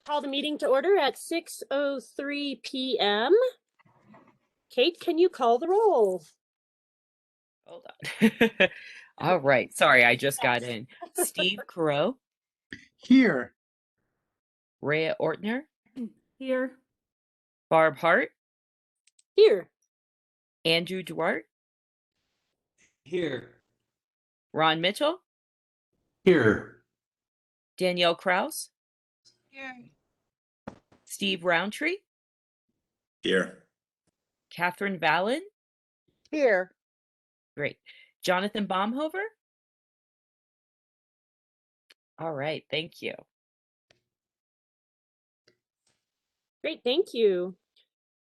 Call the meeting to order at 6:03 p.m. Kate, can you call the roll? Hold on. All right. Sorry, I just got in. Steve Carreau, Here. Rhea Ortner, Here. Barb Hart, Here. Andrew Duarte, Here. Ron Mitchell, Here. Danielle Kraus, Here. Steve Roundtree, Here. Catherine Vallon. Here. Great. Jonathan Baumhover. All right. Thank you. Great, thank you.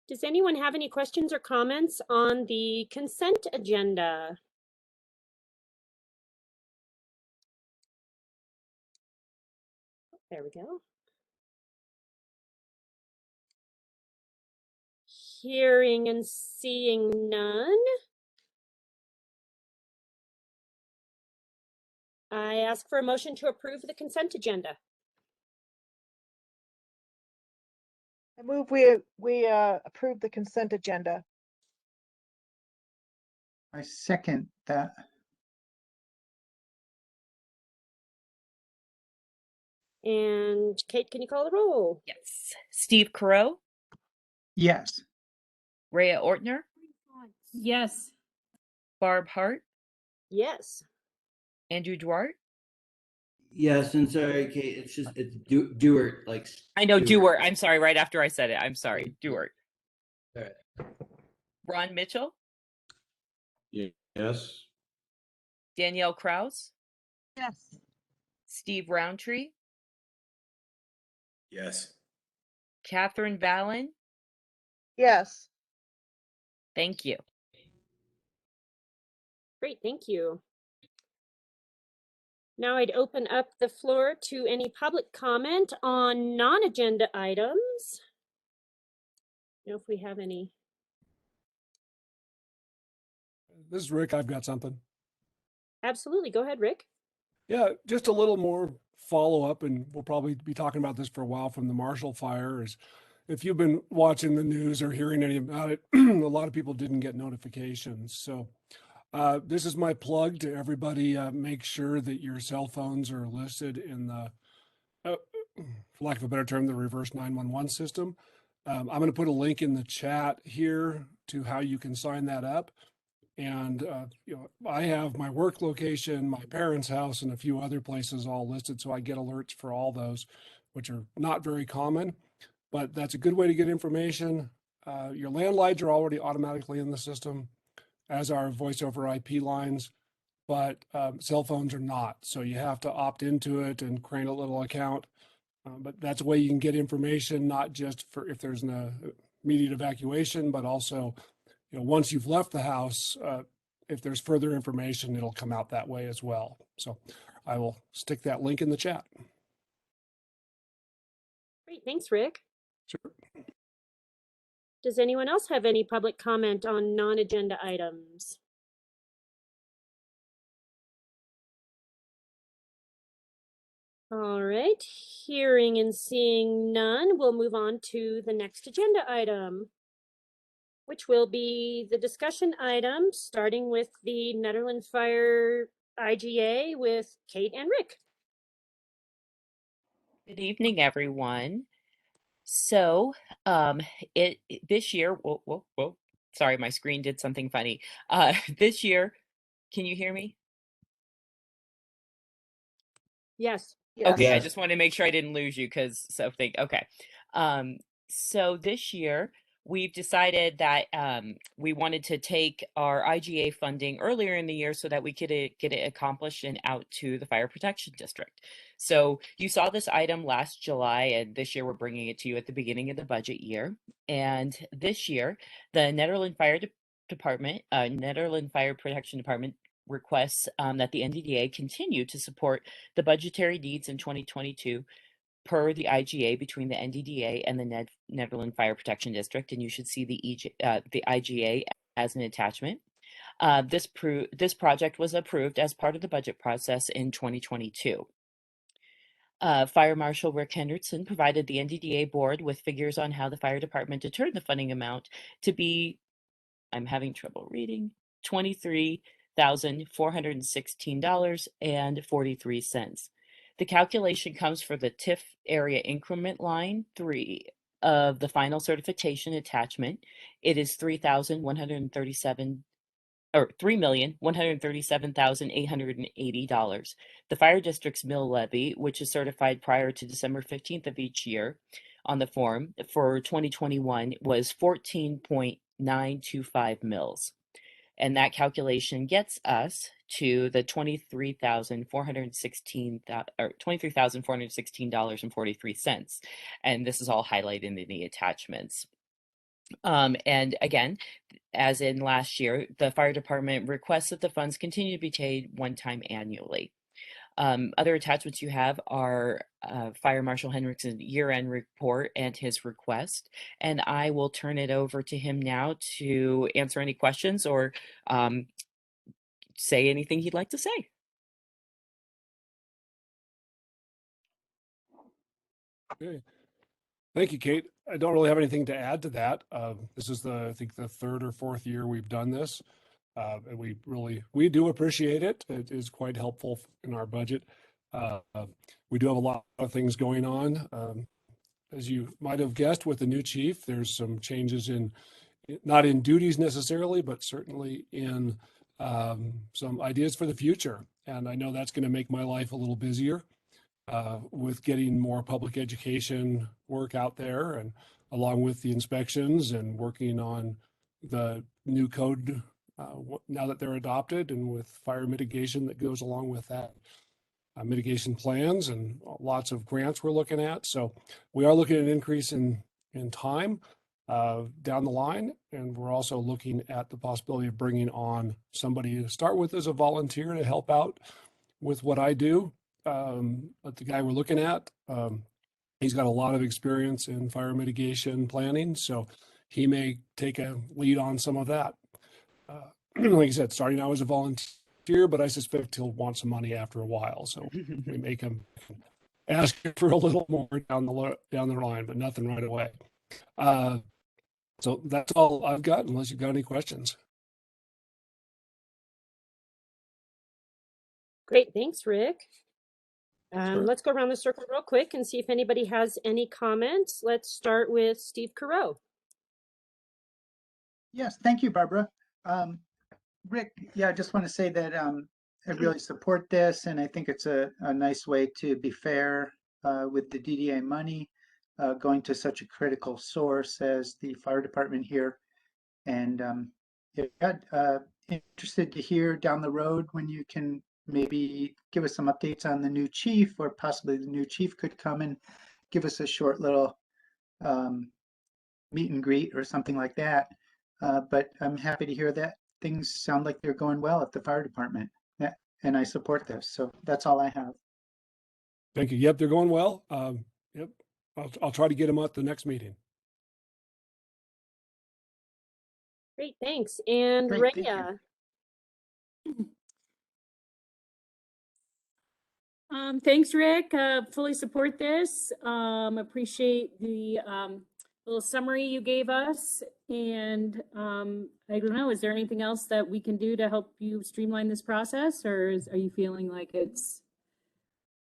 Does anyone have any questions or comments on the consent agenda? There we go. Hearing and seeing none. I ask for a motion to approve the consent agenda. I move we approve the consent agenda. I second that. And Kate, can you call the roll? Yes. Steve Carreau, Yes. Rhea Ortner, Yes. Barb Hart, Yes. Andrew Duarte. Yes, and sorry, Kate. It's Duart. Like I know Duart. Duarte. I'm sorry. Right after I said it. I'm sorry. Duarte. All right. Ron Mitchell, Yes. Danielle Kraus, Yes. Steve Roundtree, Yes. Catherine Vallon. Yes. Thank you. Great, thank you. Now I'd open up the floor to any public comment on non-agenda items. Know if we have any. This is Rick. I've got something. Absolutely. Go ahead, Rick. Yeah, just a little more follow up, and we'll probably be talking about this for a while from the Marshall fire. Is if you've been watching the news or hearing any about it, a lot of people didn't get notifications. So this is my plug to everybody. Make sure that your cell phones are listed in the, for lack of a better term, the reverse 911 system. I'm going to put a link in the chat here to how you can sign that up. And, I have my work location, my parents' house, and a few other places all listed. So I get alerts for all those, which are not very common, but that's a good way to get information. Your landlines are already automatically in the system, as are voice over IP lines, but cell phones are not. So you have to opt into it and create a little account. But that's a way you can get information, not just for if there's an immediate evacuation, but also once you've left the house, if there's further information, it'll come out that way as well. So I will stick that link in the chat. Great, thanks, Rick. Sure. Does anyone else have any public comment on non-agenda items? All right, hearing and seeing none, we'll move on to the next agenda item, which will be the discussion item, starting with the Nederland Fire IGA with Kate and Rick. Good evening, everyone. So, this year, whoa, sorry, my screen did something funny. This year, can you hear me? Yes. Yes. Okay, I Yes. just want to make sure I didn't lose you okay. So this year we've decided that we wanted to take our IGA funding earlier in the year so that we could get it accomplished and out to the Fire Protection District. So you saw this item last July, and this year we're bringing it to you at the beginning of the budget year. And this year, the Nederland Fire Protection Department requests that the NDDA continue to support the budgetary needs in 2022 per the IGA between the NDDA and the Nederland Fire Protection District, and you should see the IGA as an attachment. This project was approved as part of the budget process in 2022. Fire Marshal Rick Henderson provided the NDDA board with figures on how the fire department determined the funding amount to be, I'm having trouble reading, $23,416.43. The calculation comes for the TIF area increment line 3 of the final certification attachment. It is 3,137 or $3,137,880. The fire district's mill levy, which is certified prior to December 15th of each year on the form for 2021, was 14.925 mils. And that calculation gets us to the $23,416.43. And this is all highlighted in the attachments. And again, as in last year, the fire department requests that the funds continue to be paid one time annually. Other attachments you have are Fire Marshal Henriksen's year-end report and his request. And I will turn it over to him now to answer any questions or say anything he'd like to say. Okay. Thank you, Kate. I don't really have anything to add to that. This is I think the third or fourth year we've done this. And we do appreciate it. It is quite helpful in our budget. We do have a lot of things going on. As you might have guessed with the new chief, there's some changes not in duties necessarily, but certainly in some ideas for the future. And I know that's going to make my life a little busier with getting more public education work out there, and along with the inspections and working on the new code now that they're adopted, and with fire mitigation that goes along with that, mitigation plans and lots of grants we're looking at. So we are looking at an increase in time down the line, and we're also looking at the possibility of bringing on somebody to start with as a volunteer to help out with what I do. But the guy we're looking at, he's got a lot of experience in fire mitigation planning, so he may take a lead on some of that. Like I said, starting out as a volunteer, but I suspect he'll want some money after a while, so we make him ask for a little more down the line, but nothing right away. So that's all I've got, unless you've got any questions. Great, thanks, Rick. Sure. Let's go around the circle real quick and see if anybody has any comments. Let's start with Steve Carreau. Yes, thank you, Barbara. Rick, yeah, I just want to say that I really support this, and I think it's a nice way to be fair with the DDA money going to such a critical source as the fire department here. And interested to hear down the road when you can maybe give us some updates on the new chief, or possibly the new chief could come and give us a short little meet and greet or something like that. But I'm happy to hear that things sound like they're going well at the fire department. Yeah, and I support this. So that's all I have. Thank you. Yep, they're going well. Yep, I'll try to get them at the next meeting. Great, thanks. And Great, thank you. Rhea. Thanks, Rick. Fully support this. Appreciate the little summary you gave us. And I don't know, is there anything else that we can do to help you streamline this process, or are you feeling like it's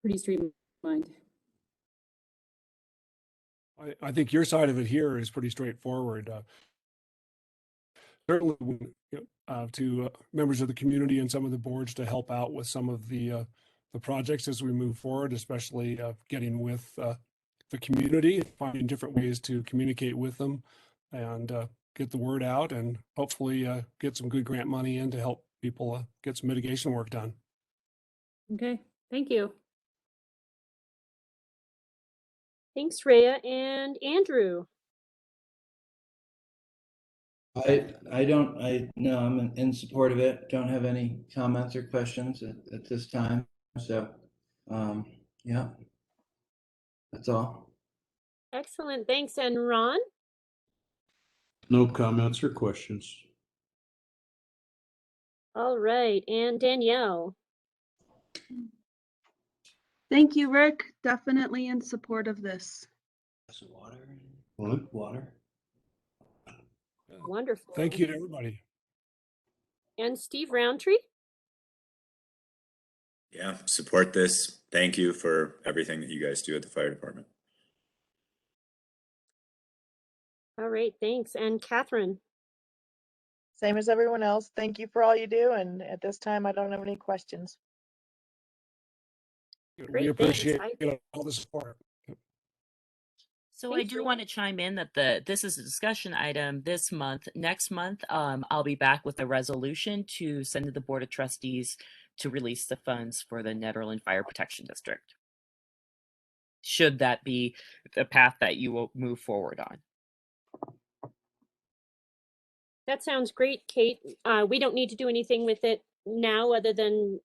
pretty streamlined? I think your side of it here is pretty straightforward. Certainly to members of the community and some of the boards to help out with some of the projects as we move forward, especially getting with the community, finding different ways to communicate with them and get the word out, and hopefully get some good grant money in to help people get some mitigation work done. Okay, thank you. Thanks, Rhea. And Andrew. No, I'm in support of it. Don't have any comments or questions at this time. So, yeah, that's all. Excellent, thanks. And Ron? No comments or questions. All right, and Danielle. Thank you, Rick. Definitely in support of this. Water. What? Water. Wonderful. Thank you to everybody. And Steve Roundtree? Yeah, support this. Thank you for everything that you guys do at the fire department. All right, thanks. And Catherine? Same as everyone else. Thank you for all you do. And at this time, I don't have any questions. We Great, thanks. appreciate all the support. So I Thanks, do Rick. want to chime in that this is a discussion item this month. Next month, I'll be back with a resolution to send to the Board of Trustees to release the funds for the Nederland Fire Protection District. Should that be the path that you will move forward on? That sounds great, Kate. We don't need to do anything with it now other than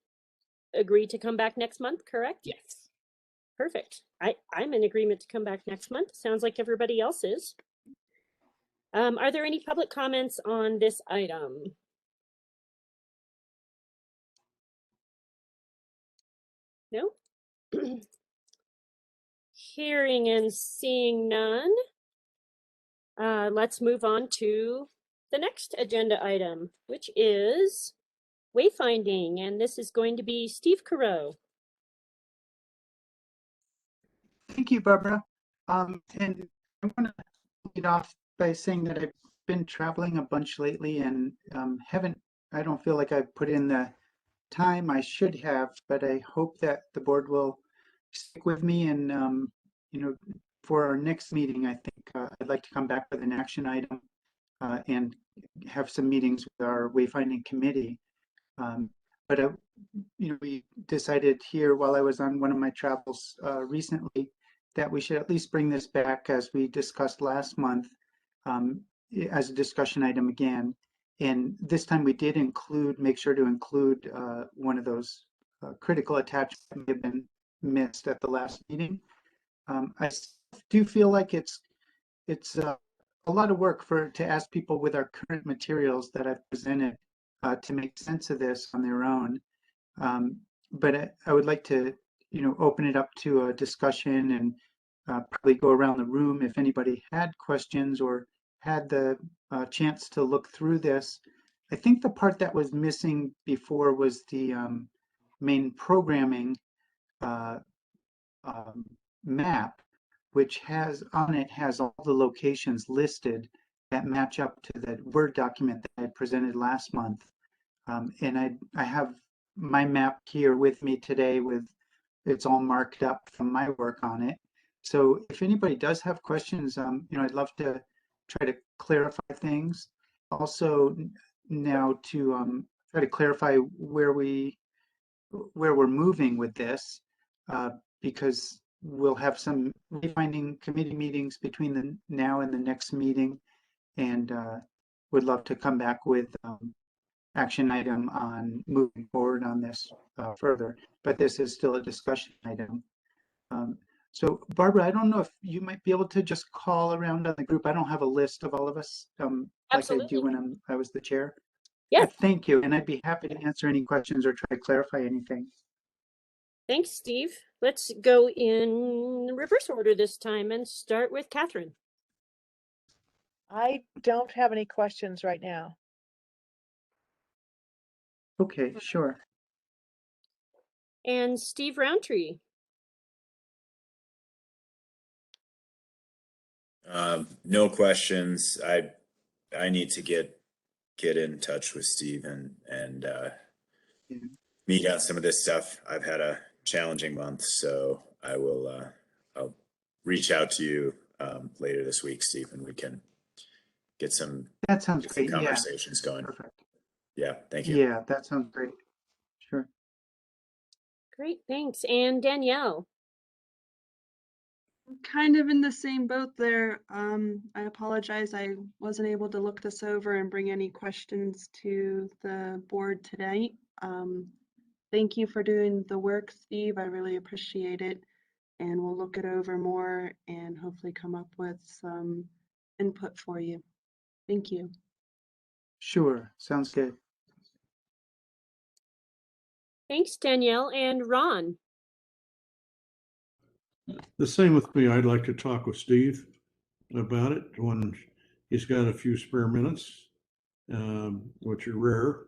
agree to come back next month, correct? Yes. Perfect. I'm in agreement to come back next month. Sounds like everybody else is. Are there any public comments on this item? No? Hearing and seeing none. Let's move on to the next agenda item, which is wayfinding, and this is going to be Steve Carreau. Thank you, Barbara. And I want to lead off by saying that I've been traveling a bunch lately and I don't feel like I've put in the time I should have, but I hope that the board will stick with me and, for our next meeting, I think I'd like to come back with an action item and have some meetings with our wayfinding committee. But we decided here while I was on one of my travels recently that we should at least bring this back as we discussed last month as a discussion item again. And this time we did make sure to include one of those critical attachments that may have been missed at the last meeting. I do feel like it's a lot of work to ask people with our current materials that I've presented to make sense of this on their own. But I would like to, open it up to a discussion and probably go around the room if anybody had questions or had the chance to look through this. I think the part that was missing before was the main programming map, which has all the locations listed that match up to the Word document that I presented last month. And I have my map here with me today it's all marked up from my work on it. So if anybody does have questions, I'd love to try to clarify things. Also now to try to clarify where we're moving with this, because we'll have some wayfinding committee meetings between the now and the next meeting, and would love to come back with action item on moving forward on this further, but this is still a discussion item. So Barbara, I don't know if you might be able to just call around on the group. I don't have a list of all of us like I do when I was the chair. Yeah. Thank you. And I'd be happy to answer any questions or try to clarify anything. Thanks, Steve. Let's go in reverse order this time and start with Catherine. I don't have any questions right now. Okay, sure. And Steve Roundtree. No questions. I need to get in touch with Steve and meet on some of this stuff. I've had a challenging month, so I'll reach out to you later this week, Steve, and we can get some great. Conversations going. Perfect. Yeah, thank you. Yeah, that sounds great. Sure. Great, thanks. And Danielle. Kind of in the same boat there. I apologize. I wasn't able to look this over and bring any questions to the board today. Thank you for doing the work, Steve. I really appreciate it. And we'll look it over more and hopefully come up with some input for you. Thank you. Sure, sounds good. Thanks, Danielle. And Ron. The same with me. I'd like to talk with Steve about it when he's got a few spare minutes, which are rare.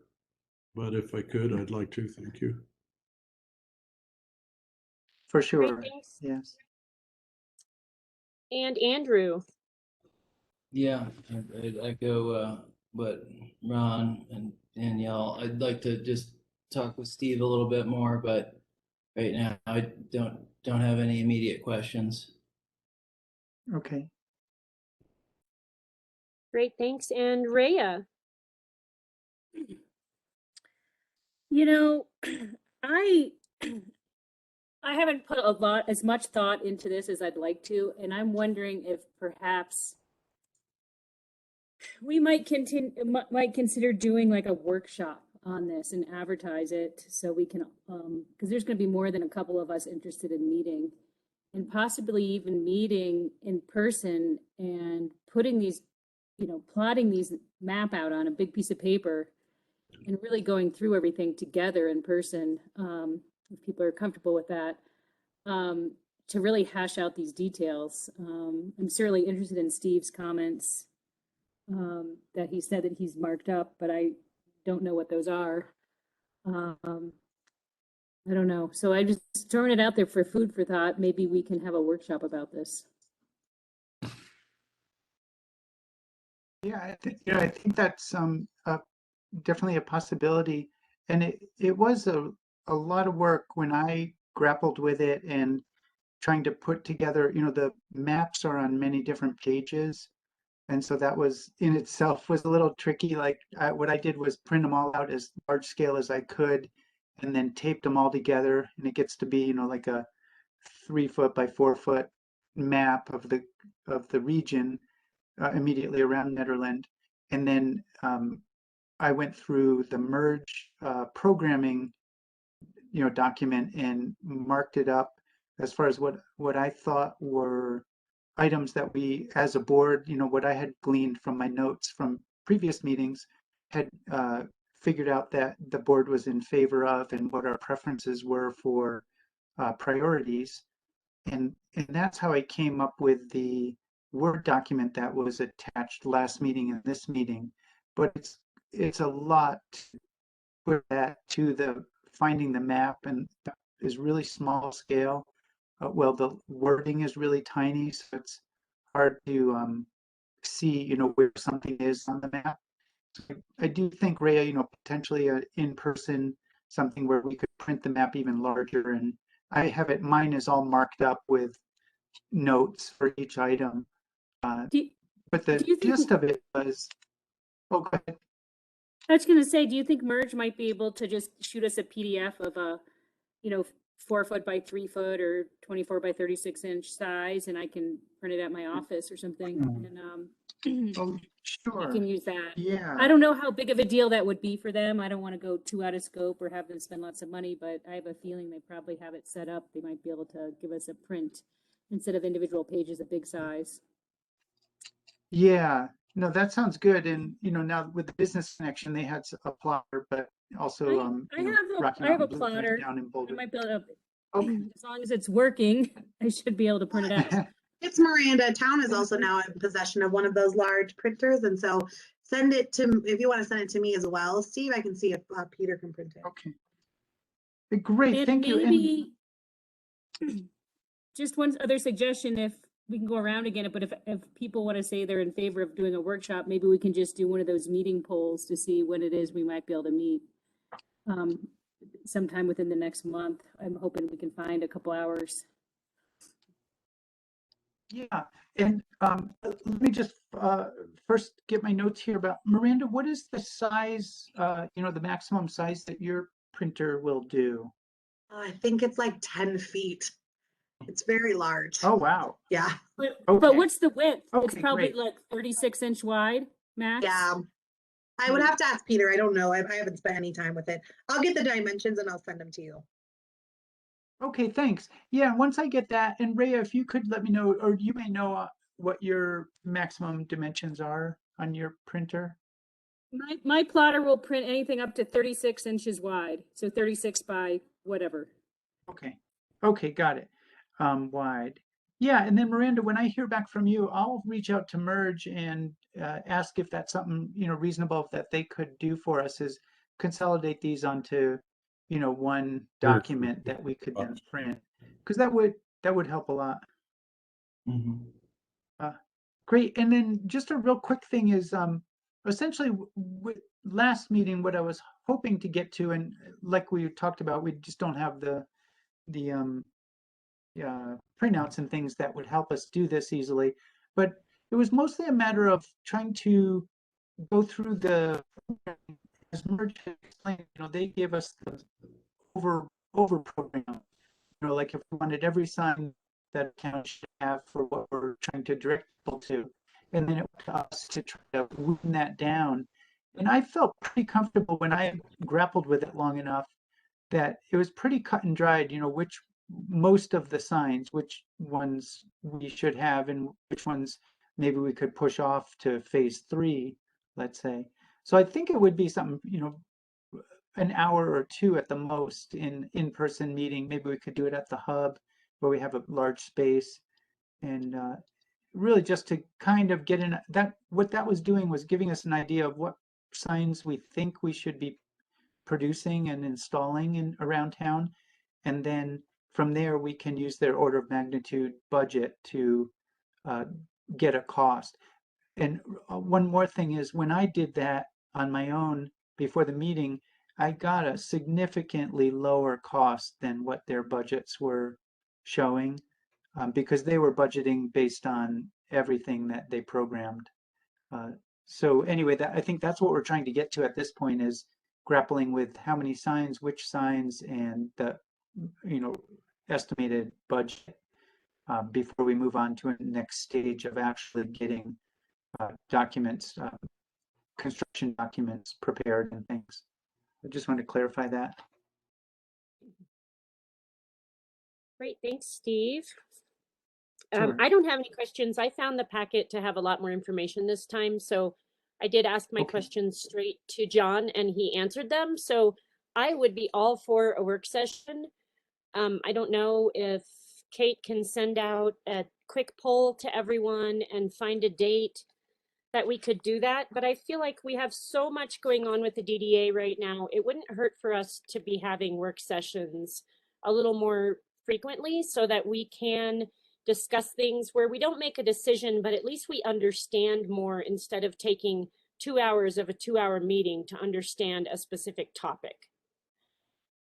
But if I could, I'd like to. Thank you. For Great, sure. thanks. Yes. And Andrew. Yeah, I'd echo what Ron and Danielle. I'd like to just talk with Steve a little bit more, but right now I don't have any immediate questions. Okay. Great, thanks. And Rhea. You know, I I haven't put as much thought into this as I'd like to, and I'm wondering if perhaps we might consider doing like a workshop on this and advertise it so we can, because there's going to be more than a couple of us interested in meeting, and possibly even meeting in person and putting these, plotting these map out on a big piece of paper and really going through everything together in person, if people are comfortable with that, to really hash out these details. I'm certainly interested in Steve's comments that he said that he's marked up, but I don't know what those are. I don't know. So I just throwing it out there for food for thought. Maybe we can have a workshop about this. Yeah, I think that's definitely a possibility. And it was a lot of work when I grappled with it and trying to put together, the maps are on many different pages. And so that was in itself was a little tricky. Like what I did was print them all out as large scale as I could and then taped them all together. And it gets to be, like a 3-foot by 4-foot map of the region immediately around Nederland. And then I went through the merge programming, document and marked it up as far as what I thought were items that we, as a board, what I had gleaned from my notes from previous meetings, had figured out that the board was in favor of and what our preferences were for priorities. And that's how I came up with the Word document that was attached last meeting and this meeting. But it's a lot to put that to the finding the map, and that is really small scale. Well, the wording is really tiny, so it's hard to see, where something is on the map. So I do think, Rhea, potentially in person, something where we could print the map even larger. And I have it, mine is all marked up with notes for each item. But the gist of it was, oh, go ahead. I was going to say, do you think Merge might be able to just shoot us a PDF of a, 4-foot by 3-foot or 24 by 36 inch size, and I can print it at my office or something, and Oh, sure. we can use that. Yeah. I don't know how big of a deal that would be for them. I don't want to go too out of scope or have them spend lots of money, but I have a feeling they probably have it set up. They might be able to give us a print instead of individual pages of big size. Yeah, no, that sounds good. And now with the business connection, they had a plotter, but also I have a plotter. down in Boulder. I might be able to, Okay. as long as it's working, I should be able to print it out. It's Miranda. Town is also now in possession of one of those large printers, and so send it to, if you want to send it to me as well, Steve. I can see if Peter can print it. Okay. Great, And thank you. maybe, just one other suggestion, if we can go around again, but if people want to say they're in favor of doing a workshop, maybe we can just do one of those meeting polls to see when it is we might be able to meet. Sometime within the next month. I'm hoping we can find a couple hours. Yeah, and let me just first get my notes here about Miranda. What is the size, the maximum size that your printer will do? I think it's like 10 feet. It's very large. Oh, wow. Yeah. But Okay. what's the width? It's Okay, probably great. like 36-inch wide max. Yeah. I would have to ask Peter. I don't know. I haven't spent any time with it. I'll get the dimensions and I'll send them to you. Okay, thanks. Yeah, once I get that, and Rhea, if you could let me know, or you may know what your maximum dimensions are on your printer. My plotter will print anything up to 36 inches wide. So 36 by whatever. Okay. Okay, got it. wide. Yeah, and then Miranda, when I hear back from you, I'll reach out to Merge and ask if that's something, reasonable that they could do for us, is consolidate these onto, one document that we could then print. Because that would help a lot. Mhm. Great. And then just a real quick thing is, essentially with last meeting, what I was hoping to get to, and like we talked about, we just don't have the printouts and things that would help us do this easily. But it was mostly a matter of trying to go through as Merge had explained, they gave us the over program. Like if we wanted every sign that a town should have for what we're trying to direct people to, and then it was to us to try to wean that down. And I felt pretty comfortable when I grappled with it long enough that it was pretty cut and dried, which most of the signs, which ones we should have and which ones maybe we could push off to phase 3, let's say. So I think it would be something, an hour or two at the most in-person meeting. Maybe we could do it at the hub where we have a large space, and really just to kind of get in that. What that was doing was giving us an idea of what signs we think we should be producing and installing in around town, and then from there we can use their order of magnitude budget to get a cost. And one more thing is, when I did that on my own before the meeting, I got a significantly lower cost than what their budgets were showing, because they were budgeting based on everything that they programmed. So anyway, I think that's what we're trying to get to at this point, is grappling with how many signs, which signs, and the estimated budget before we move on to a next stage of actually getting documents, construction documents prepared and things. I just wanted to clarify that. Great, thanks, Steve. Sure. I don't have any questions. I found the packet to have a lot more information this time, so I did ask my Okay. questions straight to John and he answered them. So I would be all for a work session. I don't know if Kate can send out a quick poll to everyone and find a date that we could do that, but I feel like we have so much going on with the DDA right now. It wouldn't hurt for us to be having work sessions a little more frequently so that we can discuss things where we don't make a decision, but at least we understand more, instead of taking 2 hours of a 2-hour meeting to understand a specific topic.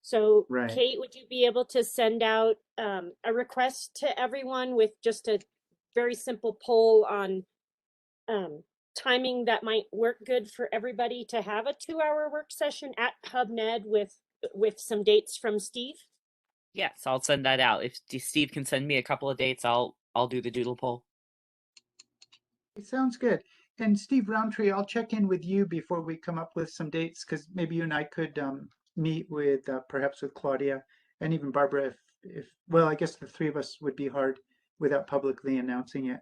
So Right. Kate, would you be able to send out a request to everyone with just a very simple poll on timing that might work good for everybody to have a 2-hour work session at HubNet with some dates from Steve? Yes, I'll send that out. If Steve can send me a couple of dates, I'll do the doodle poll. It sounds good. And Steve Roundtree, I'll check in with you before we come up with some dates, because maybe you and I could meet with perhaps with Claudia and even Barbara, if well, I guess the three of us would be hard without publicly announcing it.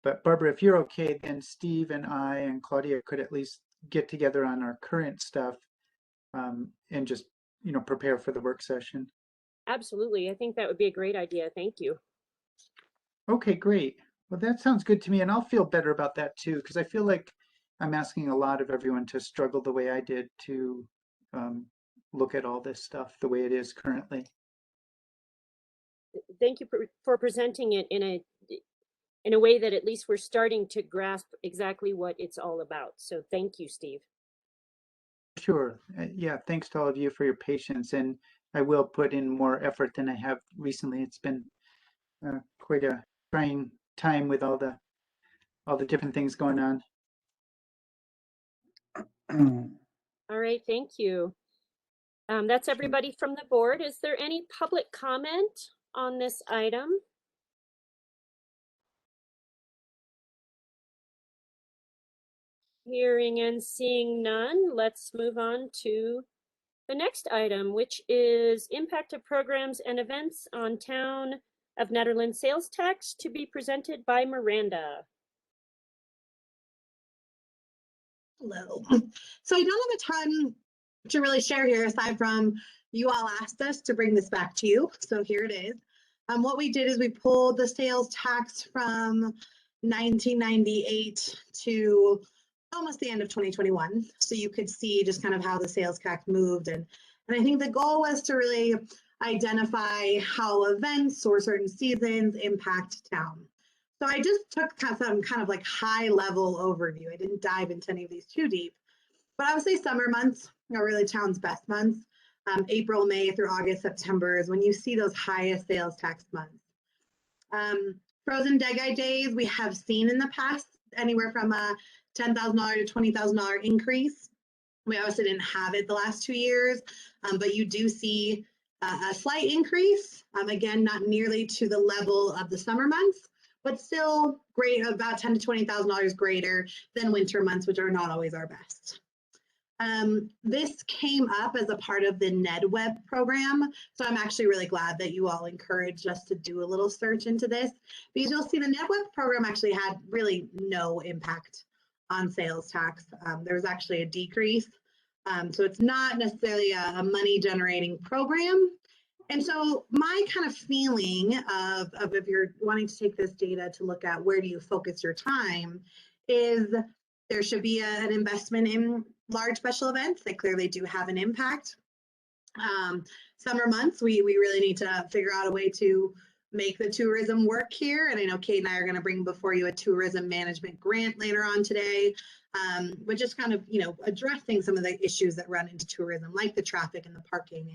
But Barbara, if you're okay, then Steve and I and Claudia could at least get together on our current stuff, and just prepare for the work session. Absolutely. I think that would be a great idea. Thank you. Okay, great. Well, that sounds good to me, and I'll feel better about that too, because I feel like I'm asking a lot of everyone to struggle the way I did to look at all this stuff the way it is currently. Thank you for presenting it in a way that at least we're starting to grasp exactly what it's all about. So thank you, Steve. Sure. Yeah, thanks to all of you for your patience, and I will put in more effort than I have recently. It's been quite a trying time with all the different things going on. All right, thank you. That's everybody from the board. Is there any public comment on this item? Hearing and seeing none, let's move on to the next item, which is impact of programs and events on Town of Netherlands sales tax, to be presented by Miranda. Hello. So I don't have a ton to really share here, aside from you all asked us to bring this back to you. So here it is. What we did is we pulled the sales tax from 1998 to almost the end of 2021. So you could see just kind of how the sales tax moved. And I think the goal was to really identify how events or certain seasons impact town. So I just took some kind of like high level overview. I didn't dive into any of these too deep, but I would say summer months are really town's best months. April, May through August, September is when you see those highest sales tax months. Frozen dead guy days we have seen in the past anywhere from a $10,000 to $20,000 increase. We obviously didn't have it the last 2 years, but you do see a slight increase. Again, not nearly to the level of the summer months, but still great, about $10,000 to $20,000 greater than winter months, which are not always our best. This came up as a part of the NedWeb program. So I'm actually really glad that you all encouraged us to do a little search into this, because you'll see the NedWeb program actually had really no impact on sales tax. There was actually a decrease. So it's not necessarily a money generating program. And so my kind of feeling of if you're wanting to take this data to look at where do you focus your time is there should be an investment in large special events. They clearly do have an impact. Summer months, we really need to figure out a way to make the tourism work here. And I know Kate and I are going to bring before you a tourism management grant later on today, but just kind of, addressing some of the issues that run into tourism, like the traffic and the parking.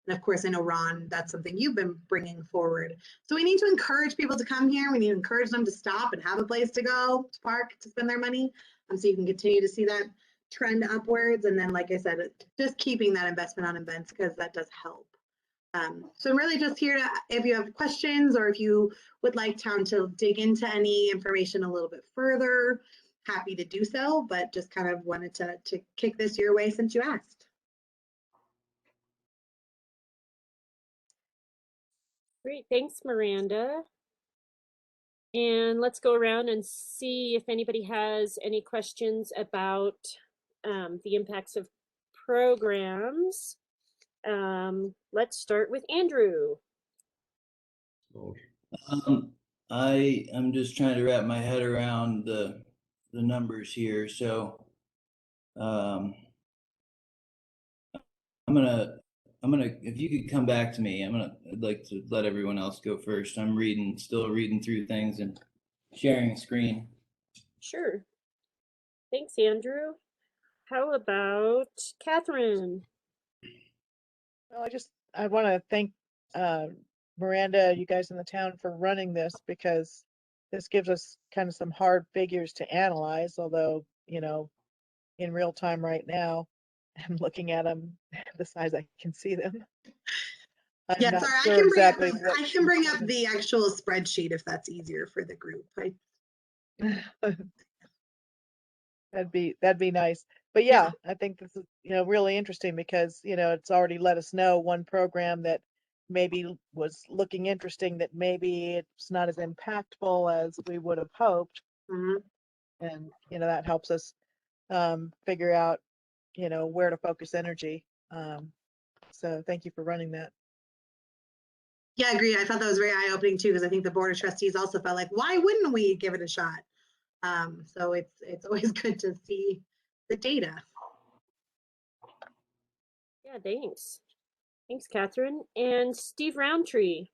And of course, I know, Ron, that's something you've been bringing forward. So we need to encourage people to come here. We need to encourage them to stop and have a place to go, to park, to spend their money. So you can continue to see that trend upwards. And then, like I said, just keeping that investment on events, because that does help. So I'm really just here to, if you have questions or if you would like town to dig into any information a little bit further, happy to do so, but just kind of wanted to kick this your way since you asked. Great, thanks, Miranda. And let's go around and see if anybody has any questions about the impacts of programs. Let's start with Andrew. I am just trying to wrap my head around the numbers here. So I'm gonna, if you could come back to me, I'd like to let everyone else go first. I'm still reading through things and sharing screen. Sure. Thanks, Andrew. How about Catherine? Well, I want to thank Miranda, you guys in the town, for running this, because this gives us kind of some hard figures to analyze, although, in real time right now, I'm looking at them the size I can see them. Yeah, sorry, I can bring up the actual spreadsheet if that's easier for the group. That'd be nice. But yeah, I think this is, really interesting, because, it's already let us know one program that maybe was looking interesting, that maybe it's not as impactful as we would have hoped. Mm-hmm. And, that helps us figure out, where to focus energy. So thank you for running that. Yeah, agreed. I thought that was very eye-opening too, because I think the Board of Trustees also felt like, why wouldn't we give it a shot? So it's always good to see the data. Yeah, thanks. Thanks, Catherine. And Steve Roundtree.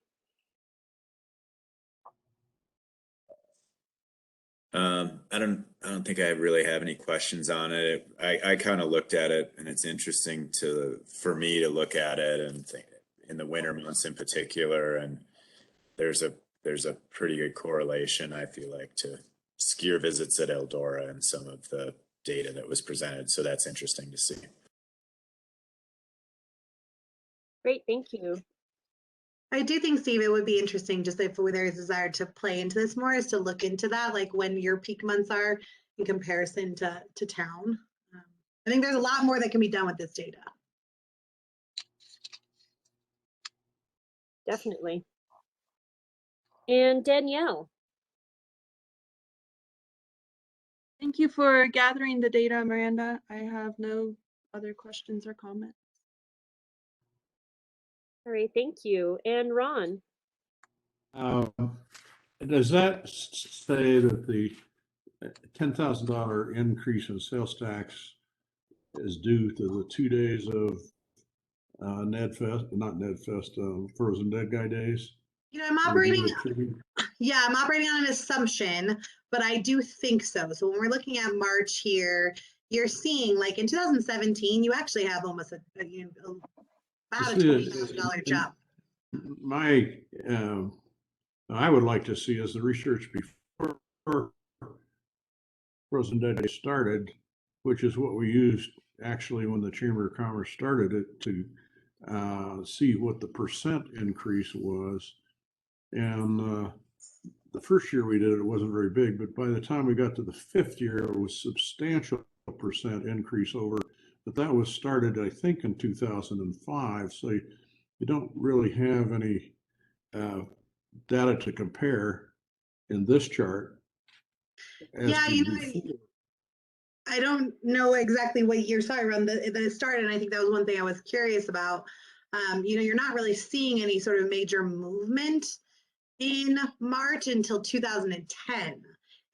I don't think I really have any questions on it. I kind of looked at it, and it's interesting for me to look at it and think in the winter months in particular, and there's a pretty good correlation, I feel like, to skier visits at Eldora and some of the data that was presented. So that's interesting to see. Great, thank you. I do think, Steve, it would be interesting, just if there is a desire to play into this more, is to look into that, like when your peak months are in comparison to town. I think there's a lot more that can be done with this data. Definitely. And Danielle. Thank you for gathering the data, Miranda. I have no other questions or comments. All right, thank you. And Ron. Does that say that the $10,000 increase in sales tax is due to the 2 days of Frozen Dead Guy Days? You know, I'm Would you operating, attribute- yeah, I'm operating on an assumption, but I do think so. So when we're looking at March here, you're seeing like in 2017, you actually have almost about a $20,000 jump. My, I would like to see as the research before Frozen Dead Day started, which is what we used actually when the Chamber of Commerce started it, to see what the percent increase was. And the first year we did it, it wasn't very big, but by the time we got to the 5th year, it was substantial percent increase over. But that was started, I think, in 2005. So you don't really have any data to compare in this chart. Yeah, you know, I don't know exactly what year, sorry, Ron, that it started. And I think that was one thing I was curious about. You know, you're not really seeing any sort of major movement in March until 2010.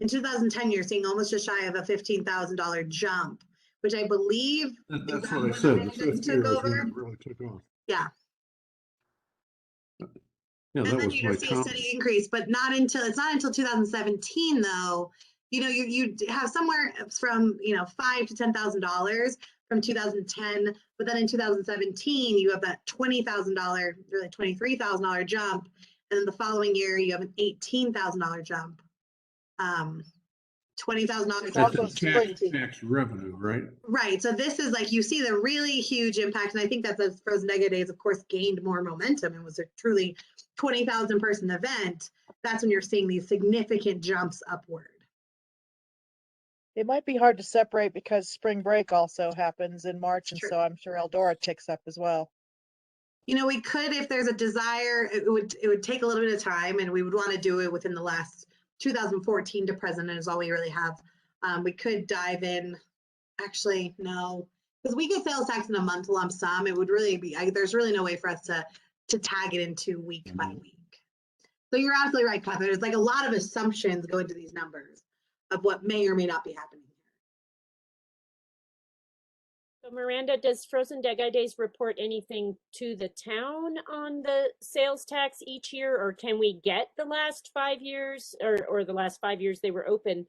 In 2010, you're seeing almost just shy of a $15,000 jump, which I believe that's what I said. The 5th year was when it really took off. Yeah. Yeah, And that then was you're my gonna see a steady increase, but it's not until 2017 though. You know, you have somewhere from, you know, $5,000 to $10,000 from 2010, but then in 2017 you have that $20,000, really $23,000 jump, and then the following year you have an $18,000 jump. $20,000 That's tax revenue, right? Right. So this is like, you see the really huge impact. And I think that the Frozen Dead Days, of course, gained more momentum and was a truly 20,000 person event. That's when you're seeing these significant jumps upward. It might be hard to separate because spring break also happens in March, and so I'm sure Eldora ticks up as well. You know, we could, if there's a desire, it would take a little bit of time, and we would want to do it within the last 2014 to present is all we really have. We could dive in. Actually, no, because we get sales tax in a month lump sum. It would really be, there's really no way for us to tag it into week by week. So you're absolutely right, Cliff. There's like a lot of assumptions go into these numbers of what may or may not be happening here. So Miranda, does Frozen Dead Guy Days report anything to the town on the sales tax each year, or can we get the last 5 years or the last 5 years they were open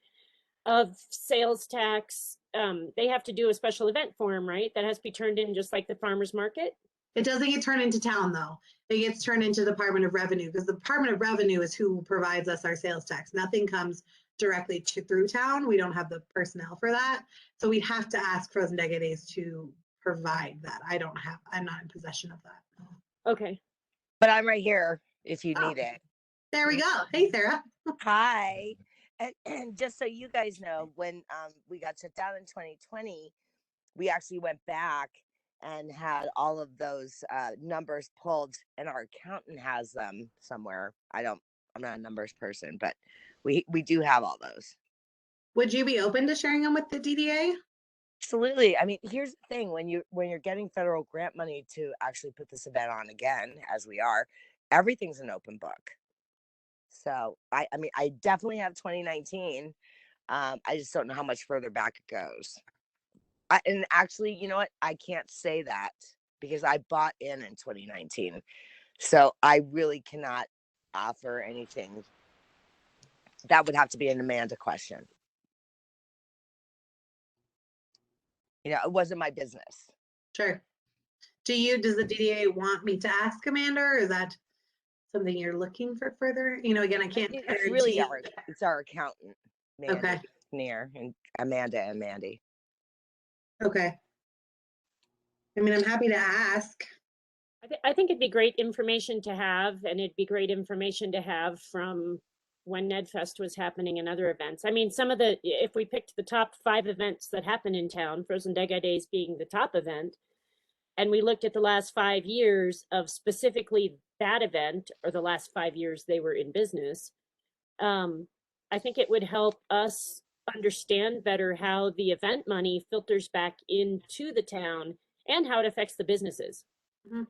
of sales tax? They have to do a special event form, right? That has to be turned in just like the farmer's market. It doesn't get turned into town though. It gets turned into the Department of Revenue, because the Department of Revenue is who provides us our sales tax. Nothing comes directly through town. We don't have the personnel for that. So we'd have to ask Frozen Dead Days to provide that. I'm not in possession of that. Okay. But I'm right here if you need it. There we go. Hey, Sarah. Hi. And just so you guys know, when we got shut down in 2020, we actually went back and had all of those numbers pulled, and our accountant has them somewhere. I'm not a numbers person, but we do have all those. Would you be open to sharing them with the DDA? Absolutely. I mean, here's the thing: when you're getting federal grant money to actually put this event on again, as we are, everything's an open book. So I mean, I definitely have 2019. I just don't know how much further back it goes. And actually, you know what? I can't say that because I bought in 2019. So I really cannot offer anything. That would have to be an Amanda question. You know, it wasn't my business. Sure. Does the DDA want me to ask Amanda, or is that something you're looking for further? You know, again, I can't. It's really it's our accountant, Mandy, okay. Near, and Amanda and Mandy. Okay. I mean, I'm happy to ask. I think it'd be great information to have, and it'd be great information to have from when NedFest was happening and other events. I mean, if we picked the top 5 events that happen in town, Frozen Dead Guy Days being the top event, and we looked at the last 5 years of specifically that event, or the last 5 years they were in business, I think it would help us understand better how the event money filters back into the town and how it affects the businesses. Mm-hmm.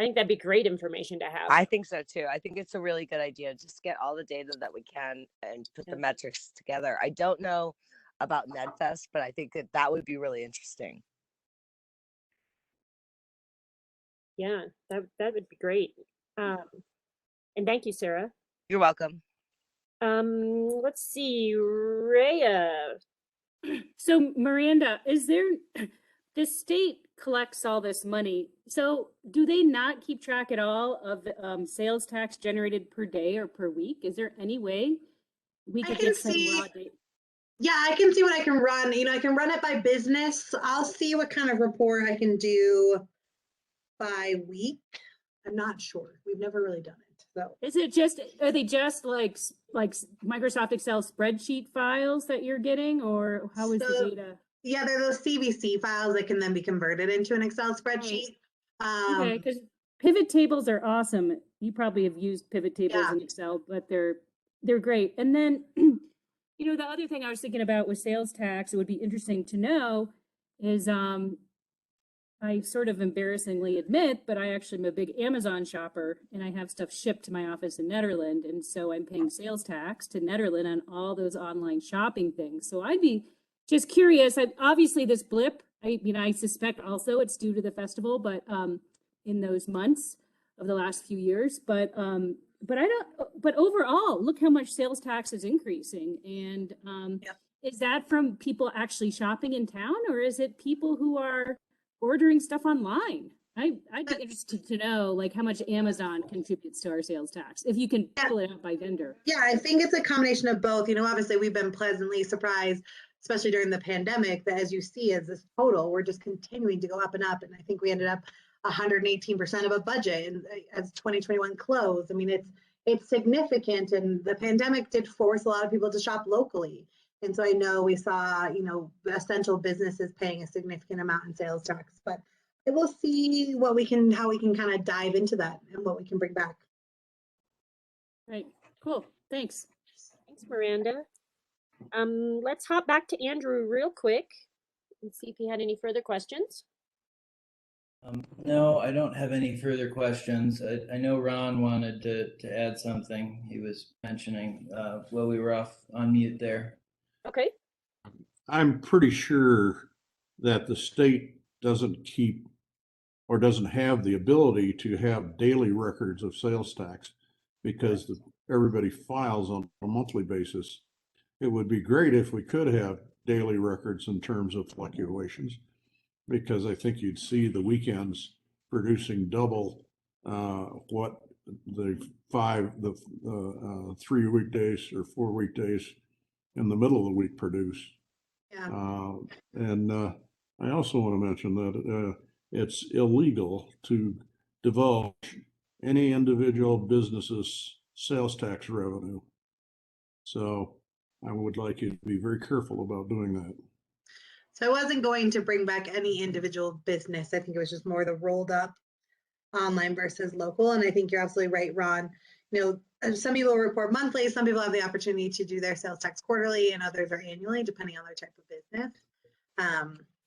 I think that'd be great information to have. I think so too. I think it's a really good idea. Just get all the data that we can and put the metrics together. I don't know about NedFest, but I think that would be really interesting. Yeah, that would be great. And thank you, Sarah. You're welcome. Let's see, Rhea. So Miranda, is there, the state collects all this money. So do they not keep track at all of the sales tax generated per day or per week? Is there any way we could get some raw data? Yeah, I can see what I can run. I can run it by business. I'll see what kind of report I can do by week. I'm not sure. We've never really done it. So Is it just, are they just like Microsoft Excel spreadsheet files that you're getting, or how is the data? yeah, they're those CVC files that can then be converted into an Excel spreadsheet. Okay, because pivot tables are awesome. You probably have used pivot tables Yeah. in Excel, but they're great. And then, the other thing I was thinking about with sales tax, it would be interesting to know is, I sort of embarrassingly admit, but I actually am a big Amazon shopper and I have stuff shipped to my office in Nederland. And so I'm paying sales tax to Nederland on all those online shopping things. So I'd be just curious. Obviously this blip, I suspect also it's due to the festival, but in those months of the last few years, but overall, look how much sales tax is increasing. And is that from people actually shopping in town, or is it people who are ordering stuff online? I'd be interested to know like how much Amazon contributes to our sales tax, if you can pull it out by vendor. Yeah, I think it's a combination of both. Obviously we've been pleasantly surprised, especially during the pandemic, that as you see, as this total, we're just continuing to go up and up. And I think we ended up 118% of a budget and as 2021 closed. I mean, it's significant, and the pandemic did force a lot of people to shop locally. And so I know we saw, essential businesses paying a significant amount in sales tax, but we'll see how we can kind of dive into that and what we can bring back. Right. Cool. Thanks. Thanks, Miranda. Let's hop back to Andrew real quick and see if he had any further questions. No, I don't have any further questions. I know Ron wanted to add something. He was mentioning while we were off on mute there. Okay. I'm pretty sure that the state doesn't keep or doesn't have the ability to have daily records of sales tax because everybody files on a monthly basis. It would be great if we could have daily records in terms of fluctuations, because I think you'd see the weekends producing double what the 3 weekdays or 4 weekdays in the middle of the week produce. Yeah. I also want to mention that it's illegal to divulge any individual business's sales tax revenue. So I would like you to be very careful about doing that. So I wasn't going to bring back any individual business. I think it was just more the rolled up online versus local. And I think you're absolutely right, Ron. Some people report monthly, some people have the opportunity to do their sales tax quarterly, and others are annually, depending on their type of business.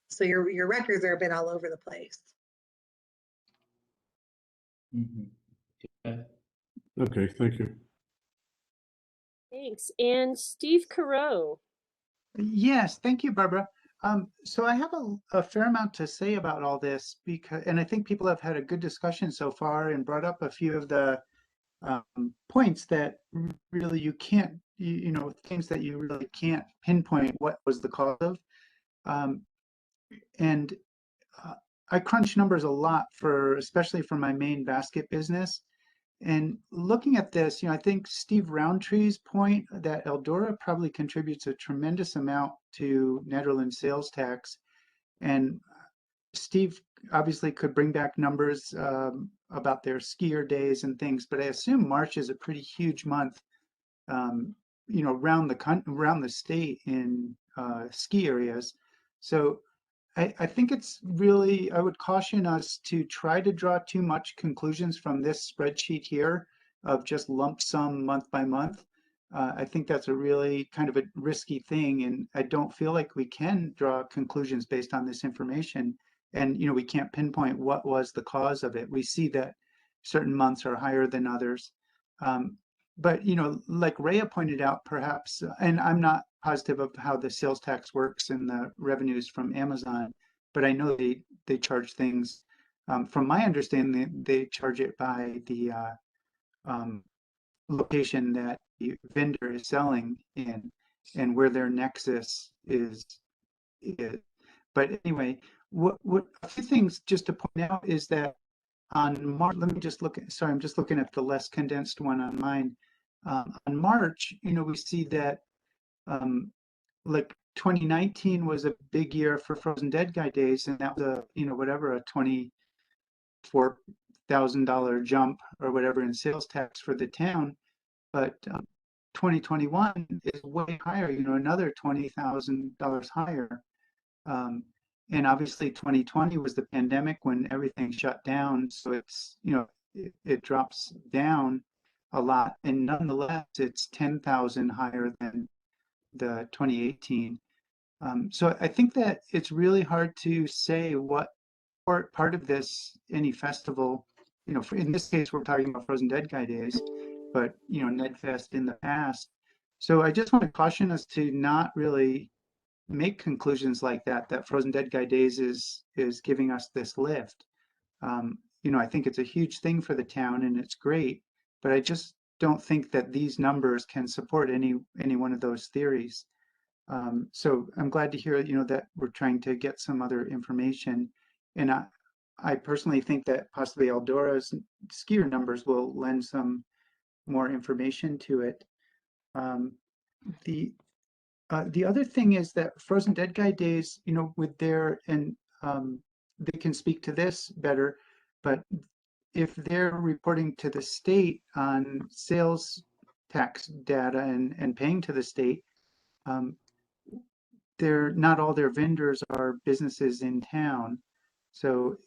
So your records are a bit all over the place. Mm-hmm. Okay, thank you. Thanks. And Steve Carreau. Yes, thank you, Barbara. So I have a fair amount to say about all this and I think people have had a good discussion so far and brought up a few of the points that really you can't, things that you really can't pinpoint what was the cause of. I crunch numbers a lot especially for my main basket business. And looking at this, I think Steve Roundtree's point that Eldora probably contributes a tremendous amount to Netherlands sales tax. And Steve obviously could bring back numbers about their skier days and things, but I assume March is a pretty huge month, around the state in ski areas. So I think it's really, I would caution us to try to draw too much conclusions from this spreadsheet here of just lump sum month by month. I think that's a really kind of a risky thing, and I don't feel like we can draw conclusions based on this information. And we can't pinpoint what was the cause of it. We see that certain months are higher than others. But, you know, like Rhea pointed out, perhaps, and I'm not positive of how the sales tax works and the revenues from Amazon, but I know they charge things. From my understanding, they charge it by the location that the vendor is selling in and where their nexus is. But anyway, what a few things just to point out is that on March, let me just look at, sorry, I'm just looking at the less condensed one on mine. On March, you know, we see that like 2019 was a big year for Frozen Dead Guy Days, and that was a, you know, whatever, a $24,000 jump or whatever in sales tax for the town. But 2021 is way higher, you know, another $20,000 higher. And obviously 2020 was the pandemic when everything shut down. So it's, you know, it drops down a lot. And nonetheless, it's 10,000 higher than the 2018. So I think that it's really hard to say what part of this, any festival, you know, in this case, we're talking about Frozen Dead Guy Days, but, you know, NedFest in the past. So I just want to caution us to not really make conclusions like that Frozen Dead Guy Days is giving us this lift. You know, I think it's a huge thing for the town and it's great, but I just don't think that these numbers can support any one of those theories. So I'm glad to hear, you know, that we're trying to get some other information. And I personally think that possibly Eldora's skier numbers will lend some more information to it. The other thing is that Frozen Dead Guy Days, you know, with their, and they can speak to this better, but if they're reporting to the state on sales tax data and paying to the state, they're not all their vendors are businesses in town. So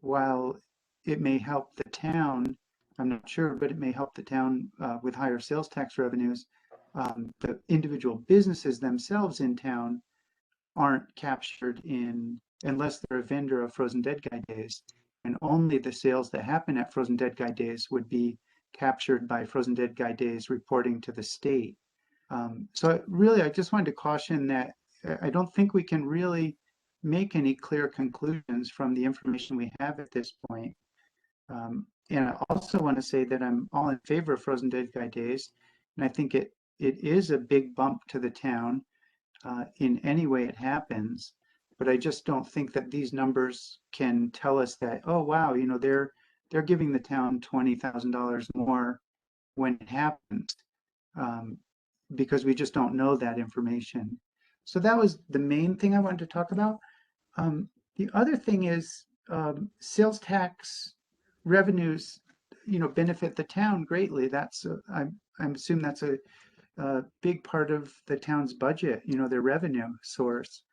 while it may help the town, I'm not sure, but it may help the town with higher sales tax revenues. The individual businesses themselves in town aren't captured in, unless they're a vendor of Frozen Dead Guy Days, and only the sales that happen at Frozen Dead Guy Days would be captured by Frozen Dead Guy Days reporting to the state. So really, I just wanted to caution that I don't think we can really make any clear conclusions from the information we have at this point. And I also want to say that I'm all in favor of Frozen Dead Guy Days, and I think it is a big bump to the town in any way it happens. But I just don't think that these numbers can tell us that, oh wow, you know, they're giving the town $20,000 more when it happens, because we just don't know that information. So that was the main thing I wanted to talk about. The other thing is sales tax revenues, you know, benefit the town greatly. That's I assume that's a big part of the town's budget, you know, their revenue source.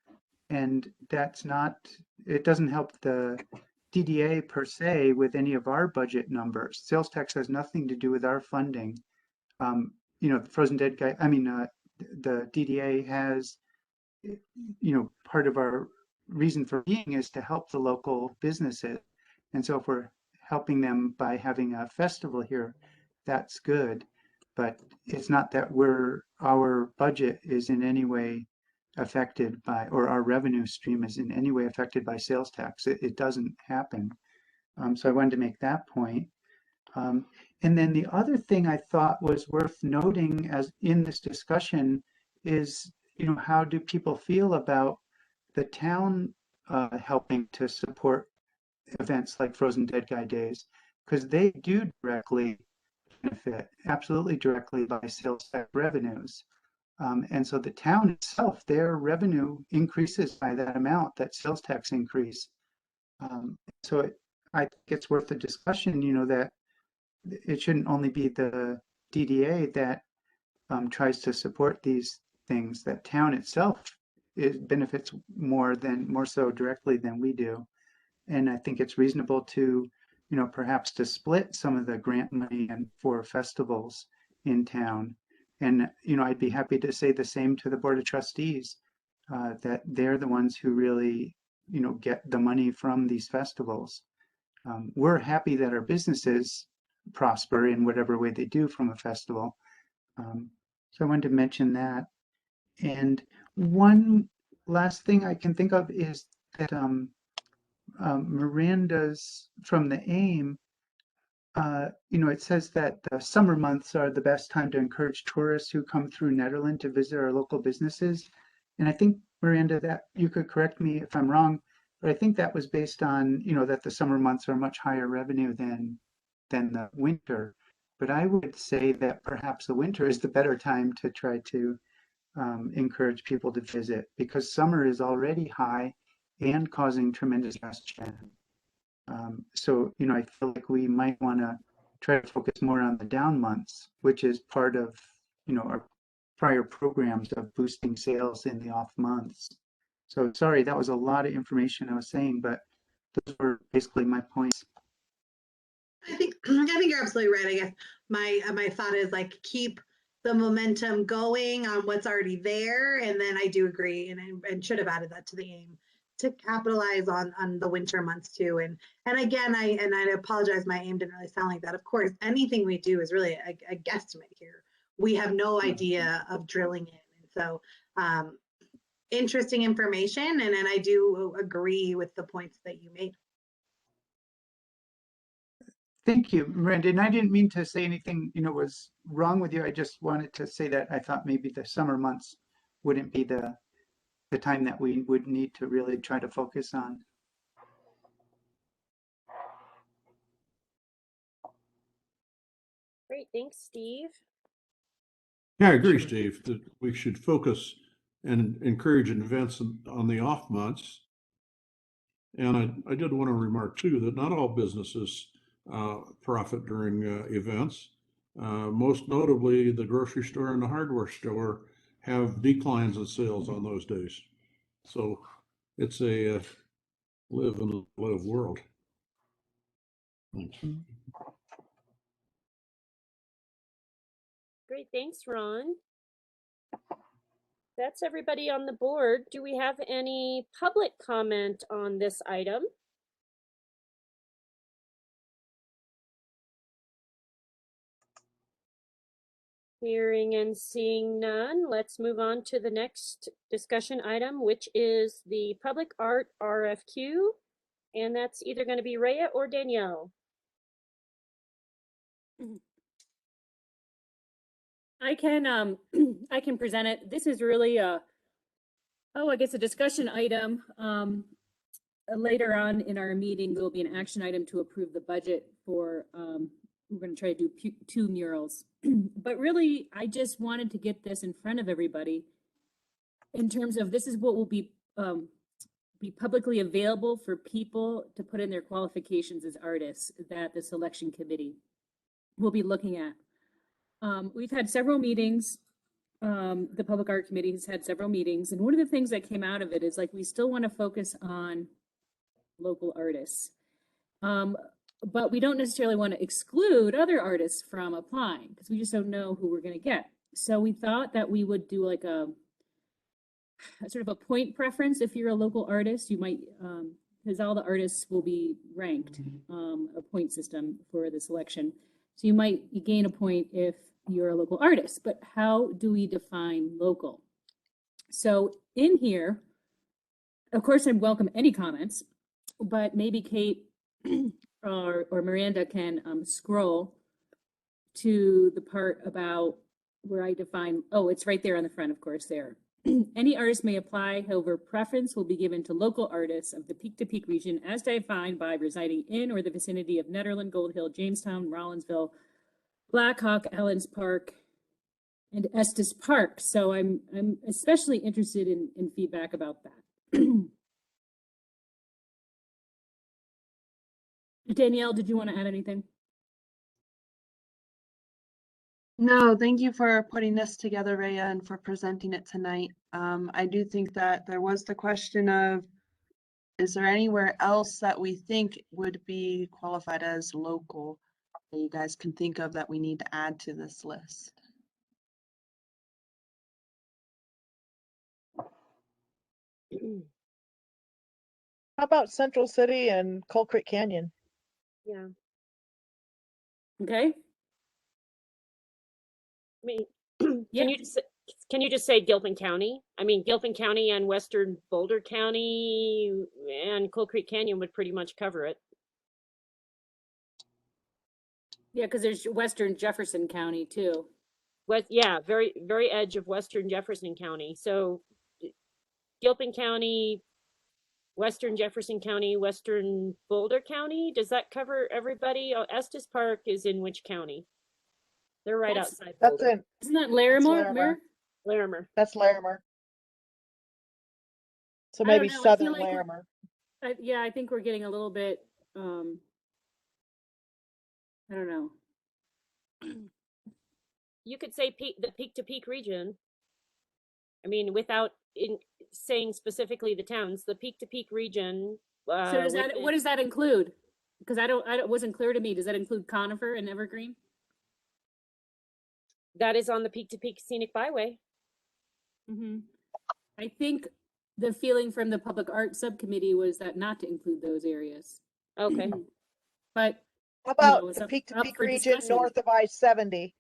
And that's not, it doesn't help the DDA per se with any of our budget numbers. Sales tax has nothing to do with our funding. You know, the Frozen Dead Guy, I mean, the DDA has, you know, part of our reason for being is to help the local businesses. And so if we're helping them by having a festival here, that's good. But it's not that our budget is in any way affected by, or our revenue stream is in any way affected by sales tax. It doesn't happen. So I wanted to make that point. And then the other thing I thought was worth noting as in this discussion is, you know, how do people feel about the town helping to support events like Frozen Dead Guy Days? Because they do directly benefit, absolutely directly, by sales tax revenues. And so the town itself, their revenue increases by that amount, that sales tax increase. So I think it's worth a discussion, you know, that it shouldn't only be the DDA that tries to support these things, that town itself benefits more so directly than we do. And I think it's reasonable to, you know, perhaps to split some of the grant money and for festivals in town. And, you know, I'd be happy to say the same to the Board of Trustees, that they're the ones who really, you know, get the money from these festivals. we're happy that our businesses prosper in whatever way they do from a festival. So I wanted to mention that. And one last thing I can think of is that Miranda's from the AIM, it says that the summer months are the best time to encourage tourists who come through Nederland to visit our local businesses. And I think, Miranda, that you could correct me if I'm wrong, but I think that was based on, that the summer months are much higher revenue than the winter. But I would say that perhaps the winter is the better time to try to encourage people to visit, because summer is already high and causing tremendous congestion. So, I feel like we might want to try to focus more on the down months, which is part of, our prior programs of boosting sales in the off months. So sorry, that was a lot of information I was saying, but those were basically my points. I think you're absolutely right. I guess my thought is like keep the momentum going on what's already there, and then I do agree, and should have added that to the AIM to capitalize on the winter months too. And again, I apologize, my AIM didn't really sound like that. Of course, anything we do is really a guesstimate here. We have no idea of drilling in, and so interesting information, and I do agree with the points that you made. Thank you, Miranda. And I didn't mean to say anything, was wrong with you. I just wanted to say that I thought maybe the summer months wouldn't be the time that we would need to really try to focus on. Great, thanks, Steve. Yeah, I agree, Steve, that we should focus and encourage events on the off months. And I did want to remark too that not all businesses profit during events. Most notably, the grocery store and the hardware store have declines in sales on those days. So it's a live and live world. Thanks. Great, thanks, Ron. That's everybody on the board. Do we have any public comment on this item? Hearing and seeing none, let's move on to the next discussion item, which is the public art RFQ. And that's either going to be Rhea or Danielle. I can I can present it. This is really I guess a discussion item. Later on in our meeting, there will be an action item to approve the budget for we're going to try to do 2 murals. But really, I just wanted to get this in front of everybody in terms of this is what will be publicly available for people to put in their qualifications as artists that the selection committee will be looking at. We've had several meetings. The Public Art Committee has had several meetings, and one of the things that came out of it is like we still want to focus on local artists. But we don't necessarily want to exclude other artists from applying because we just don't know who we're going to get. So we thought that we would do like a sort of a point preference. If you're a local artist, you might, because all the artists will be ranked, a point system for the selection. So you might gain a point if you're a local artist, but how do we define local? So in here, of course, I welcome any comments, but maybe Kate or Miranda can scroll to the part about where I define, it's right there on the front, of course, there. Any artist may apply, however, preference will be given to local artists of the peak-to-peak region as defined by residing in or the vicinity of Nederland, Gold Hill, Jamestown, Rollinsville, Black Hawk, Allens Park, and Estes Park. So I'm especially interested in feedback about that. Danielle, did you want to add anything? No, thank you for putting this together, Rhea, and for presenting it tonight. I do think that there was the question of, is there anywhere else that we think would be qualified as local that you guys can think of that we need to add to this list? How about Central City and Coal Creek Canyon? Yeah. Okay? I mean, Yeah. can you just say Gilpin County? I mean, Gilpin County and Western Boulder County and Coal Creek Canyon would pretty much cover it. Yeah, because there's Western Jefferson County too. Yeah, very, very edge of Western Jefferson County. So Gilpin County, Western Jefferson County, Western Boulder County, does that cover everybody? Oh, Estes Park is in which county? They're right That's- outside That's Boulder. in, Isn't that Larimore? Larimer. Larimer. That's Larimer. So I don't maybe know, I feel southern like we're- Larimer. Yeah, I think we're getting a little bit, I don't know. You could say the peak to peak region. I mean, without saying specifically the towns, the peak to peak region. So does that, what does that include? Because it wasn't clear to me. Does that include Conifer and Evergreen? That is on the peak to peak scenic byway. Mm-hmm. I think the feeling from the public art subcommittee was that not to include those areas. Okay. But How about it's the up- peak to up peak for region discussion. north of I-70?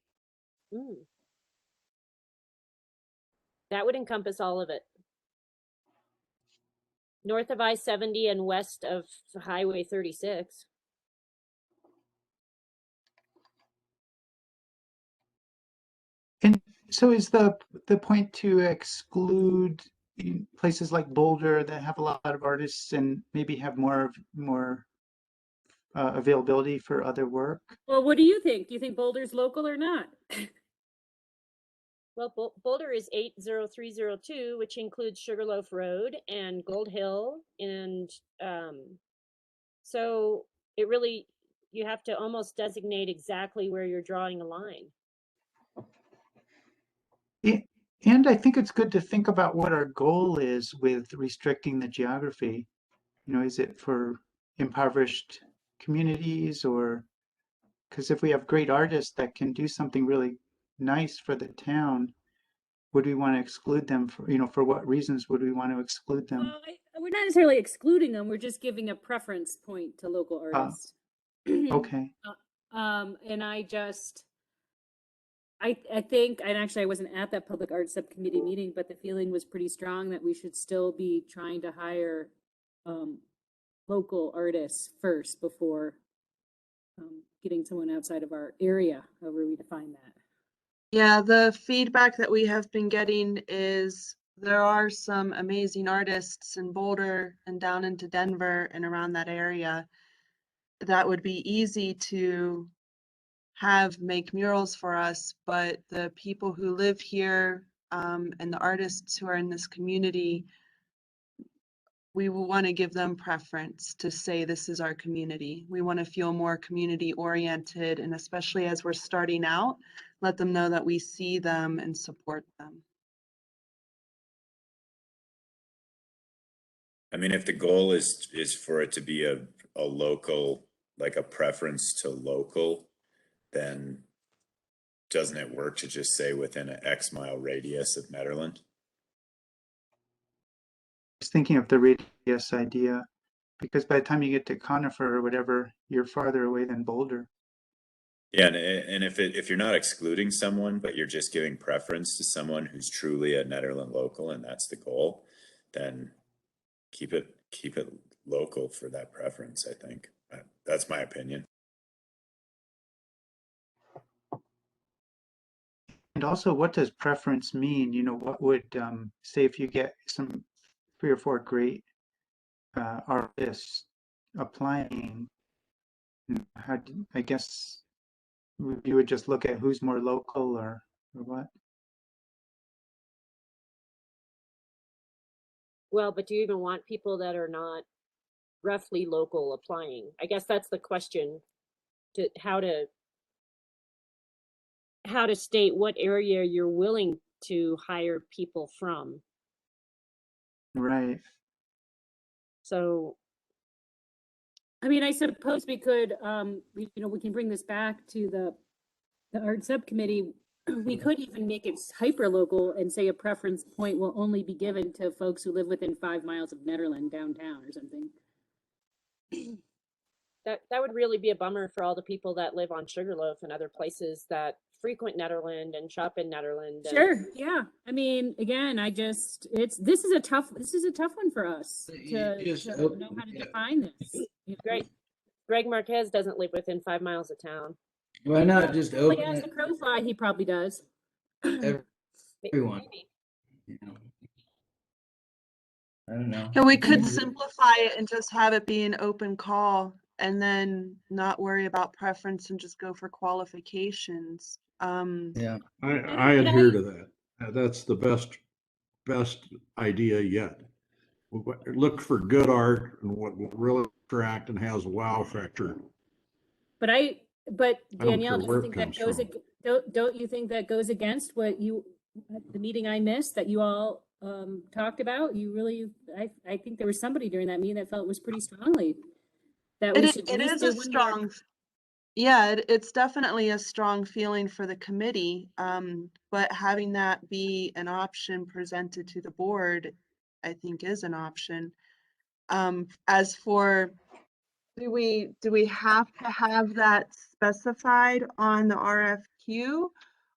That would encompass all of it. North of I-70 and west of Highway 36. And so is the point to exclude places like Boulder that have a lot of artists and maybe have more availability for other work? Well, what do you think? Do you think Boulder's local or not? Well, Boulder is 80302, which includes Sugarloaf Road and Gold Hill. And so it really, you have to almost designate exactly where you're drawing a line. And I think it's good to think about what our goal is with restricting the geography. You know, is it for impoverished communities, or because if we have great artists that can do something really nice for the town, would we want to exclude them for, for what reasons would we want to exclude them? Well, we're not necessarily excluding them. We're just giving a preference point to local artists. Okay. And I think, and actually I wasn't at that public art subcommittee meeting, but the feeling was pretty strong that we should still be trying to hire local artists first before getting someone outside of our area, however we define that. Yeah, the feedback that we have been getting is there are some amazing artists in Boulder and down into Denver and around that area that would be easy to have make murals for us, but the people who live here and the artists who are in this community, we will want to give them preference to say this is our community. We want to feel more community oriented, and especially as we're starting out, let them know that we see them and support them. I mean, if the goal is for it to be a local, like a preference to local, then doesn't it work to just say within an X mile radius of Nederland? I was thinking of the radius idea, because by the time you get to Conifer or whatever, you're farther away than Boulder. Yeah, and if you're not excluding someone, but you're just giving preference to someone who's truly a Nederland local, and that's the goal, then keep it local for that preference. I think that's my opinion. And also, what does preference mean? What would, say if you get some 3 or 4 great artists applying, I guess you would just look at who's more local or what? Well, but do you even want people that are not roughly local applying? I guess that's the question, to how to state what area you're willing to hire people from. Right. So, I mean, I suppose we could, we can bring this back to the art subcommittee. We could even make it hyper local and say a preference point will only be given to folks who live within 5 miles of Nederland downtown or something. that would really be a bummer for all the people that live on Sugarloaf and other places that frequent Nederland and shop in Nederland. Sure, yeah. I mean, again, this is a tough one for us You to just know how to yeah. define this. You know? Greg Marquez doesn't live within 5 miles of town. Why not just Like, open as it the crow fly, he probably does. to everyone? Maybe. You know? I don't know. Yeah, we could simplify it and just have it be an open call and then not worry about preference and just go for qualifications. Yeah. I adhere to that. That's the best idea yet. Look for good art and what will really attract and has a wow factor. But I don't Danielle, care do you where it think that comes goes, from. don't you think that goes against what the meeting I missed that you all talked about? You really, I think there was somebody during that meeting that felt it was pretty strongly that we should at It least is do a 1 year. strong, yeah, it's definitely a strong feeling for the committee. But having that be an option presented to the board, I think is an option. As for, do we have to have that specified on the RFQ?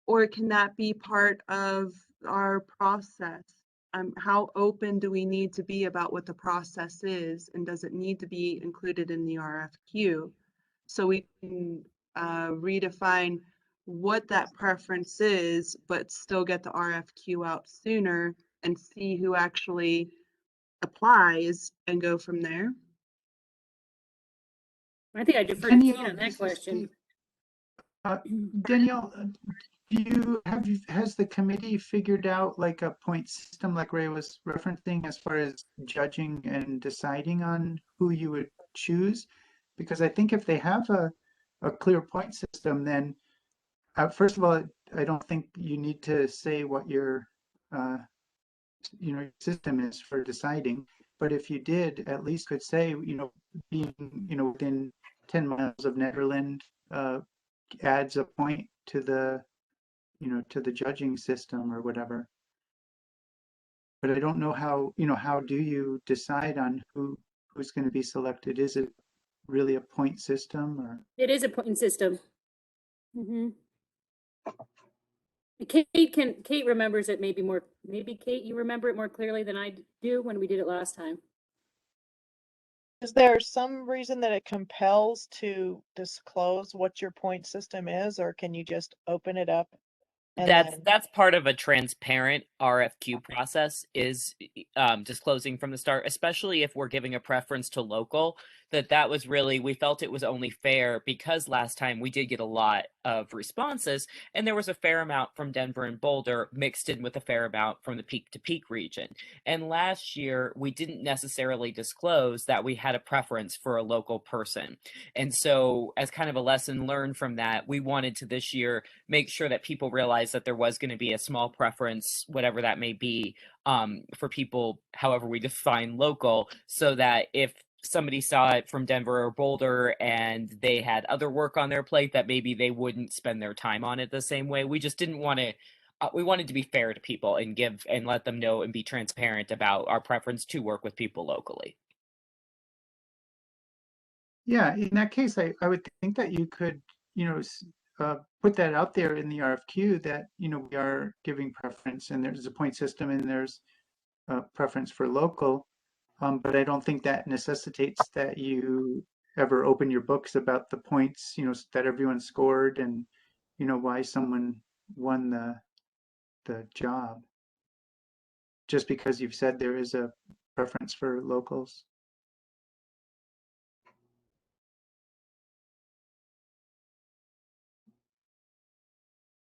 Or can that be part of our process? How open do we need to be about what the process is? And does it need to be included in the RFQ? So we can redefine what that preference is, but still get the RFQ out sooner and see who actually applies and go from there. I think I defer to Kate on Danielle, that this is question. Steve. Danielle, has the committee figured out like a point system like Ray was referencing as far as judging and deciding on who you would choose? Because I think if they have a clear point system, then first of all, I don't think you need to say what your system is for deciding. But if you did, at least could say, being within 10 miles of Nederland adds a point to the judging system or whatever. But I don't know how do you decide on who's going to be selected? Is it really a point system or? It is a point system. Kate remembers it maybe Kate, you remember it more clearly than I do when we did it last time. Is there some reason that it compels to disclose what your point system is, or can you just open it up? And That's part of a transparent RFQ process is disclosing from the start, especially if we're giving a preference to local, that was really, we felt it was only fair because last time we did get a lot of responses and there was a fair amount from Denver and Boulder mixed in with a fair amount from the peak to peak region. And last year we didn't necessarily disclose that we had a preference for a local person. And so as kind of a lesson learned from that, we wanted to this year make sure that people realize that there was going to be a small preference, whatever that may be, for people, however we define local, so that if somebody saw it from Denver or Boulder and they had other work on their plate, that maybe they wouldn't spend their time on it the same way. We just didn't want to, we wanted to be fair to people and give and let them know and be transparent about our preference to work with people locally. Yeah, in that case, I would think that you could, put that out there in the RFQ that, we are giving preference and there's a point system and there's a preference for local. But I don't think that necessitates that you ever open your books about the points, that everyone scored and, why someone won the job. Just because you've said there is a preference for locals.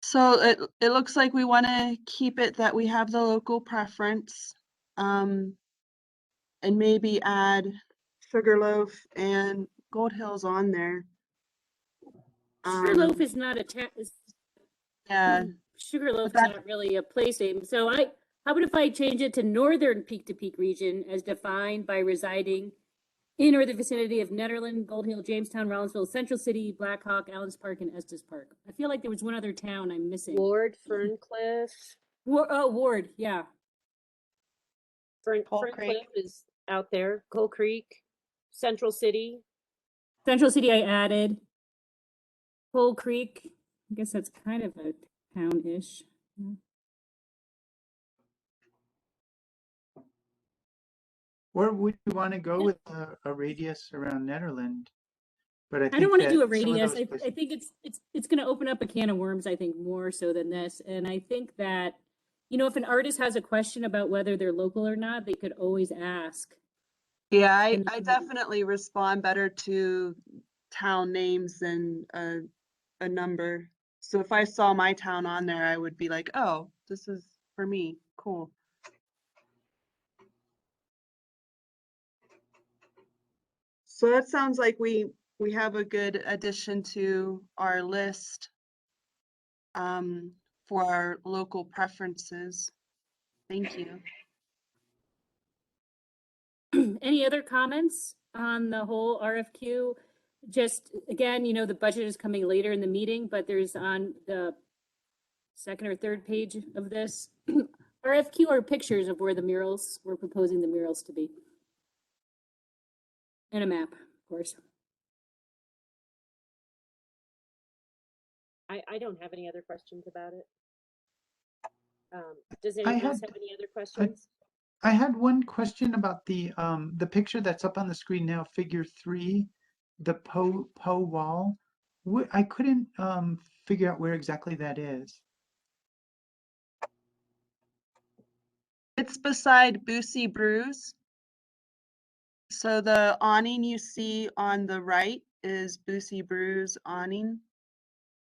So it looks like we want to keep it that we have the local preference, and maybe add Sugarloaf and Gold Hills on there. Sugarloaf is not a Yeah. Sugarloaf is not really a place name. So how about if I change it to northern peak to peak region as defined by residing in or the vicinity of Nederland, Gold Hill, Jamestown, Rollinsville, Central City, Black Hawk, Allens Park, and Estes Park. I feel like there was one other town I'm missing. Ward, Ferncliff. Ward, yeah. Ferncliff is out there. Coal Creek, Central City. Central City I added. Coal Creek, I guess that's kind of a town-ish. Or would you want to go with a radius around Netherland? But I I don't think want to that do a some of radius. those I places, think it's going to open up a can of worms, I think, more so than this. And I think that, you know, if an artist has a question about whether they're local or not, they could always ask. Yeah, I And definitely respond better to town names than a number. So if I saw my town on there, I would be like, oh, this is for me. Cool. So that sounds like we have a good addition to our list for our local preferences. Thank you. any other comments on the whole RFQ? Just again, you know, the budget is coming later in the meeting, but there's on the second or third page of this RFQ are pictures of where the murals, we're proposing the murals to be. And a map, of course. I don't have any other questions about it. Does I anyone else had have any other questions? I had one question about the picture that's up on the screen now, figure 3, the Poe wall. I couldn't figure out where exactly that is. It's beside Boosie Brews. So the awning you see on the right is Boosie Brews awning.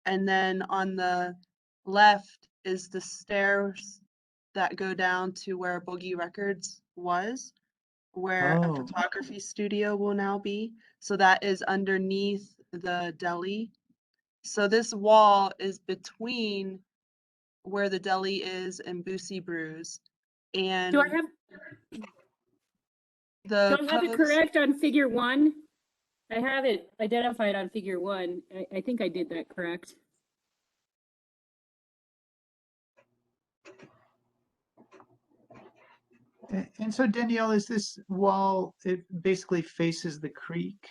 And then on the left is the stairs that go down to where Boogie Records was, where a Oh, photography studio will now be. So that is underneath the deli. So this wall is between where the deli is and Boosie Brews. And Do I have the it correct on figure 1? I have it identified on figure 1. I think I did that correct. and so Danielle, is this wall, it basically faces the creek?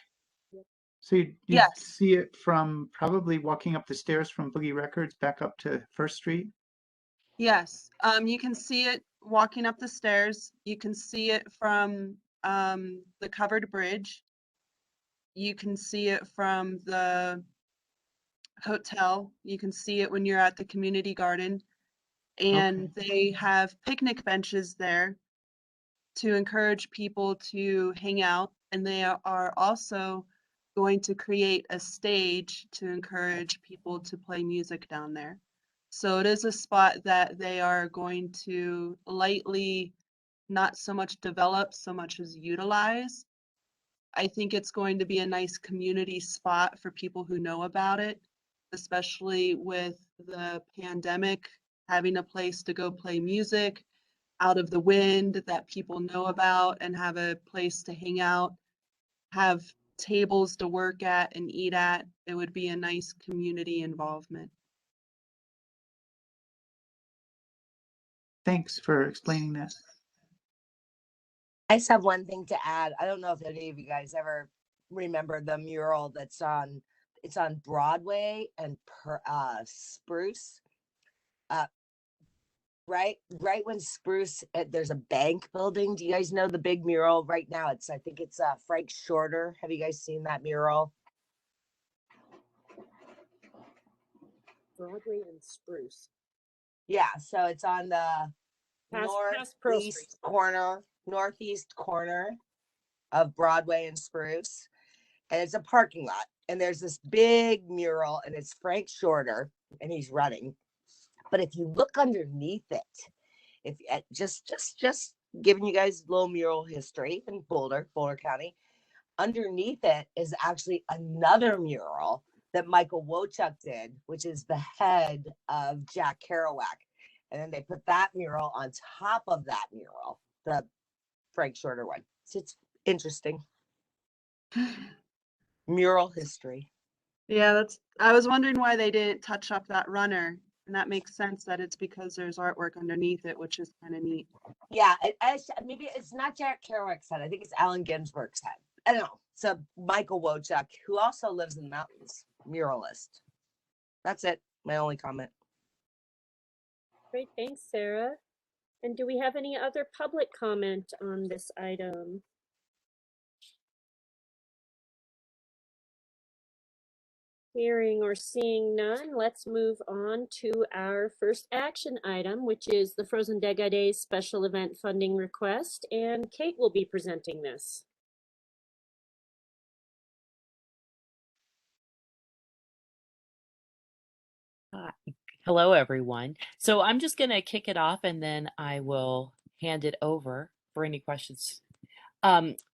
So you Yes. see it from probably walking up the stairs from Boogie Records back up to First Street? Yes, you can see it walking up the stairs. You can see it from the covered bridge. You can see it from the hotel. You can see it when you're at the community garden. And they have picnic benches there to encourage people to hang out. And they are also going to create a stage to encourage people to play music down there. So it is a spot that they are going to lightly, not so much develop, so much as utilize. I think it's going to be a nice community spot for people who know about it, especially with the pandemic, having a place to go play music out of the wind that people know about and have a place to hang out, have tables to work at and eat at. It would be a nice community involvement. Thanks for explaining that. I just have one thing to add. I don't know if any of you guys ever remember the mural it's on Broadway and Spruce. Right when Spruce, there's a bank building. Do you guys know the big mural right now? I think it's Frank Shorter. Have you guys seen that mural? Broadway and Spruce. Yeah, so it's on the Past Pearl Street. northeast corner of Broadway and Spruce. And it's a parking lot. And there's this big mural, and it's Frank Shorter, and he's running. But if you look underneath it, if just giving you guys a little mural history in Boulder County, underneath it is actually another mural that Michael Wochuk did, which is the head of Jack Kerouac. And then they put that mural on top of that mural, the Frank Shorter one. So it's interesting. Mural history. Yeah, I was wondering why they didn't touch up that runner. And that makes sense that it's because there's artwork underneath it, which is kind of neat. Yeah, maybe it's not Jack Kerouac's head. I think it's Allen Ginsberg's head. I don't know. It's a Michael Wojcik who also lives in the mountains, muralist. That's it. My only comment. Great, thanks, Sarah. And do we have any other public comment on this item? Hearing or seeing none, let's move on to our first action item, which is the Frozen Dega Days special event funding request, and Kate will be presenting this. Hello, everyone. So I'm just going to kick it off and then I will hand it over for any questions.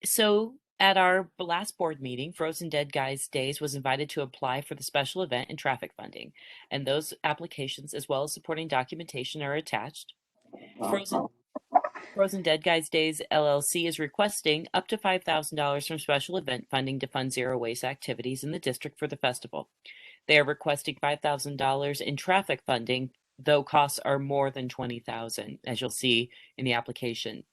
So at our last board meeting, Frozen Dead Guys Days was invited to apply for the special event and traffic funding, and those applications as well as supporting documentation are attached. Frozen Dead Guys Days LLC is requesting up to $5,000 from special event funding to fund zero waste activities in the district for the festival. They are requesting $5,000 in traffic funding, though costs are more than $20,000, as you'll see in the application.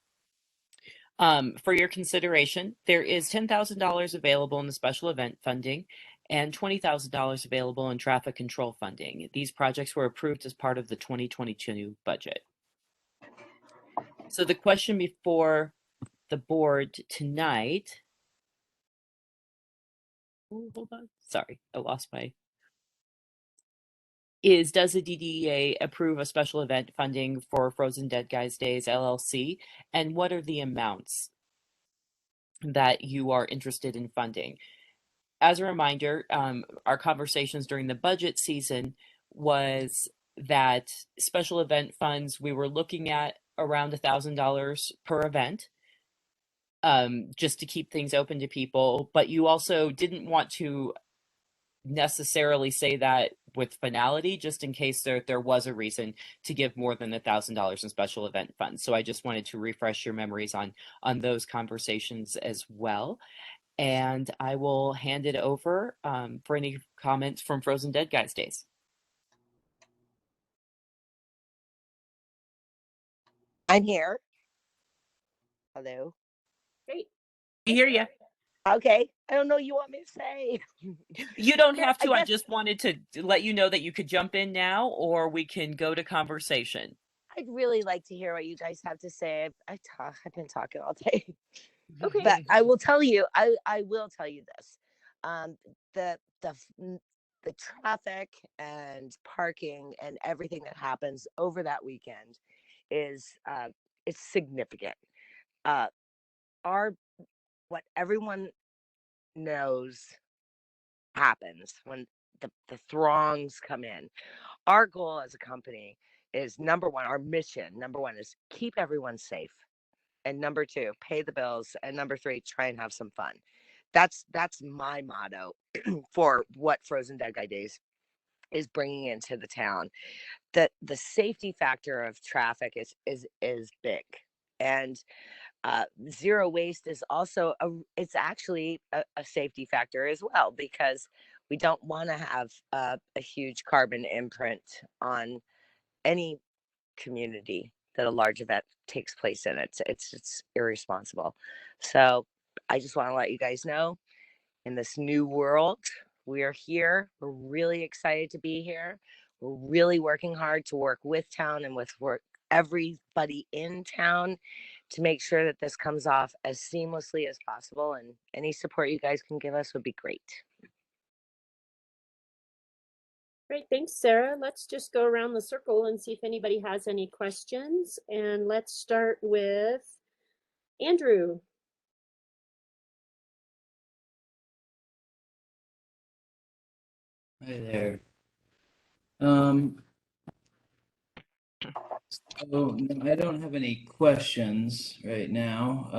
For your consideration, there is $10,000 available in the special event funding and $20,000 available in traffic control funding. These projects were approved as part of the 2022 budget. So the question before the board tonight, hold on, sorry, I lost my, is does the DDEA approve a special event funding for Frozen Dead Guys Days LLC? And what are the amounts that you are interested in funding? As a reminder, our conversations during the budget season was that special event funds, we were looking at around $1,000 per event, just to keep things open to people. But you also didn't want to necessarily say that with finality, just in case there was a reason to give more than $1,000 in special event funds. So I just wanted to refresh your memories on those conversations as well. And I will hand it over for any comments from Frozen Dead Guys Days. I'm here. Hello. Great. We hear you. Okay. I don't know what you want me to say. You don't have to. I guess- just wanted to let you know that you could jump in now, or we can go to conversation. I'd really like to hear what you guys have to say. I've been talking all day. Okay. But I will tell you, I will tell you this. The traffic and parking and everything that happens over that weekend is it's significant. What everyone knows happens when the throngs come in. Our goal as a company is number one, our mission, number one is keep everyone safe. And number two, pay the bills. And number three, try and have some fun. That's my motto for what Frozen Dead Guy Days is bringing into the town. The safety factor of traffic is big, and zero waste is also it's actually a safety factor as well, because we don't want to have a huge carbon imprint on any community that a large event takes place in. It's irresponsible. So I just want to let you guys know, in this new world, we are here. We're really excited to be here. We're really working hard to work with town and with everybody in town to make sure that this comes off as seamlessly as possible. And any support you guys can give us would be great. Great, thanks, Sarah. Let's just go around the circle and see if anybody has any questions. And let's start with Andrew. Hi there. So no, I don't have any questions right now.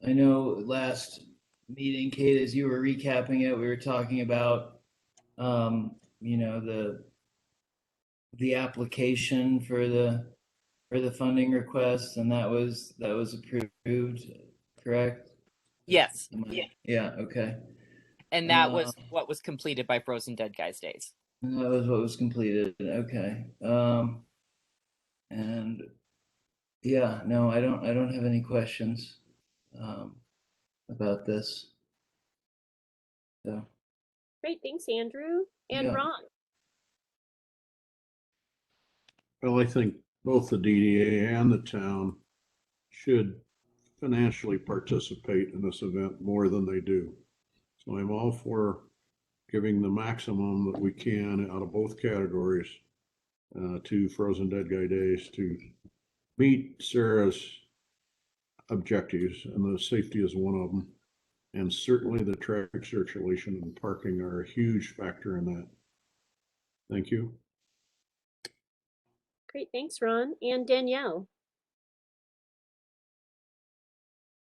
I know last meeting, Kate, as you were recapping it, we were talking about, the application for the funding request, and that was approved, correct? Yes. Yeah. Okay. And that was what was completed by Frozen Dead Guys Days. That was what was completed. Okay. And Yeah, no, I don't have any questions about this. So, Great, thanks, Andrew. And yeah. Ron. Well, I think both the DDA and the town should financially participate in this event more than they do. So I'm all for giving the maximum that we can out of both categories to Frozen Dead Guy Days to meet Sarah's objectives, and the safety is one of them. And certainly the traffic circulation and parking are a huge factor in that. Thank you. Great, thanks, Ron. And Danielle.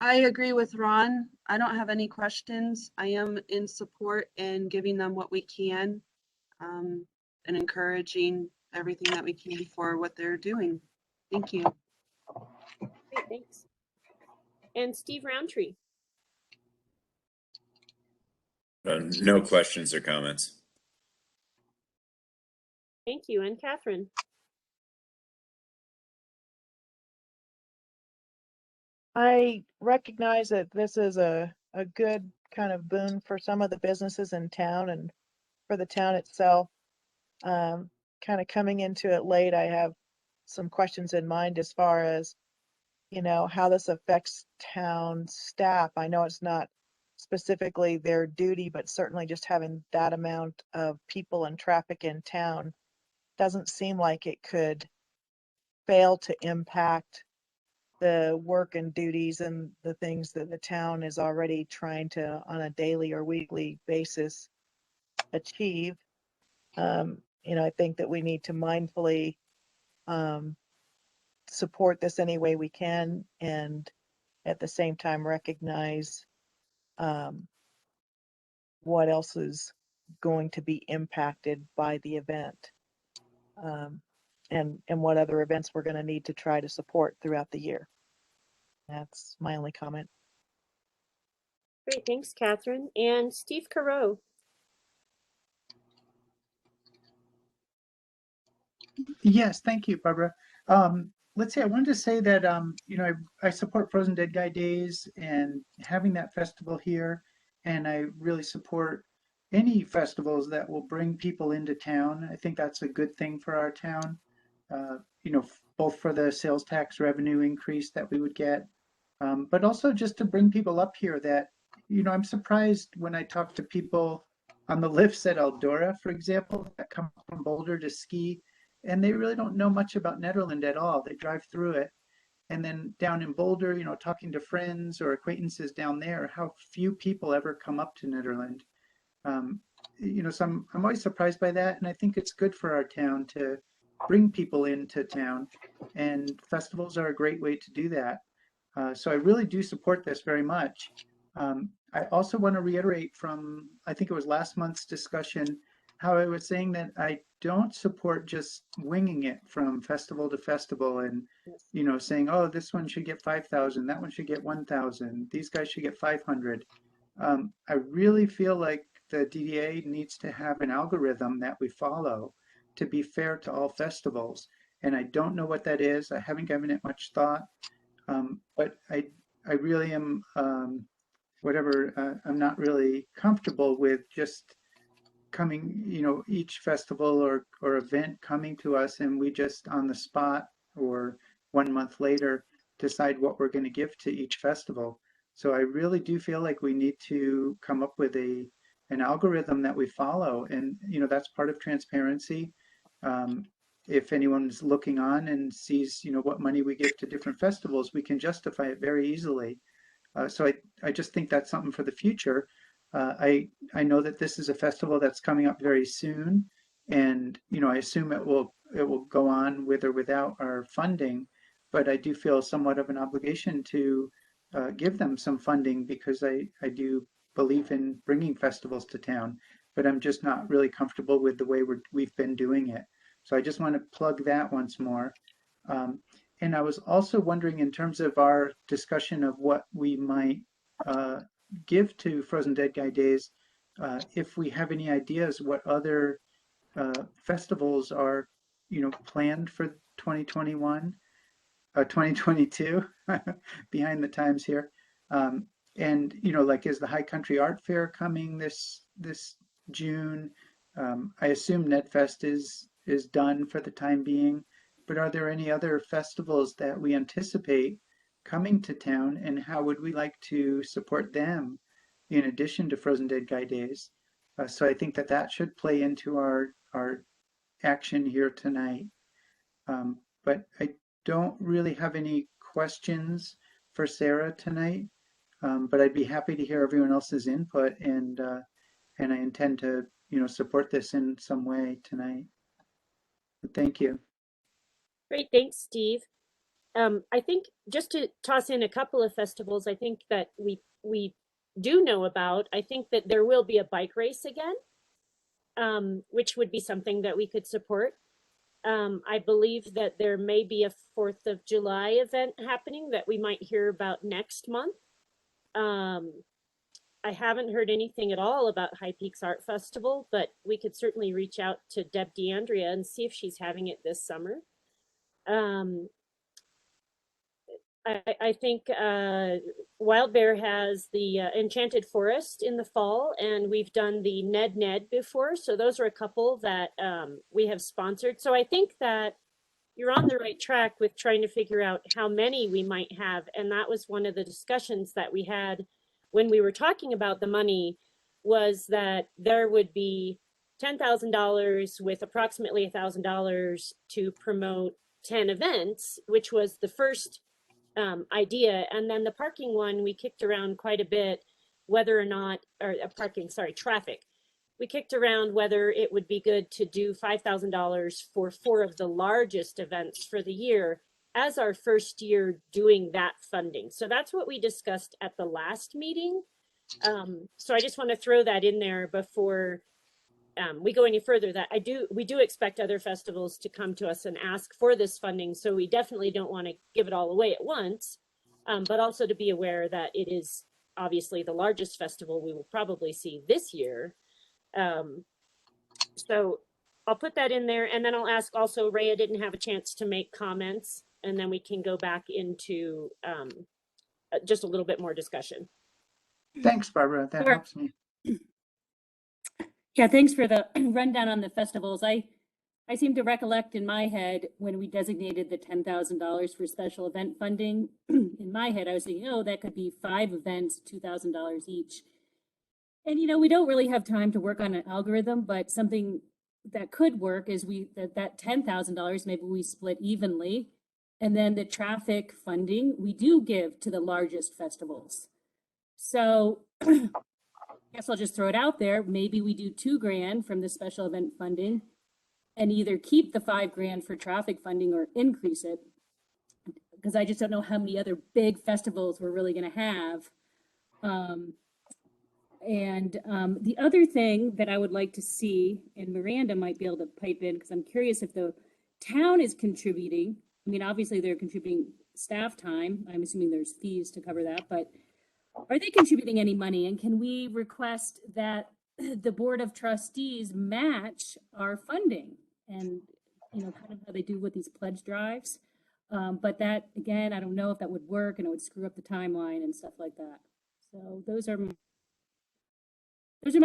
I agree with Ron. I don't have any questions. I am in support and giving them what we can, and encouraging everything that we can for what they're doing. Thank you. Great, thanks. And Steve Roundtree. No questions or comments. Thank you. And Catherine. I recognize that this is a good kind of boon for some of the businesses in town and for the town itself. Kind of coming into it late, I have some questions in mind as far as, you know, how this affects town staff. I know it's not specifically their duty, but certainly just having that amount of people and traffic in town doesn't seem like it could fail to impact the work and duties and the things that the town is already trying to, on a daily or weekly basis, achieve. You know, I think that we need to mindfully support this any way we can, and at the same time recognize what else is going to be impacted by the event, and what other events we're going to need to try to support throughout the year. That's my only comment. Great, thanks, Catherine. And Steve Carew. Yes, thank you, Barbara. Let's see, I wanted to say that, you know, I support Frozen Dead Guy Days and having that festival here. And I really support any festivals that will bring people into town. I think that's a good thing for our town. You know, both for the sales tax revenue increase that we would get, but also just to bring people up here that, you know, I'm surprised when I talk to people on the lifts at Eldora, for example, that come from Boulder to ski, and they really don't know much about Nederland at all. They drive through it. And then down in Boulder, you know, talking to friends or acquaintances down there, how few people ever come up to Nederland. You know, so I'm always surprised by that. And I think it's good for our town to bring people into town. And festivals are a great way to do that. So I really do support this very much. I also want to reiterate from, I think it was last month's discussion, how I was saying that I don't support just winging it from festival to festival and, you know, saying, oh, this one should get 5,000, that one should get 1,000, these guys should get 500. I really feel like the DDA needs to have an algorithm that we follow to be fair to all festivals. And I don't know what that is. I haven't given it much thought. But I really am, I'm not really comfortable with just coming, you know, each festival or event coming to us and we just on the spot or 1 month later decide what we're going to give to each festival. So I really do feel like we need to come up with an algorithm that we follow, and you know that's part of transparency. If anyone's looking on and sees, you know, what money we give to different festivals, we can justify it very easily. So I just think that's something for the future. I know that this is a festival that's coming up very soon, and you know I assume it will go on with or without our funding, but I do feel somewhat of an obligation to give them some funding because I do believe in bringing festivals to town, but I'm just not really comfortable with the way we've been doing it. So I just want to plug that once more. And I was also wondering, in terms of our discussion of what we might give to Frozen Dead Guy Days, if we have any ideas what other festivals are, you know, planned for 2021. 2022, behind the times here. And like, is the High Country Art Fair coming this June? I assume NetFest is done for the time being, but are there any other festivals that we anticipate coming to town, and how would we like to support them in addition to Frozen Dead Guy Days? So I think that should play into our action here tonight. But I don't really have any questions for Sarah tonight. But I'd be happy to hear everyone else's input, and I intend to support this in some way tonight. But thank you. Great, thanks, Steve. I think just to toss in a couple of festivals, I think that we do know about. I think that there will be a bike race again, which would be something that we could support. I believe that there may be a 4th of July event happening that we might hear about next month. I haven't heard anything at all about High Peaks Art Festival, but we could certainly reach out to Deb DeAndrea and see if she's having it this summer. I think Wild Bear has the Enchanted Forest in the fall, and we've done the Ned before. So those are a couple that we have sponsored. So I think that you're on the right track with trying to figure out how many we might have. And that was one of the discussions that we had when we were talking about the money, was that there would be $10,000 with approximately $1,000 to promote 10 events, which was the first idea. And then the parking one, we kicked around quite a bit, whether or not, or traffic. We kicked around whether it would be good to do $5,000 for 4 of the largest events for the year as our first year doing that funding. So that's what we discussed at the last meeting. So I just want to throw that in there before we go any further, that we do expect other festivals to come to us and ask for this funding. So we definitely don't want to give it all away at once, but also to be aware that it is obviously the largest festival we will probably see this year. So I'll put that in there, and then I'll ask also, Rhea didn't have a chance to make comments, and then we can go back into just a little bit more discussion. Thanks, Barbara. That Sure. helps me. Yeah, thanks for the rundown on the festivals. I seem to recollect in my head when we designated the $10,000 for special event funding. In my head, I was thinking, oh, that could be 5 events, $2,000 each. And we don't really have time to work on an algorithm, but something that could work is that $10,000 maybe we split evenly, and then the traffic funding we do give to the largest festivals. So I guess I'll just throw it out there. Maybe we do $2,000 from the special event funding and either keep the $5,000 for traffic funding or increase it, because I just don't know how many other big festivals we're really going to have. The other thing that I would like to see, and Miranda might be able to pipe in, because I'm curious if the town is contributing. I mean, obviously they're contributing staff time. I'm assuming there's fees to cover that, but are they contributing any money? And can we request that the Board of Trustees match our funding? And, kind of how they do with these pledge drives. But that, again, I don't know if that would work, and it would screw up the timeline and stuff like that. So those are my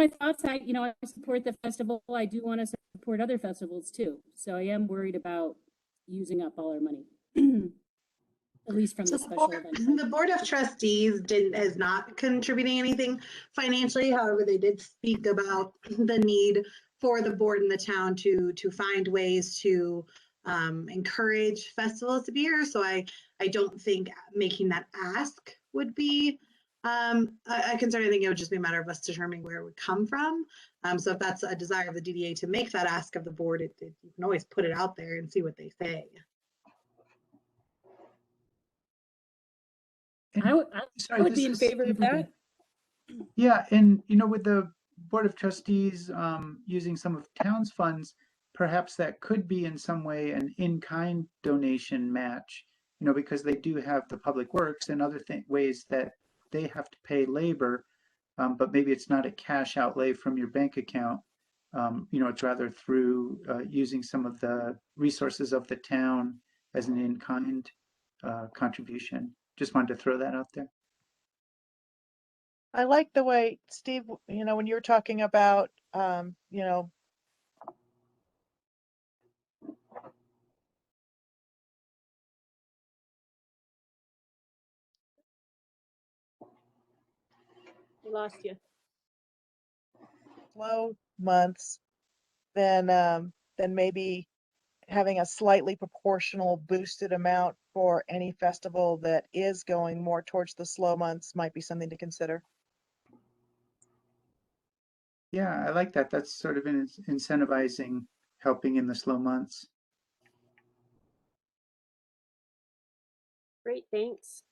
thoughts. I support the festival. I do want to support other festivals too. So I am worried about using up all our money. At least from the special event. The Board of Trustees is not contributing anything financially. However, they did speak about the need for the board and the town to find ways to encourage festivals to be here. So I don't think making that ask would be a concern. I think it would just be a matter of us determining where it would come from. So if that's a desire of the DDA to make that ask of the board, you can always put it out there and see what they say. I would be in favor of that. Yeah, and with the Board of Trustees using some of town's funds, perhaps that could be in some way an in-kind donation match, because they do have the public works and other ways that they have to pay labor, but maybe it's not a cash outlay from your bank account. It's rather through using some of the resources of the town as an in-kind contribution. Just wanted to throw that out there. I like the way, Steve, when you were talking about, We lost you. slow months, then maybe having a slightly proportional boosted amount for any festival that is going more towards the slow months might be something to consider. Yeah, I like that. That's sort of incentivizing helping in the slow months. Great, thanks.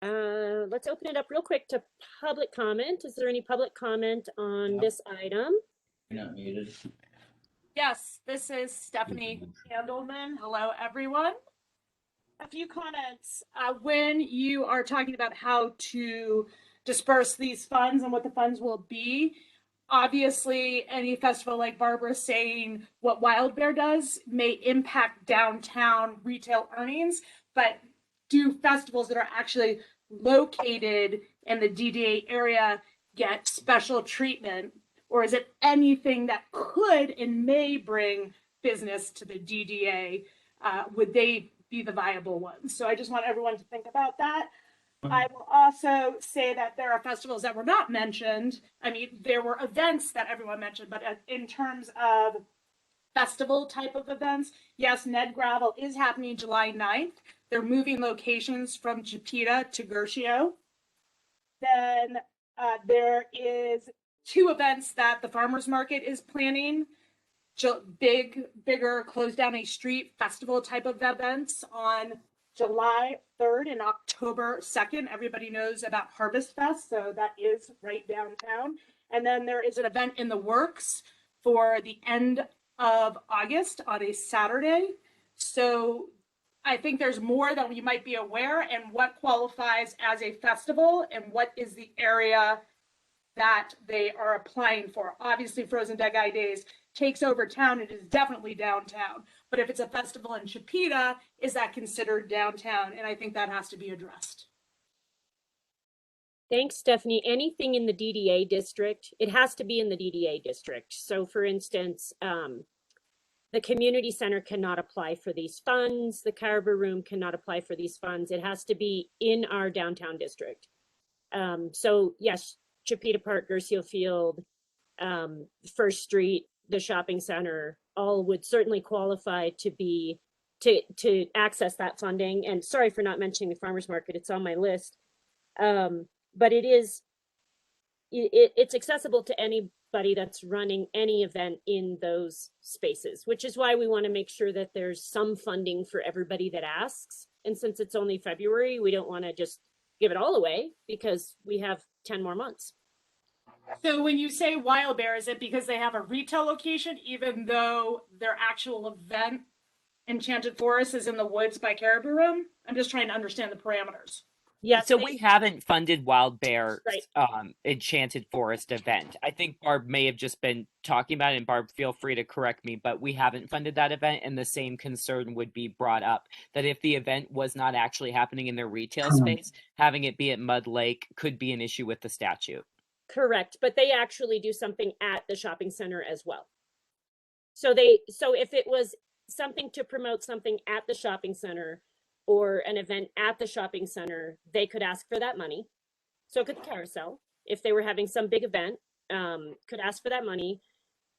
Let's open it up real quick to public comment. Is there any public comment on this item? You're not muted. Yes, this is Stephanie Handelman. Hello, everyone. A few comments. When you are talking about how to disperse these funds and what the funds will be, obviously, any festival like Barbara's saying what Wild Bear does may impact downtown retail earnings, but do festivals that are actually located in the DDA area get special treatment? Or is it anything that could and may bring business to the DDA? Would they be the viable ones? So I just want everyone to think about that. I will also say that there are festivals that were not mentioned. I mean, there were events that everyone mentioned, but in terms of festival type of events, yes, Ned Gravel is happening July 9th. They're moving locations from Chipeta to Gershio. Then there is 2 events that the farmers market is planning. Bigger close down a street festival type of events on July 3rd and October 2nd. Everybody knows about Harvest Fest, so that is right downtown. And then there is an event in the works for the end of August on a Saturday. So I think there's more than you might be aware, and what qualifies as a festival and what is the area that they are applying for. Obviously, Frozen Dead Guy Days takes over town. It is definitely downtown. But if it's a festival in Chipeta, is that considered downtown? And I think that has to be addressed. Thanks, Stephanie. Anything in the DDA district, it has to be in the DDA district. So for instance, the community center cannot apply for these funds. The Carver Room cannot apply for these funds. It has to be in our downtown district. So yes, Chipeta Park, Gershio Field, First Street, the shopping center, all would certainly qualify to be to access that funding. And sorry for not mentioning the farmers market; it's on my list. But it's accessible to anybody that's running any event in those spaces, which is why we want to make sure that there's some funding for everybody that asks. And since it's only February, we don't want to just give it all away because we have 10 more months. So when you say Wild Bear, is it because they have a retail location, even though their actual event, Enchanted Forest, is in the woods by Caribou Room? I'm just trying to understand the parameters. Yes. So we haven't funded Wild Bear's Right. Enchanted Forest event. I think Barb may have just been talking about it, and Barb, feel free to correct me, but we haven't funded that event, and the same concern would be brought up that if the event was not actually happening in their retail space, having it be at Mud Lake could be an issue with the statute. Correct, but they actually do something at the shopping center as well. So if it was something to promote something at the shopping center or an event at the shopping center, they could ask for that money. So could the carousel, if they were having some big event, could ask for that money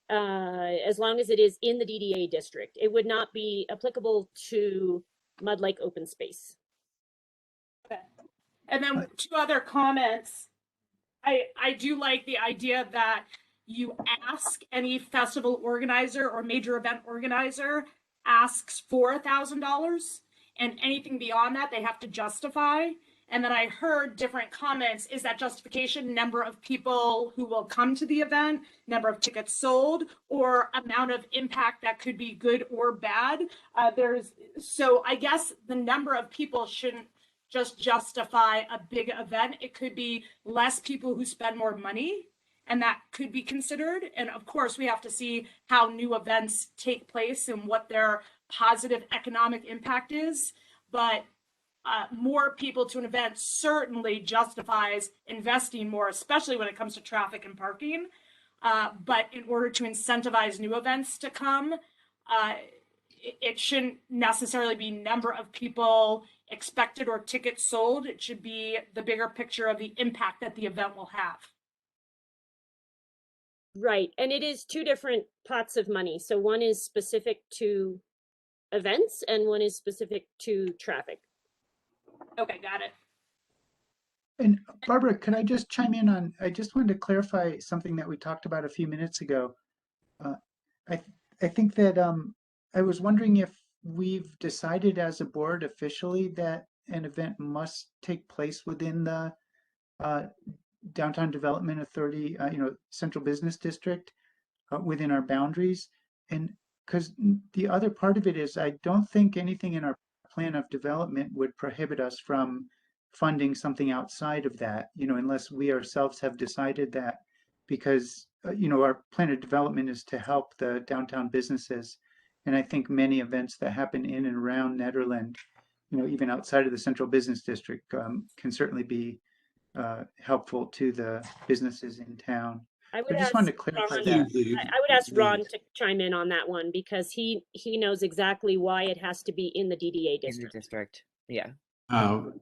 as long as it is in the DDA district. It would not be applicable to Mud Lake open space. Okay. And then 2 other comments. I do like the idea that you ask any festival organizer or major event organizer asks for $1,000, and anything beyond that they have to justify. And then I heard different comments. Is that justification number of people who will come to the event, number of tickets sold, or amount of impact that could be good or bad? So I guess the number of people shouldn't just justify a big event. It could be less people who spend more money, and that could be considered. And of course, we have to see how new events take place and what their positive economic impact is. But more people to an event certainly justifies investing more, especially when it comes to traffic and parking. But in order to incentivize new events to come, it shouldn't necessarily be number of people expected or tickets sold. It should be the bigger picture of the impact that the event will have. Right. And it is two different pots of money. So one is specific to events and one is specific to traffic. Okay, got it. And Barbara, could I just chime in on, I just wanted to clarify something that we talked about a few minutes ago. I think that I was wondering if we've decided as a board officially that an event must take place within the Downtown Development Authority, Central Business District, within our boundaries. And because the other part of it is, I don't think anything in our plan of development would prohibit us from funding something outside of that, unless we ourselves have decided that, because, our plan of development is to help the downtown businesses. And I think many events that happen in and around Nederland, even outside of the Central Business District, can certainly be helpful to the businesses in town. I would I just ask wanted to clarify Ron, that. I would ask Ron to chime in on that one because he knows exactly why it has to be in the DDA In the district. district, yeah. Our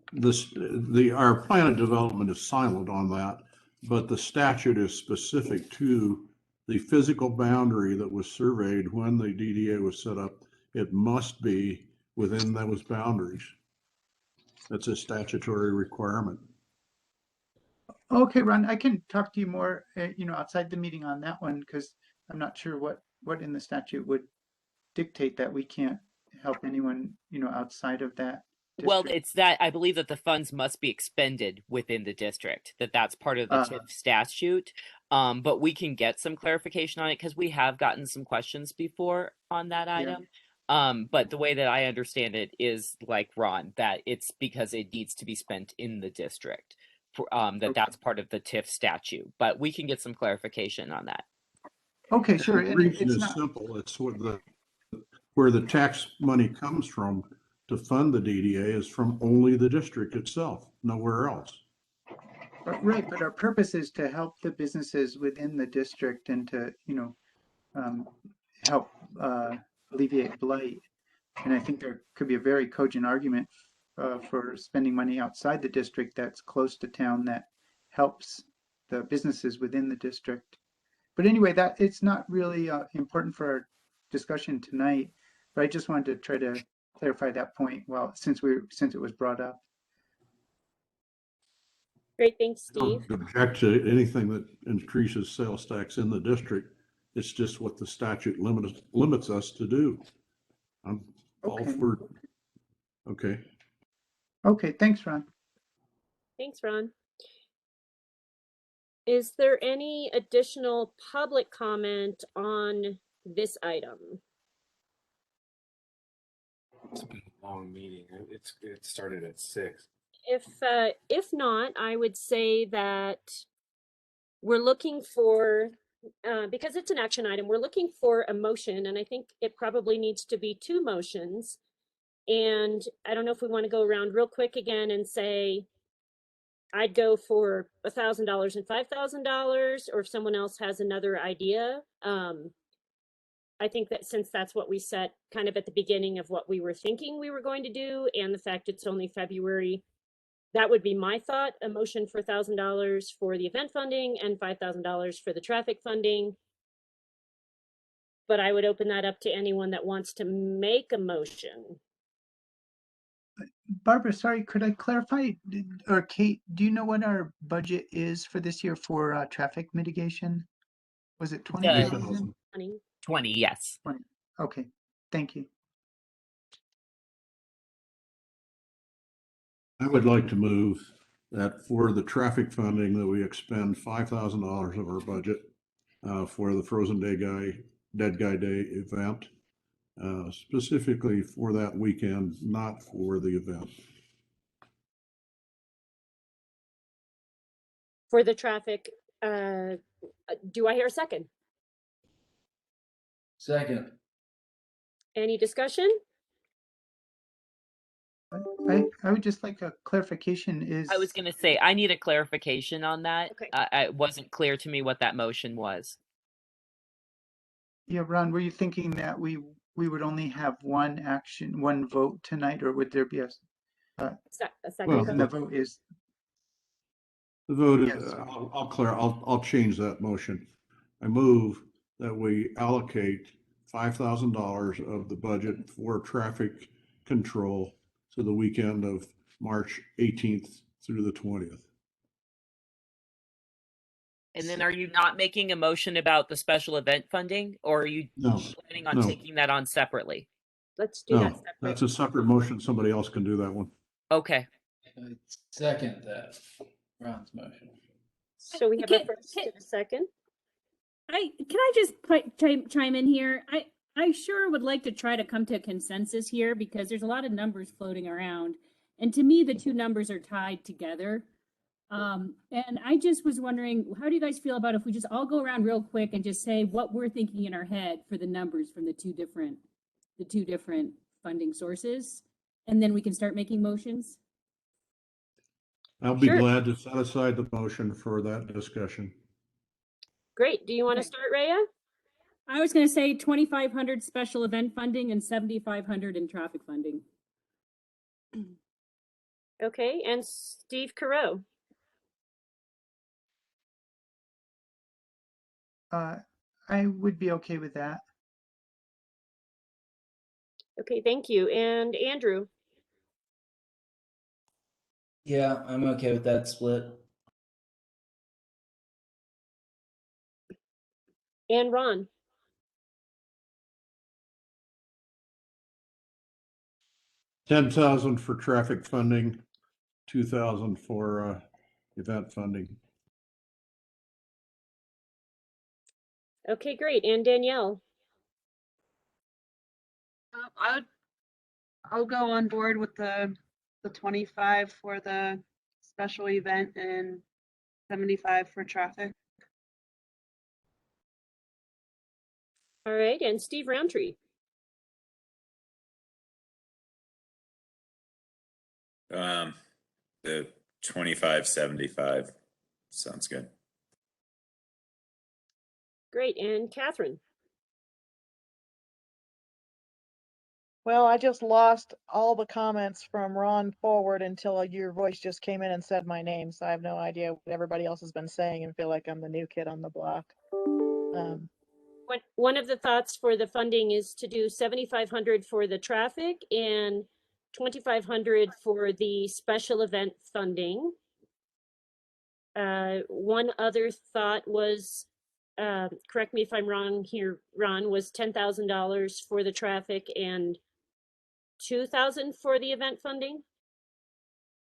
plan of development is silent on that, but the statute is specific to the physical boundary that was surveyed when the DDA was set up. It must be within those boundaries. That's a statutory requirement. Okay, Ron, I can talk to you more, outside the meeting on that one, because I'm not sure what in the statute would dictate that we can't help anyone, outside of that Well, district. it's that I believe that the funds must be expended within the district, that's part of the TIF statute. But we can get some clarification on it because we have gotten some questions before on that item. But the way that I understand it is like Ron, that it's because it needs to be spent in the district. That's part of the TIF statute, but we can get some clarification on that. Okay, sure. The And reason it's is not, simple. It's where the tax money comes from to fund the DDA is from only the district itself, nowhere else. right, but our purpose is to help the businesses within the district and to, help alleviate blight. And I think there could be a very cogent argument for spending money outside the district that's close to town that helps the businesses within the district. But anyway, that it's not really important for our discussion tonight. But I just wanted to try to clarify that point. Well, since it was brought up. Great, thanks, I Steve. don't object to anything that increases sales tax in the district. It's just what the statute limits us to do. I'm all for. Okay. Okay, thanks, Ron. Thanks, Ron. Is there any additional public comment on this item? It's been a long meeting. It started at 6. If not, I would say that we're looking for, because it's an action item, we're looking for a motion, and I think it probably needs to be 2 motions. And I don't know if we want to go around real quick again and say, I'd go for $1,000 and $5,000, or if someone else has another idea. I think that since that's what we set kind of at the beginning of what we were thinking we were going to do, and the fact it's only February, that would be my thought, a motion for $1,000 for the event funding and $5,000 for the traffic funding. But I would open that up to anyone that wants to make a motion. Barbara, sorry, could I clarify, or Kate, do you know what our budget is for this year for traffic mitigation? Was it 20,000? 20, yes. 20. Okay, thank you. I would like to move that for the traffic funding that we expend $5,000 of our budget for the Frozen Dead Guy Day event, specifically for that weekend, not for the event. For the traffic, do I hear a second? Second. Any discussion? I would just like a clarification is. I was going to say, I need a clarification on that. Okay. It wasn't clear to me what that motion was. Yeah, Ron, were you thinking that we would only have one action, one vote tonight, or would there be a A second Well, and the vote. vote is, The vote, Yes. I'll change that motion. I move that we allocate $5,000 of the budget for traffic control to the weekend of March 18th through the 20th. And then are you not making a motion about the special event funding, or are you No, planning on no. taking that on separately? Let's do that No, separate. that's a separate motion. Somebody else can do that one. Okay. I second that, Ron's motion. So we have a first and a second. Can I just chime in here? I sure would like to try to come to a consensus here because there's a lot of numbers floating around. And to me, the two numbers are tied together. And I just was wondering, how do you guys feel about if we just all go around real quick and just say what we're thinking in our head for the numbers from the two different funding sources, and then we can start making motions? I'll be Sure. glad to set aside the motion for that discussion. Great. Do you want to start, Rhea? I was going to say 2,500 special event funding and 7,500 in traffic funding. Okay, and Steve Carreau. I would be okay with that. Okay, thank you. And Andrew. Yeah, I'm okay with that split. And Ron. $10,000 for traffic funding, $2,000 for event funding. Okay, great. And Danielle. I'll go on board with the 25 for the special event and 75 for traffic. All right, and Steve Roundtree. The 25-75 sounds good. Great. And Catherine. Well, I just lost all the comments from Ron forward until your voice just came in and said my name. So I have no idea what everybody else has been saying and feel like I'm the new kid on the block. One of the thoughts for the funding is to do 7,500 for the traffic and 2,500 for the special event funding. One other thought was, correct me if I'm wrong here, Ron, was $10,000 for the traffic and 2,000 for the event funding.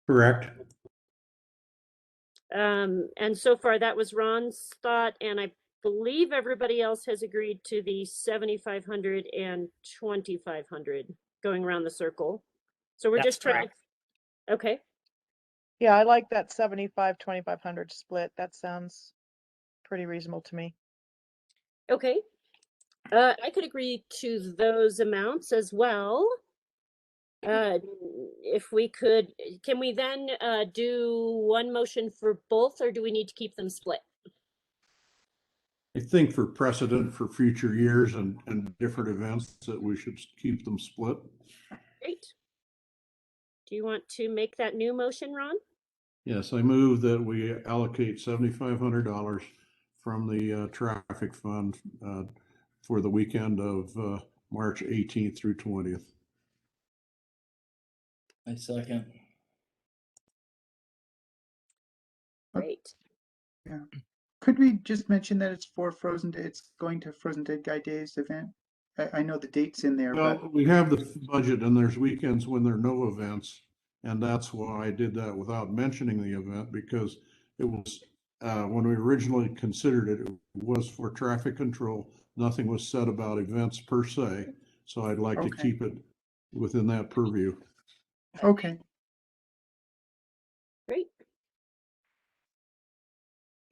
Correct. And so far that was Ron's thought, and I believe everybody else has agreed to the 7,500 and 2,500 going around the circle. So we're That's just trying. correct. Okay. Yeah, I like that 75, 2,500 split. That sounds pretty reasonable to me. Okay. I could agree to those amounts as well. If we could, can we then do one motion for both, or do we need to keep them split? I think for precedent for future years and different events that we should keep them split. Great. Do you want to make that new motion, Ron? Yes, I move that we allocate $7,500 from the traffic fund for the weekend of March 18th through 20th. I second. Great. Yeah. Could we just mention that it's for Frozen Day? It's going to Frozen Dead Guy Days event. I know the date's in there, Well, but we have the budget and there's weekends when there are no events. And that's why I did that without mentioning the event, because it was, when we originally considered it, it was for traffic control. Nothing was said about events per se. So I'd like to Okay. keep it within that purview. okay. Great.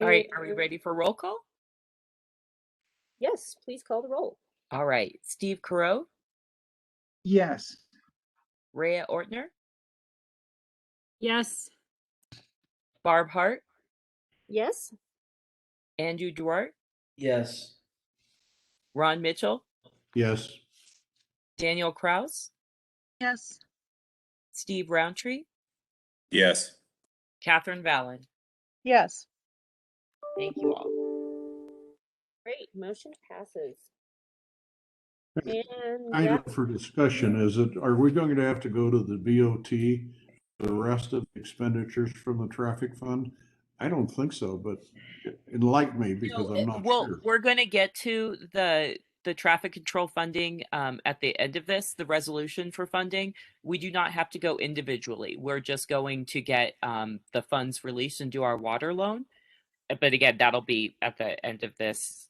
All right. And, Are we ready for roll call? Yes, please call the roll. All right. Steve Carreau, Yes. Rhea Ortner, Yes. Barb Hart, Yes. Andrew Duarte, Yes. Ron Mitchell, Yes. Daniel Kraus, Yes. Steve Roundtree, Yes. Catherine Vallon. Yes. Thank you all. Great, motion passes. And Item that, for discussion, are we going to have to go to the BOT for the rest of the expenditures from the traffic fund? I don't think so, but enlighten me because I'm not Well, sure. we're going to get to the traffic control funding at the end of this, the resolution for funding. We do not have to go individually. We're just going to get the funds released and do our water loan. But again, that'll be at the end of this,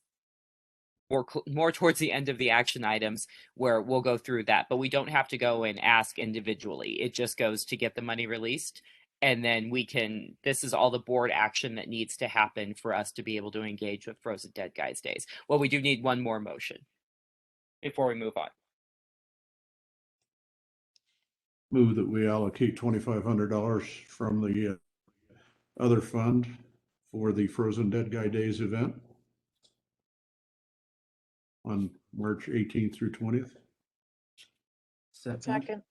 or more towards the end of the action items, where we'll go through that. But we don't have to go and ask individually. It just goes to get the money released. And then we can, this is all the board action that needs to happen for us to be able to engage with Frozen Dead Guys Days. Well, we do need one more motion before we move on. Move that we allocate $2,500 from the other fund for the Frozen Dead Guy Days event on March 18th through 20th. Second.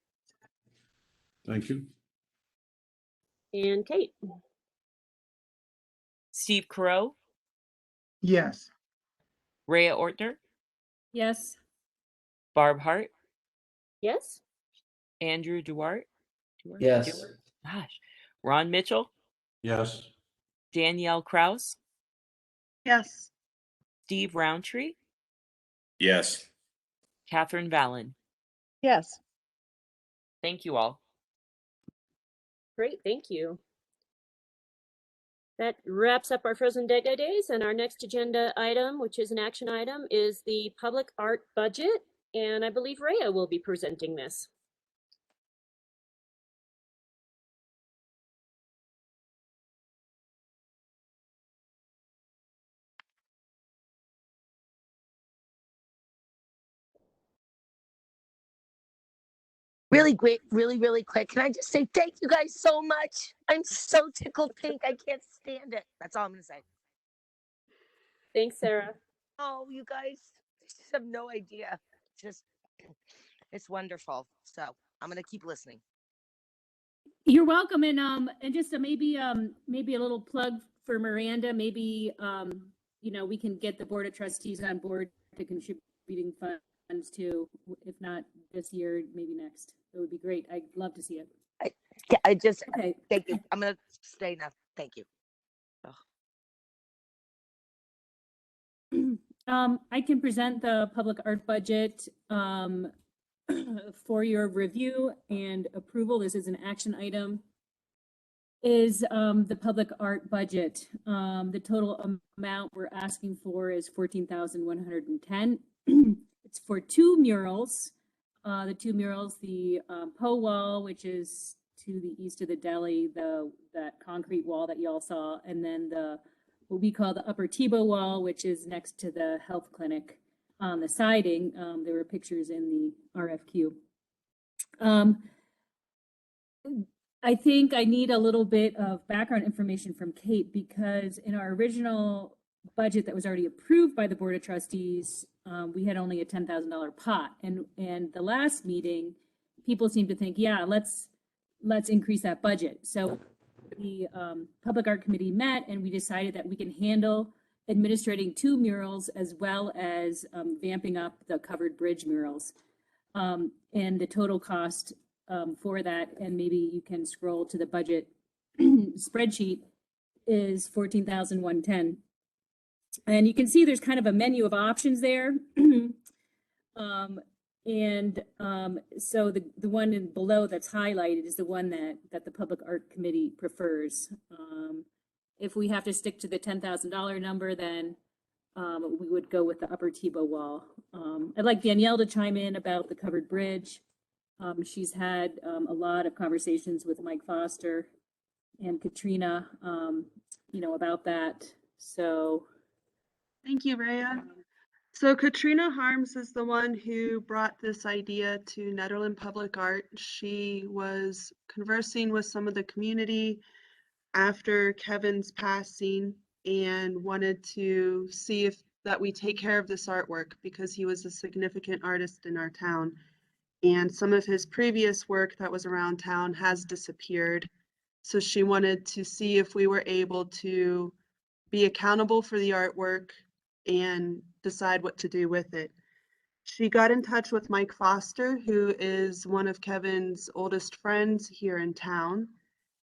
Thank you. and Kate. Steve Carell, Yes. Rhea Ortner, Yes. Barb Hart, Yes. Andrew Duarte. Yes. Gosh. Ron Mitchell, Yes. Danielle Kraus, Yes. Steve Roundtree, Yes. Catherine Vallon. Yes. Thank you all. Great, thank you. That wraps up our Frozen Dead Guy Days, and our next agenda item, which is an action item, is the public art budget. And I believe Rhea will be presenting this. Really great, really quick. Can I just say thank you guys so much? I'm so tickled pink. I can't stand it. That's all I'm gonna say. Thanks, Sarah. Oh, you guys just have no idea. Just it's wonderful. So I'm gonna keep listening. You're welcome. And just maybe a little plug for Miranda. Maybe we can get the Board of Trustees on board to contributing funds too. If not this year, maybe next. It would be great. I'd love to see it. I just Okay. thank you. I'm gonna stay now. Thank you. I can present the public art budget for your review and approval. This is an action item. Is the public art budget. The total amount we're asking for is $14,110. It's for two murals. The two murals, the Poe wall, which is to the east of the deli, that concrete wall that you all saw, and then what we call the Upper Tebow wall, which is next to the health clinic on the siding. There were pictures in the RFQ. I think I need a little bit of background information from Kate, because in our original budget that was already approved by the Board of Trustees, we had only a $10,000 pot. And the last meeting, people seemed to think, yeah, let's increase that budget. So the Public Art Committee met, and we decided that we can handle administrating two murals as well as vamping up the covered bridge murals. And the total cost for that, and maybe you can scroll to the budget spreadsheet, is $14,110. And you can see there's kind of a menu of options there. So the one below that's highlighted is the one that the Public Art Committee prefers. If we have to stick to the $10,000 number, then we would go with the Upper Tebow wall. I'd like Danielle to chime in about the covered bridge. She's had a lot of conversations with Mike Foster and Katrina, about that. So. Thank you, Rhea. So Katrina Harms is the one who brought this idea to Nederland Public Art. She was conversing with some of the community after Kevin's passing and wanted to see if that we take care of this artwork because he was a significant artist in our town. And some of his previous work that was around town has disappeared. So she wanted to see if we were able to be accountable for the artwork and decide what to do with it. She got in touch with Mike Foster, who is one of Kevin's oldest friends here in town,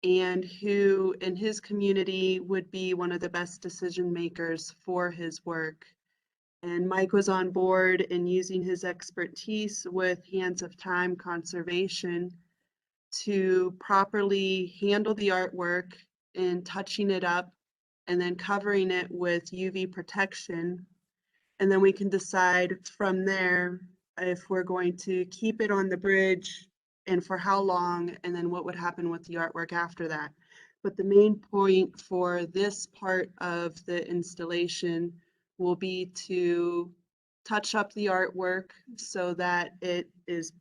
and who in his community would be one of the best decision makers for his work. And Mike was on board in using his expertise with Hands of Time conservation to properly handle the artwork and touching it up and then covering it with UV protection. And then we can decide from there if we're going to keep it on the bridge and for how long, and then what would happen with the artwork after that. But the main point for this part of the installation will be to touch up the artwork so that it is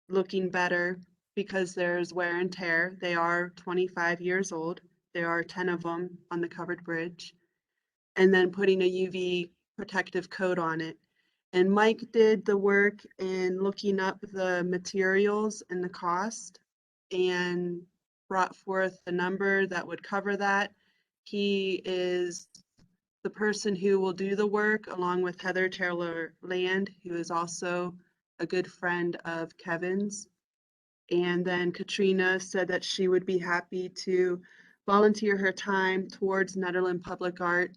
looking better because there's wear and tear. They are 25 years old. There are 10 of them on the covered bridge. And then putting a UV protective coat on it. And Mike did the work in looking up the materials and the cost and brought forth the number that would cover that. He is the person who will do the work along with Heather Taylor Land, who is also a good friend of Kevin's. And then Katrina said that she would be happy to volunteer her time towards Nederland Public Art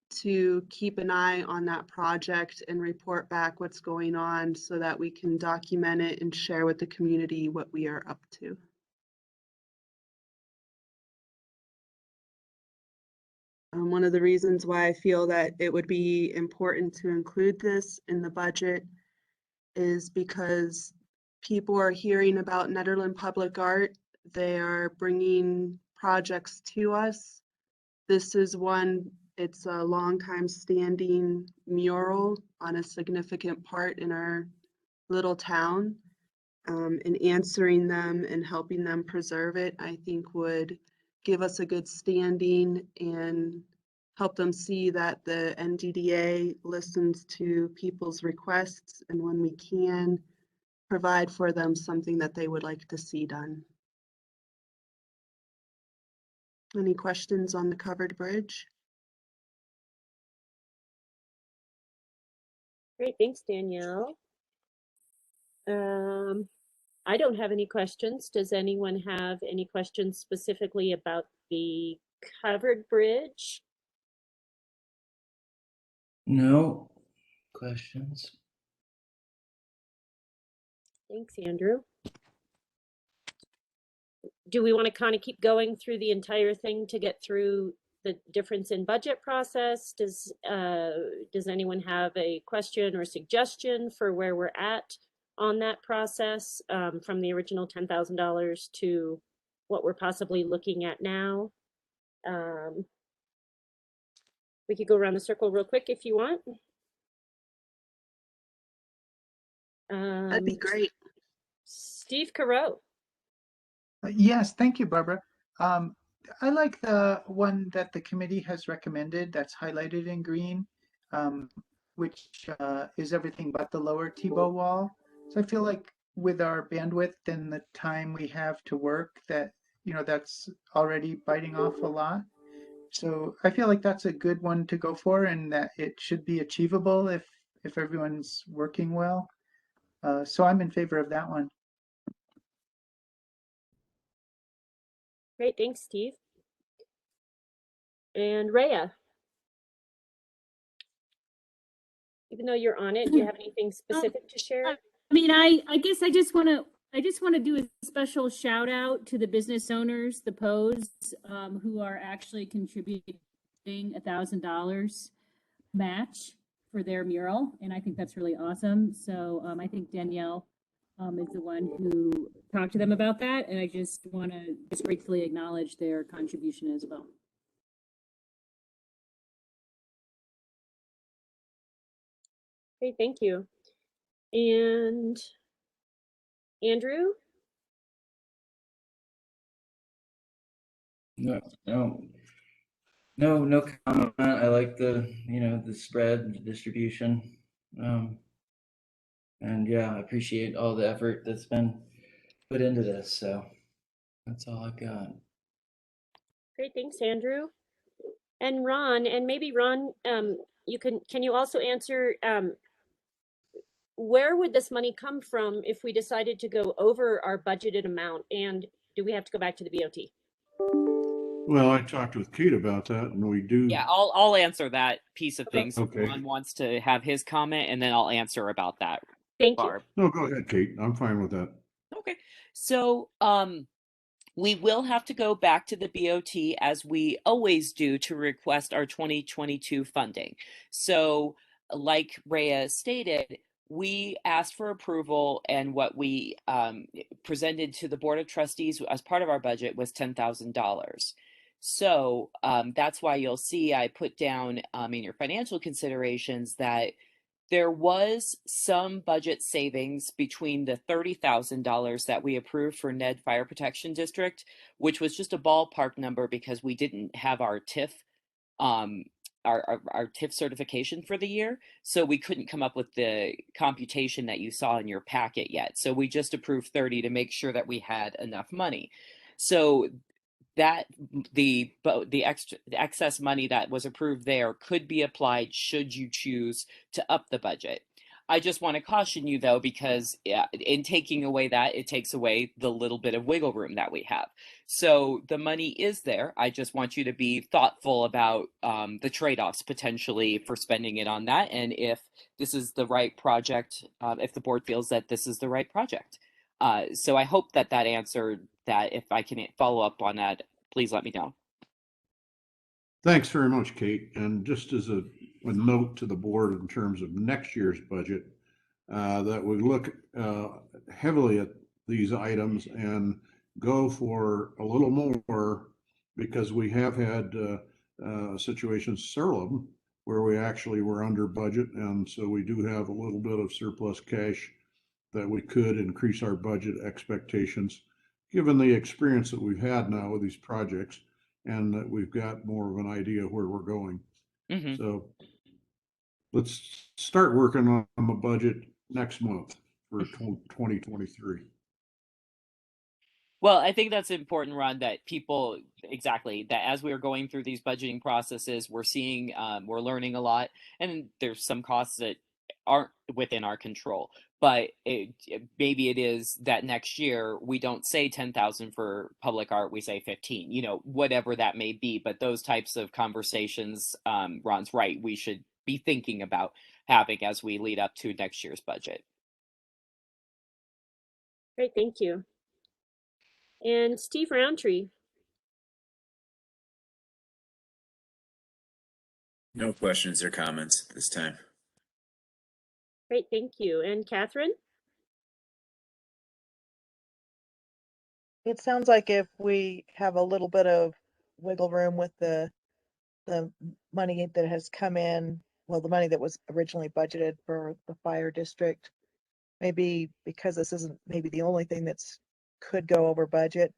to keep an eye on that project and report back what's going on so that we can document it and share with the community what we are up to. One of the reasons why I feel that it would be important to include this in the budget is because people are hearing about Nederland Public Art. They are bringing projects to us. This is one, it's a long time standing mural on a significant part in our little town. And answering them and helping them preserve it, I think would give us a good standing and help them see that the NDDA listens to people's requests and when we can provide for them something that they would like to see done. Any questions on the covered bridge? Great, thanks, Danielle. I don't have any questions. Does anyone have any questions specifically about the covered bridge? No questions. Thanks, Andrew. Do we want to kind of keep going through the entire thing to get through the difference in budget process? Does anyone have a question or suggestion for where we're at on that process, from the original $10,000 to what we're possibly looking at now? We could go around the circle real quick if you want. That'd be great. Steve Carreau. Yes, thank you, Barbara. I like the one that the committee has recommended that's highlighted in green, which is everything but the lower T-bow wall. So I feel like with our bandwidth and the time we have to work that, you know, that's already biting off a lot. So I feel like that's a good one to go for and that it should be achievable if everyone's working well. So I'm in favor of that one. Great, thanks, Steve. And Rhea. Even though you're on it, do you have anything specific to share? I mean, I guess I just want to do a special shout out to the business owners, the Poes, who are actually contributing $1,000 match for their mural, and I think that's really awesome. So I think Danielle is the one who talked to them about that, and I just want to just gratefully acknowledge their contribution as well. Great, thank you. And Andrew? No, no comment. I like the, the spread, the distribution. And yeah, I appreciate all the effort that's been put into this. So that's all I've got. Great, thanks, Andrew. And Ron, and maybe Ron, can you also answer, where would this money come from if we decided to go over our budgeted amount? And do we have to go back to the BOT? Well, I talked with Kate about that, and we do. Yeah, I'll answer that piece of Okay. things. Okay. Ron wants to have his comment, and then I'll answer about that. Thank you. Barb. No, go ahead, Kate. I'm fine with that. Okay. So, we will have to go back to the BOT as we always do to request our 2022 funding. So, like Rhea stated, we asked for approval, and what we presented to the Board of Trustees as part of our budget was $10,000. So that's why you'll see I put down in your financial considerations that there was some budget savings between the $30,000 that we approved for Ned Fire Protection District, which was just a ballpark number because we didn't have our TIF, our TIF certification for the year. So we couldn't come up with the computation that you saw in your packet yet. So we just approved 30 to make sure that we had enough money. So that the excess money that was approved there could be applied should you choose to up the budget. I just want to caution you though, because in taking away that, it takes away the little bit of wiggle room that we have. So the money is there. I just want you to be thoughtful about the trade-offs potentially for spending it on that, and if this is the right project, if the board feels that this is the right project. So I hope that answered that. If I can follow up on that, please let me know. Thanks very much, Kate. And just as a note to the board in terms of next year's budget, that we look heavily at these items and go for a little more, because we have had situations, several of them, where we actually were under budget. And so we do have a little bit of surplus cash that we could increase our budget expectations, given the experience that we've had now with these projects, and that we've got more of an idea of where we're going. Mm-hmm. So let's start working on the budget next month for 2023. Well, I think that's important, Ron, that people, exactly, that as we are going through these budgeting processes, we're seeing, we're learning a lot, and there's some costs that aren't within our control. But maybe it is that next year we don't say 10,000 for public art, we say 15, whatever that may be. But those types of conversations, Ron's right, we should be thinking about having as we lead up to next year's budget. Great, thank you. And Steve Roundtree. No questions or comments at this time. Great, thank you. And Catherine? It sounds like if we have a little bit of wiggle room with the money that has come in, well, the money that was originally budgeted for the fire district, maybe because this isn't maybe the only thing that's could go over budget,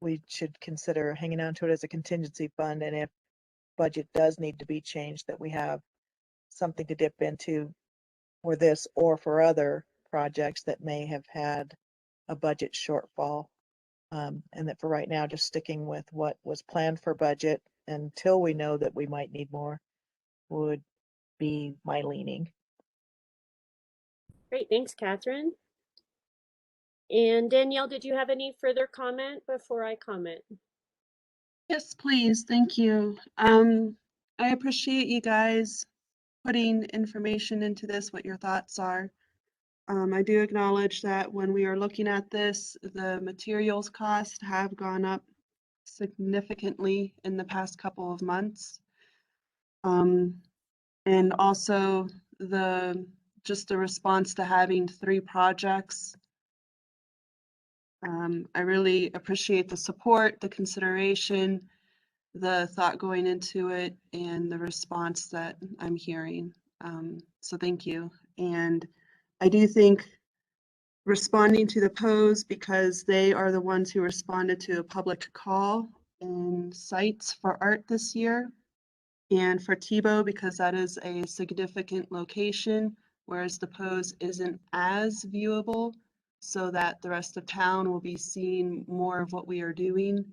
we should consider hanging on to it as a contingency fund. And if budget does need to be changed, that we have something to dip into for this or for other projects that may have had a budget shortfall. And that for right now, just sticking with what was planned for budget until we know that we might need more would be my leaning. Great, thanks, Catherine. And Danielle, did you have any further comment before I comment? Yes, please. Thank you. I appreciate you guys putting information into this, what your thoughts are. I do acknowledge that when we are looking at this, the materials costs have gone up significantly in the past couple of months. And also just the response to having 3 projects. I really appreciate the support, the consideration, the thought going into it, and the response that I'm hearing. So thank you. And I do think responding to the POs, because they are the ones who responded to a public call in sites for art this year. And for Tebow, because that is a significant location, whereas the POs isn't as viewable, so that the rest of town will be seeing more of what we are doing.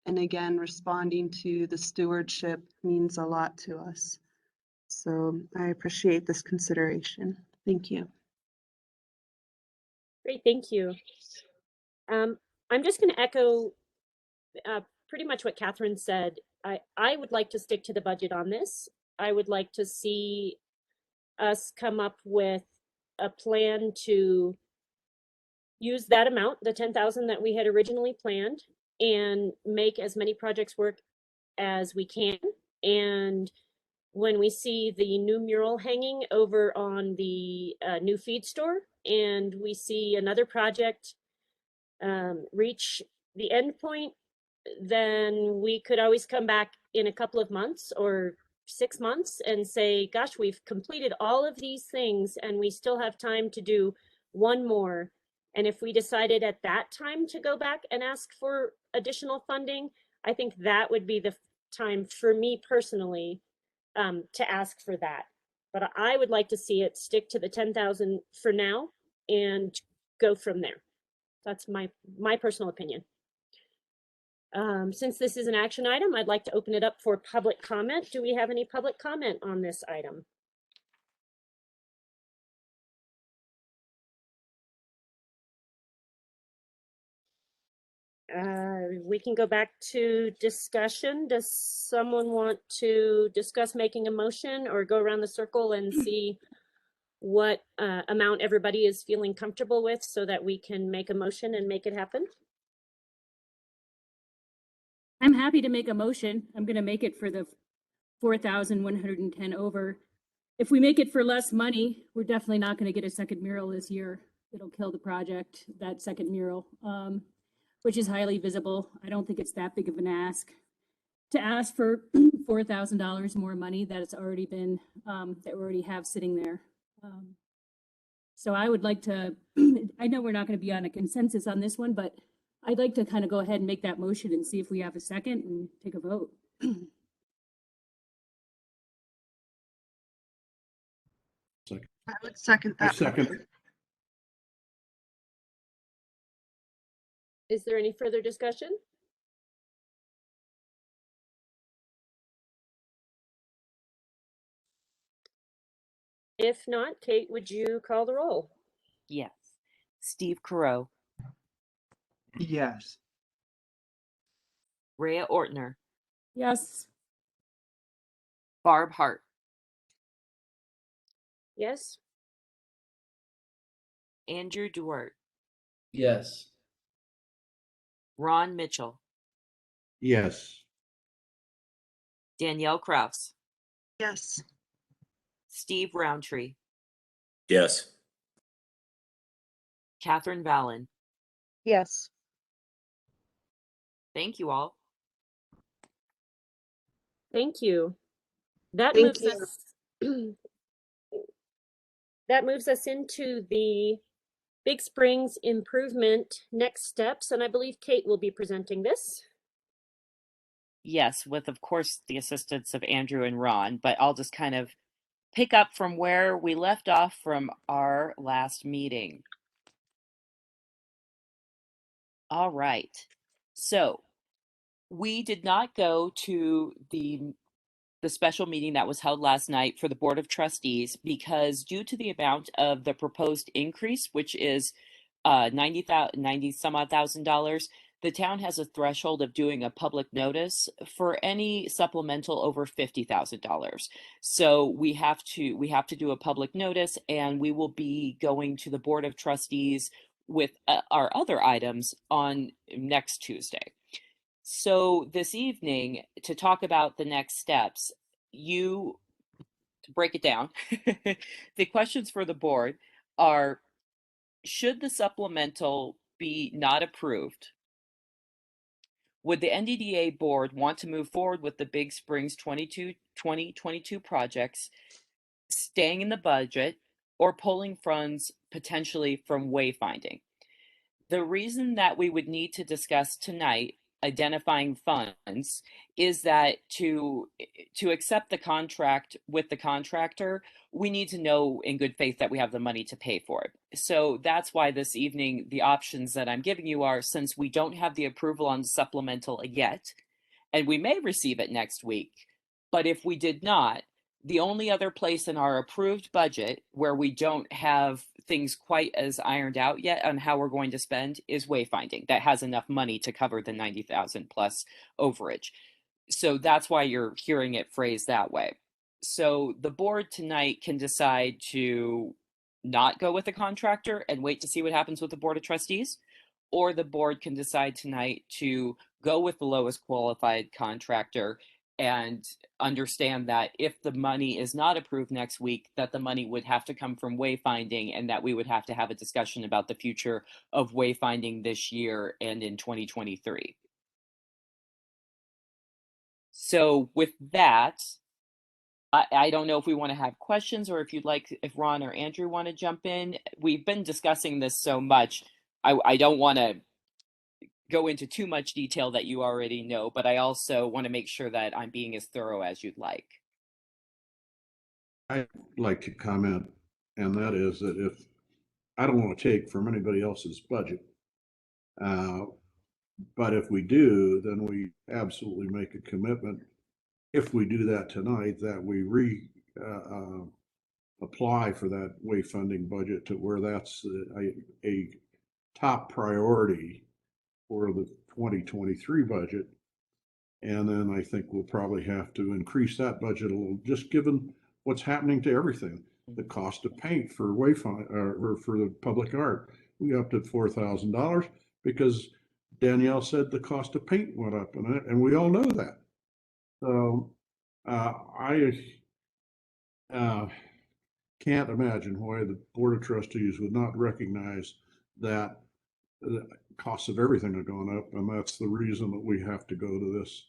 And again, responding to the stewardship means a lot to us. So I appreciate this consideration. Thank you. Great, thank you. I'm just going to echo pretty much what Catherine said. I would like to stick to the budget on this. I would like to see us come up with a plan to use that amount, the 10,000 that we had originally planned, and make as many projects work as we can. And when we see the new mural hanging over on the new feed store, and we see another project reach the end point, then we could always come back in a couple of months or 6 months and say, gosh, we've completed all of these things and we still have time to do one more. And if we decided at that time to go back and ask for additional funding, I think that would be the time for me personally to ask for that. But I would like to see it stick to the 10,000 for now and go from there. That's my personal opinion. Since this is an action item, I'd like to open it up for public comment. Do we have any public comment on this item? We can go back to discussion. Does someone want to discuss making a motion or go around the circle and see what amount everybody is feeling comfortable with so that we can make a motion and make it happen? I'm happy to make a motion. I'm going to make it for the 4,110 over. If we make it for less money, we're definitely not going to get a second mural this year. It'll kill the project, that second mural, which is highly visible. I don't think it's that big of an ask to ask for $4,000 more money that it's already been, that we already have sitting there. So I would like to, I know we're not going to be on a consensus on this one, but I'd like to kind of go ahead and make that motion and see if we have a second and take a vote. I would second I that. second. Is there any further discussion? If not, Kate, would you call the roll? Yes. Steve Carreau, Yes. Rhea Ortner, Yes. Barb Hart, Yes. Andrew Duarte, Yes. Ron Mitchell, Yes. Danielle Kraus, Yes. Steve Roundtree, Yes. Catherine Vallon. Yes. Thank you all. Thank you. That Thank moves us that moves us into the Big Springs improvement next steps, and I believe Kate will be presenting this. Yes, with of course the assistance of Andrew and Ron, but I'll just kind of pick up from where we left off from our last meeting. All right. So we did not go to the special meeting that was held last night for the Board of Trustees because due to the amount of the proposed increase, which is $90 some odd thousand, the town has a threshold of doing a public notice for any supplemental over $50,000. So we have to do a public notice, and we will be going to the Board of Trustees with our other items on next Tuesday. So this evening, to talk about the next steps, to break it down, the questions for the board are, should the supplemental be not approved? Would the NDDA board want to move forward with the Big Springs 2022 projects staying in the budget, or pulling funds potentially from wayfinding. The reason that we would need to discuss tonight identifying funds is that to accept the contract with the contractor, we need to know in good faith that we have the money to pay for it. So that's why this evening the options that I'm giving you are, since we don't have the approval on the supplemental yet, and we may receive it next week, but if we did not, the only other place in our approved budget where we don't have things quite as ironed out yet on how we're going to spend is wayfinding. That has enough money to cover the 90,000 plus overage. So that's why you're hearing it phrased that way. So the board tonight can decide to not go with the contractor and wait to see what happens with the Board of Trustees, or the board can decide tonight to go with the lowest qualified contractor and understand that if the money is not approved next week, that the money would have to come from wayfinding, and that we would have to have a discussion about the future of wayfinding this year and in 2023. So with that, I don't know if we want to have questions, or if you'd like, if Ron or Andrew want to jump in. We've been discussing this so much. I don't want to go into too much detail that you already know, but I also want to make sure that I'm being as thorough as you'd like. I'd like to comment, and that is that if I don't want to take from anybody else's budget, but if we do, then we absolutely make a commitment. If we do that tonight, that we apply for that wayfinding budget to where that's a top priority for the 2023 budget. And then I think we'll probably have to increase that budget a little, just given what's happening to everything. The cost of paint for wayfind or for the public art, we upped it $4,000 because Danielle said the cost of paint went up, and we all know that. So I can't imagine why the Board of Trustees would not recognize that the costs of everything have gone up, and that's the reason that we have to go to this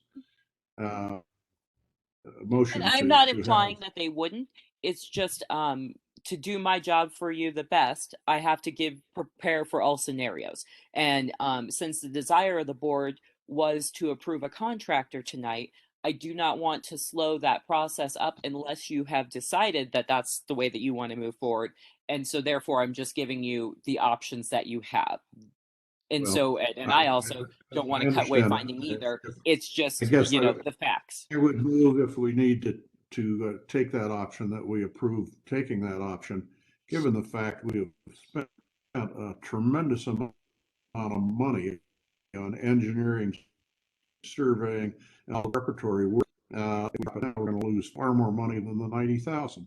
motion. And I'm not implying that they wouldn't. It's just to do my job for you the best, I have to prepare for all scenarios. And since the desire of the board was to approve a contractor tonight, I do not want to slow that process up unless you have decided that that's the way that you want to move forward. And so therefore, I'm just giving you the options that you have. And Well, so, and I also don't want to cut wayfinding either. It's just, you know, the facts. I would move if we need to take that option, that we approve taking that option, given the fact we have spent a tremendous amount of money on engineering, surveying, and all preparatory work. Now we're going to lose far more money than the 90,000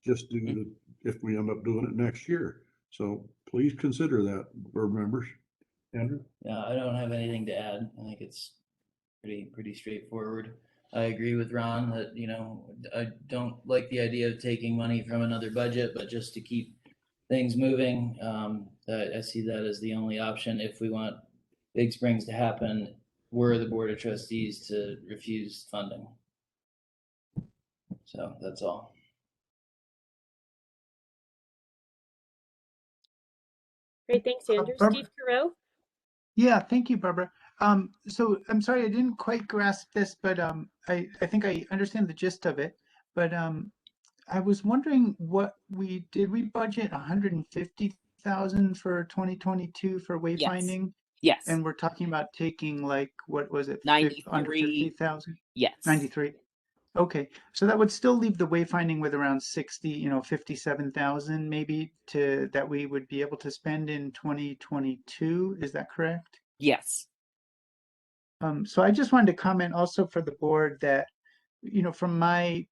just due to if we end up doing it next year. So please consider that, board members. Andrew? Yeah, I don't have anything to add. I think it's pretty straightforward. I agree with Ron that, you know, I don't like the idea of taking money from another budget, but just to keep things moving, I see that as the only option if we want Big Springs to happen, were the Board of Trustees to refuse funding. So that's all. Great, thanks, Andrew. Steve Carell? Yeah, thank you, Barbara. So I'm sorry, I didn't quite grasp this, but I think I understand the gist of it. But I was wondering what we budget 150,000 for 2022 for wayfinding? Yes. And we're talking about taking, like, what was it? 93. Under 50,000? Yes. 93. Okay, so that would still leave the wayfinding with around 57,000 maybe that we would be able to spend in 2022. Is that correct? Yes. So I just wanted to comment also for the board that, you know, from my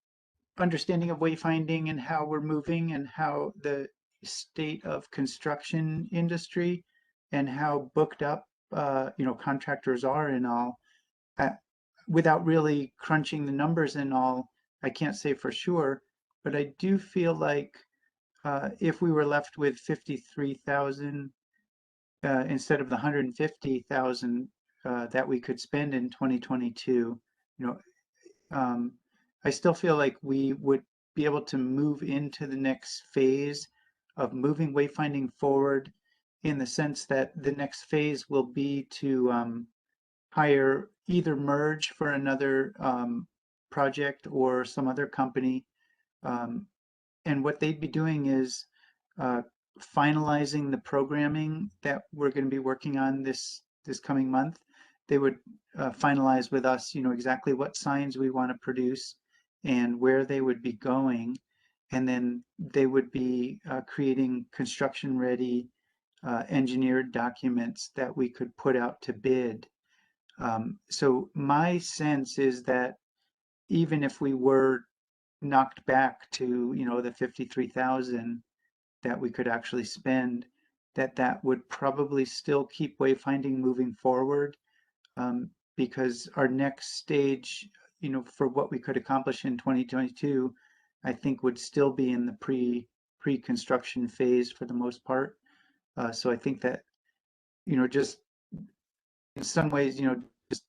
understanding of wayfinding and how we're moving and how the state of construction industry and how booked up, you know, contractors are and all, without really crunching the numbers and all, I can't say for sure, but I do feel like if we were left with 53,000 instead of the 150,000 that we could spend in 2022, you know, I still feel like we would be able to move into the next phase of moving wayfinding forward, in the sense that the next phase will be to hire, either merge for another project or some other company. And what they'd be doing is finalizing the programming that we're going to be working on this coming month. They would finalize with us, exactly what signs we want to produce and where they would be going. And then they would be creating construction ready engineered documents that we could put out to bid. So my sense is that even if we were knocked back to, the 53,000 that we could actually spend, that would probably still keep wayfinding moving forward, because our next stage, for what we could accomplish in 2022, I think would still be in the pre-construction phase for the most part. So I think that, just in some ways, just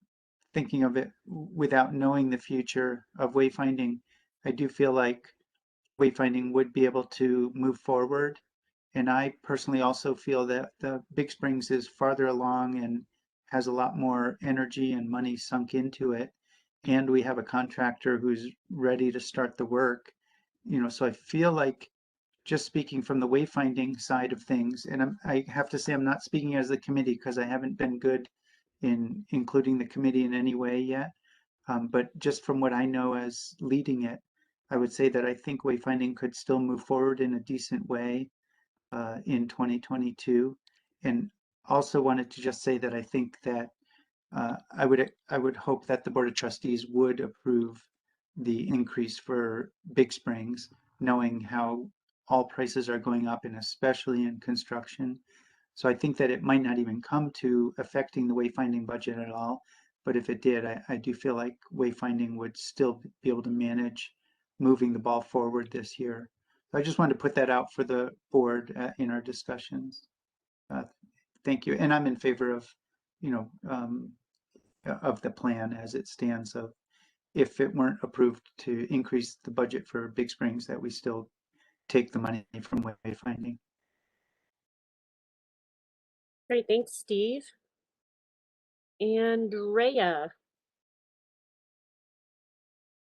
thinking of it without knowing the future of wayfinding, I do feel like wayfinding would be able to move forward. And I personally also feel that the Big Springs is farther along and has a lot more energy and money sunk into it. And we have a contractor who's ready to start the work. So I feel like, just speaking from the wayfinding side of things, and I have to say I'm not speaking as the committee because I haven't been good in including the committee in any way yet. But just from what I know as leading it, I would say that I think wayfinding could still move forward in a decent way in 2022. And also wanted to just say that I think that I would hope that the Board of Trustees would approve the increase for Big Springs, knowing how all prices are going up, and especially in construction. So I think that it might not even come to affecting the wayfinding budget at all. But if it did, I do feel like wayfinding would still be able to manage moving the ball forward this year. So I just wanted to put that out for the board in our discussions. Thank you. And I'm in favor of, of the plan as it stands. So if it weren't approved to increase the budget for Big Springs, that we still take the money from wayfinding. Great, thanks, Steve. And Rhea.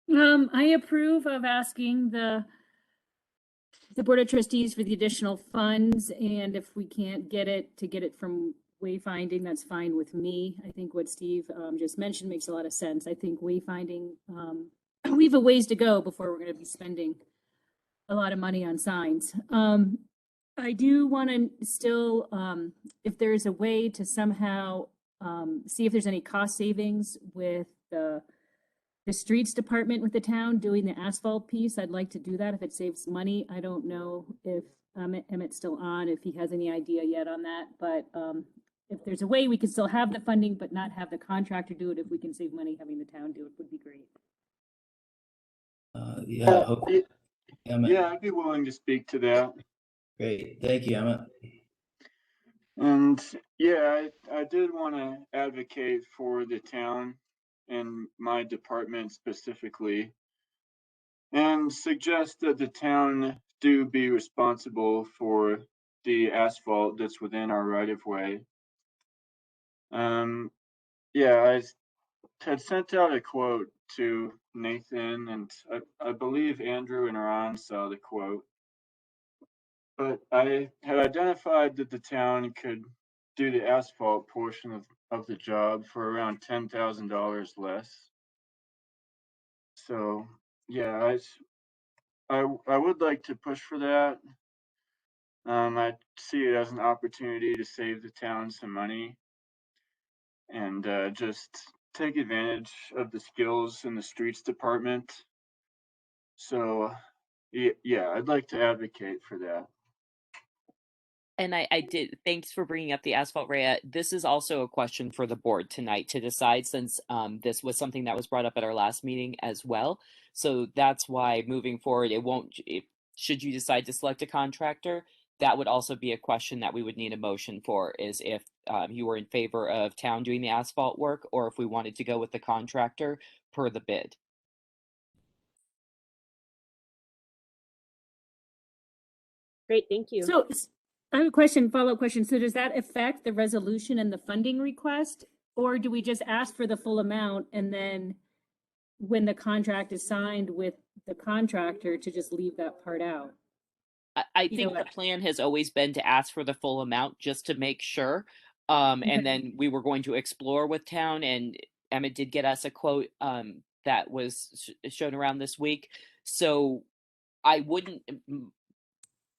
I approve of asking the Board of Trustees for the additional funds, and if we can't get it from wayfinding, that's fine with me. I think what Steve just mentioned makes a lot of sense. I think wayfinding, we have a ways to go before we're going to be spending a lot of money on signs. I do want to still, if there's a way to somehow see if there's any cost savings with the streets department with the town doing the asphalt piece, I'd like to do that if it saves money. I don't know if Emmett's still on, if he has any idea yet on that, but if there's a way we can still have the funding but not have the contractor do it, if we can save money having the town do it, would be great. Okay. Emmett. Yeah, I'd be willing to speak to that. Great, thank you, Emmett. And yeah, I did want to advocate for the town and my department specifically, and suggest that the town do be responsible for the asphalt that's within our right of way. Yeah, I had sent out a quote to Nathan, and I believe Andrew and Ron saw the quote. But I had identified that the town could do the asphalt portion of the job for around $10,000 less. So yeah, I would like to push for that. I see it as an opportunity to save the town some money and just take advantage of the skills in the streets department. So yeah, I'd like to advocate for that. And I did, thanks for bringing up the asphalt, Rhea. This is also a question for the board tonight to decide, since this was something that was brought up at our last meeting as well. So that's why moving forward, should you decide to select a contractor, that would also be a question that we would need a motion for, is if you were in favor of town doing the asphalt work, or if we wanted to go with the contractor per the bid. Great, thank you. So I have a question, follow-up question. So does that affect the resolution and the funding request? Or do we just ask for the full amount and then when the contract is signed with the contractor to just leave that part out? I You know think the what? plan has always been to ask for the full amount just to make sure. And Okay. then we were going to explore with town, and Emmett did get us a quote that was shown around this week. So I wouldn't,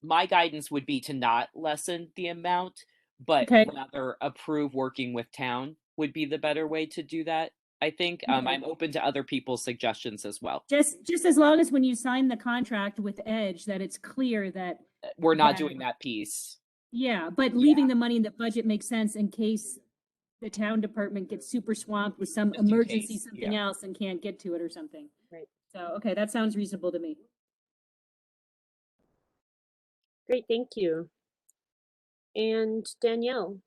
my guidance would be to not lessen the amount, but Okay. rather approve working with town would be the better way to do that. I think Okay. I'm open to other people's suggestions as well. Just as long as when you sign the contract with Edge, that it's clear that, We're not that, doing that piece. yeah, but Yeah. leaving the money in the budget makes sense in case the town department gets super swamped with some Just in emergency, case, something yeah. else and can't get to it or something. Right. So, okay, that sounds reasonable to me. Great, thank you. And Danielle.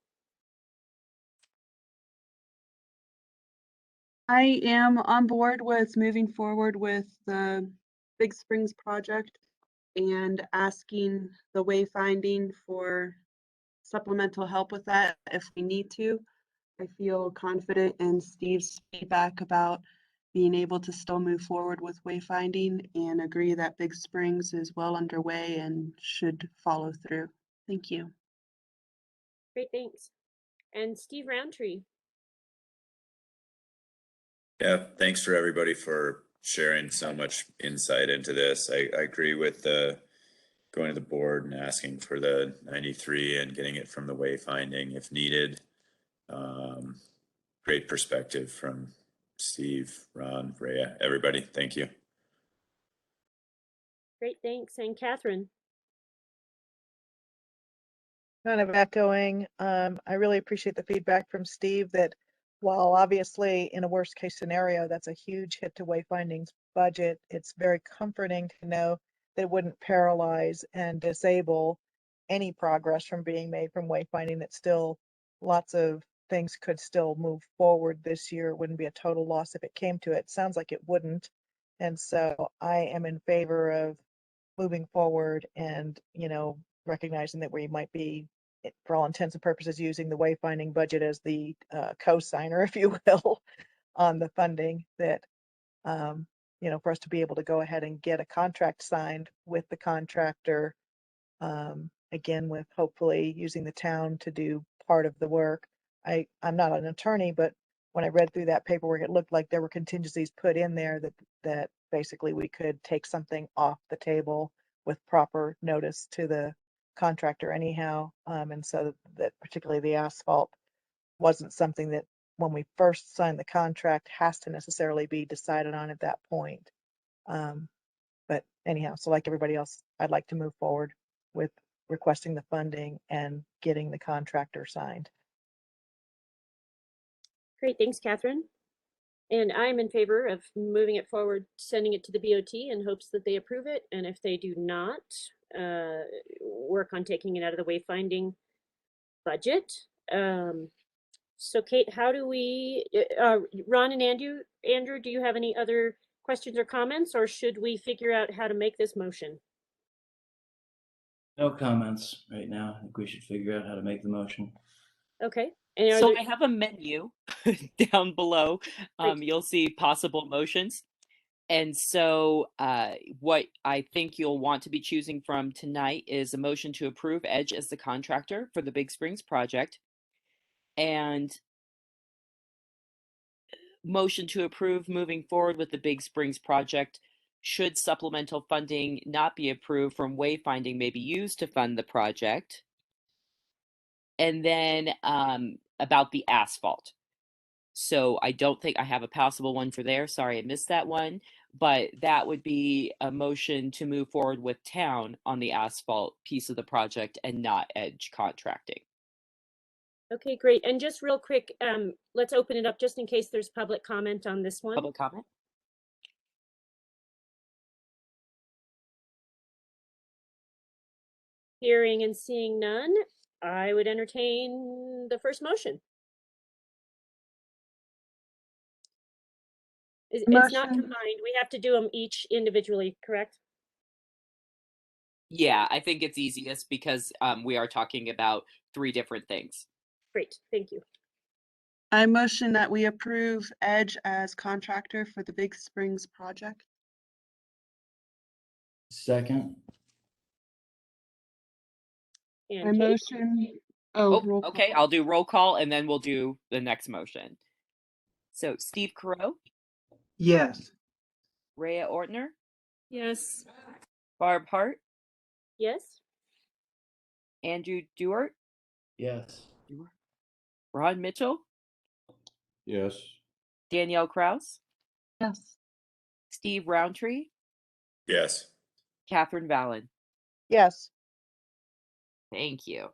I am on board with moving forward with the Big Springs project and asking the wayfinding for supplemental help with that if we need to. I feel confident in Steve's feedback about being able to still move forward with wayfinding and agree that Big Springs is well underway and should follow through. Thank you. Great, thanks. And Steve Roundtree. Yeah, thanks for everybody for sharing so much insight into this. I agree with the going to the board and asking for the 93 and getting it from the wayfinding if needed. Great perspective from Steve, Ron, Rhea, everybody. Thank you. Great, thanks. And Catherine. Kind of echoing, I really appreciate the feedback from Steve that while obviously in a worst case scenario, that's a huge hit to wayfinding's budget, it's very comforting to know that it wouldn't paralyze and disable any progress from being made from wayfinding, that still lots of things could still move forward this year. It wouldn't be a total loss if it came to it. Sounds like it wouldn't. And so I am in favor of moving forward and, recognizing that we might be, for all intents and purposes, using the wayfinding budget as the co-signer, if you will, on the funding that, for us to be able to go ahead and get a contract signed with the contractor, again, with hopefully using the town to do part of the work. I'm not an attorney, but when I read through that paperwork, it looked like there were contingencies put in there that basically we could take something off the table with proper notice to the contractor anyhow. And so that particularly the asphalt wasn't something that when we first signed the contract has to necessarily be decided on at that point. But anyhow, so like everybody else, I'd like to move forward with requesting the funding and getting the contractor signed. Great, thanks, Catherine. And I'm in favor of moving it forward, sending it to the BOT in hopes that they approve it. And if they do not, work on taking it out of the wayfinding budget. So Kate, how do we, Ron and Andrew, do you have any other questions or comments, or should we figure out how to make this motion? No comments right now. I think we should figure out how to make the motion. Okay. And So I have a menu down below. Great. You'll see possible motions. And so what I think you'll want to be choosing from tonight is a motion to approve Edge as the contractor for the Big Springs project, and motion to approve moving forward with the Big Springs project should supplemental funding not be approved from wayfinding may be used to fund the project. And then about the asphalt. So I don't think I have a possible one for there. Sorry, I missed that one. But that would be a motion to move forward with town on the asphalt piece of the project and not Edge contracting. Okay, great. And just real quick, let's open it up just in case there's public comment on this one. Public comment? Hearing and seeing none, I would entertain the first motion. It's not Motion. combined. We have to do them each individually, correct? Yeah, I think it's easiest because we are talking about three different things. Great, thank you. I motion that we approve Edge as contractor for the Big Springs project. Second. And I Kate? motion, Oh, roll okay, call. I'll do roll call and then we'll do the next motion. So Steve Carell, Yes. Rhea Ortner, Yes. Barb Hart, Yes? Andrew Duart, Yes. Ron Mitchell, Yes. Danielle Kraus, Yes. Steve Roundtree, Yes. Catherine Vallon. Yes. Thank you.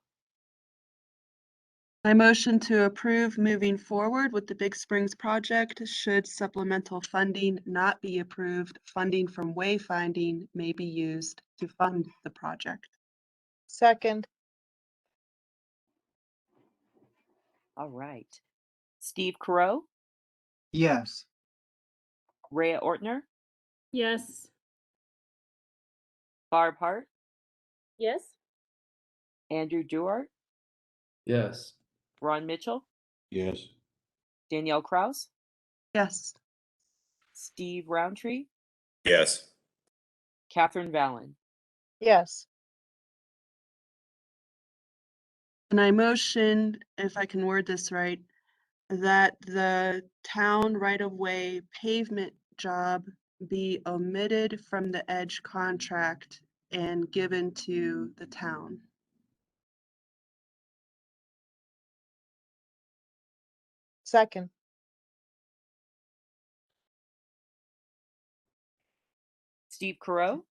I motion to approve moving forward with the Big Springs project. Should supplemental funding not be approved, funding from wayfinding may be used to fund the project. Second. All right. Steve Carell, Yes. Rhea Ortner, Yes. Barb Hart, Yes? Andrew Duart, Yes. Ron Mitchell, Yes. Danielle Kraus, Yes. Steve Roundtree, Yes. Catherine Vallon. Yes. And I motion, if I can word this right, that the town right-of-way pavement job be omitted from the Edge contract and given to the town. Second. Steve Carell,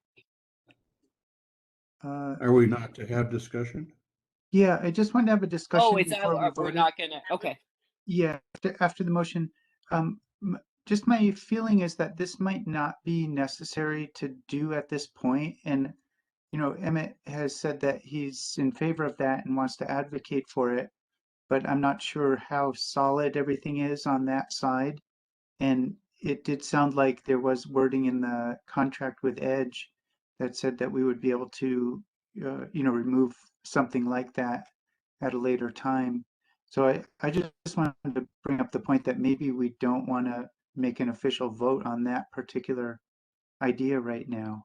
Are we not to have discussion? Yeah, I just wanted to have a oh, discussion is that before we we're voted. not gonna? Okay. Yeah, after the motion, just my feeling is that this might not be necessary to do at this point. And, you know, Emmett has said that he's in favor of that and wants to advocate for it, but I'm not sure how solid everything is on that side. And it did sound like there was wording in the contract with Edge that said that we would be able to, you know, remove something like that at a later time. So I just wanted to bring up the point that maybe we don't want to make an official vote on that particular idea right now.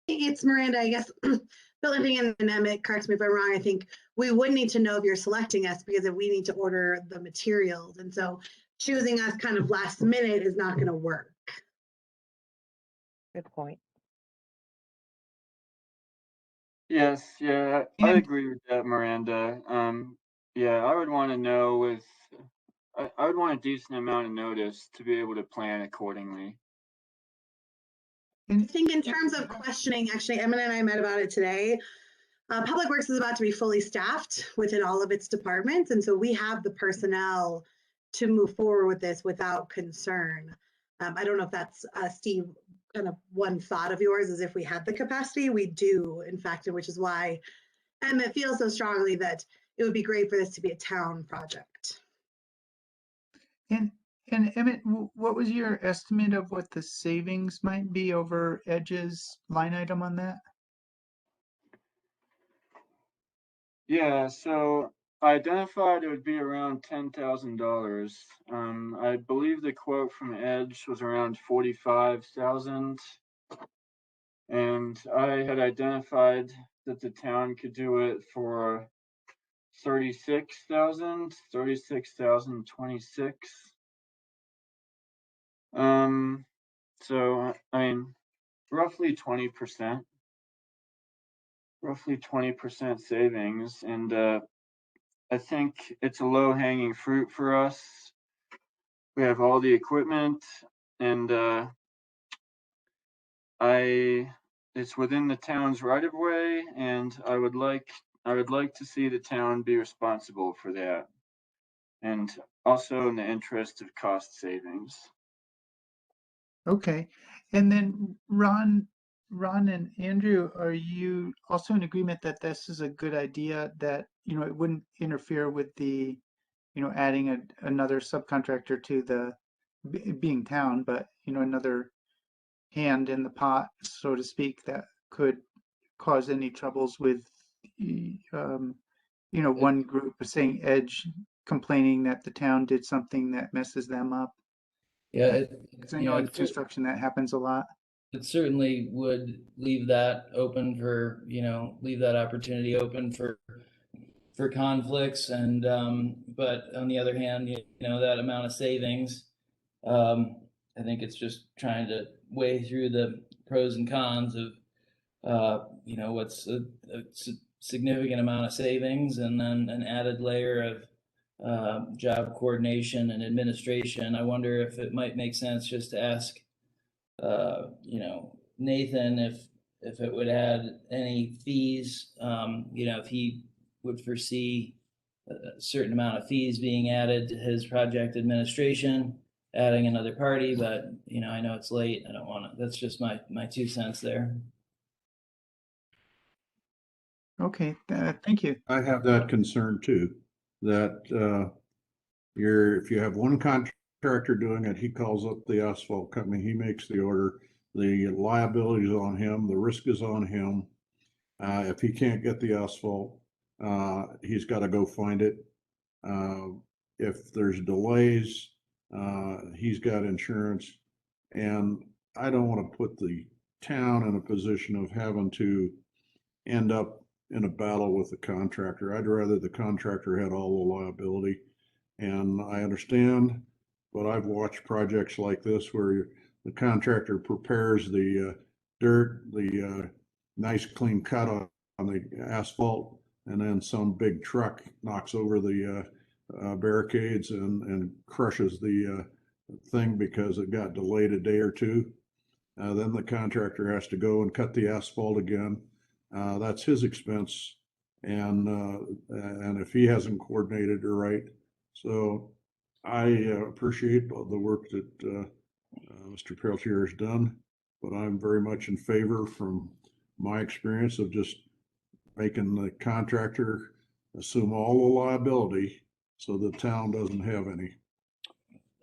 It's Miranda, I guess. The only thing, and Emmett, correct me if I'm wrong, I think we would need to know if you're selecting us because if we need to order the materials. And so choosing us kind of last minute is not going to work. Good point. Yes, yeah, I And agree with that, Miranda. Yeah, I would want to know I would want a decent amount of notice to be able to plan accordingly. I think in terms of questioning, actually, Emmett and I met about it today. Public Works is about to be fully staffed within all of its departments. And so we have the personnel to move forward with this without concern. I don't know if that's, Steve, kind of one thought of yours is if we had the capacity, we do, in fact, which is why Emmett feels so strongly that it would be great for this to be a town project. and Emmett, what was your estimate of what the savings might be over Edge's line item on that? Yeah, so I identified it would be around $10,000. I believe the quote from Edge was around 45,000. And I had identified that the town could do it for 36,026. So I mean, roughly 20%, savings. And I think it's a low hanging fruit for us. We have all the equipment and it's within the town's right of way, and I would like to see the town be responsible for that, and also in the interest of cost savings. Okay. And then Ron and Andrew, are you also in agreement that this is a good idea, that, you know, it wouldn't interfere with the, you know, adding another subcontractor to the being town, but, you know, another hand in the pot, so to speak, that could cause any troubles with, one group saying Edge complaining that the town did something that messes them up. Yeah, Because I know in construction that happens a lot. it certainly would leave that open for, leave that opportunity open for conflicts. And but on the other hand, that amount of savings, I think it's just trying to weigh through the pros and cons of what's a significant amount of savings, and then an added layer of job coordination and administration. I wonder if it might make sense just to ask Nathan if it would add any fees, if he would foresee a certain amount of fees being added to his project administration, adding another party. But I know it's late. I don't want to. That's just my 2 cents there. Okay, thank you. I have that concern too, that if you have one contractor doing it, he calls up the asphalt company, he makes the order, the liability is on him, the risk is on him. If he can't get the asphalt, he's got to go find it. If there's delays, he's got insurance, and I don't want to put the town in a position of having to end up in a battle with the contractor. I'd rather the contractor had all the liability. And I understand, but I've watched projects like this where the contractor prepares the dirt, the nice clean cut on the asphalt, and then some big truck knocks over the barricades and crushes the thing because it got delayed a day or two. Then the contractor has to go and cut the asphalt again. That's his expense, and if he hasn't coordinated it right. So I appreciate the work that Mr. Peltier has done, but I'm very much in favor, from my experience, of just making the contractor assume all the liability so the town doesn't have any.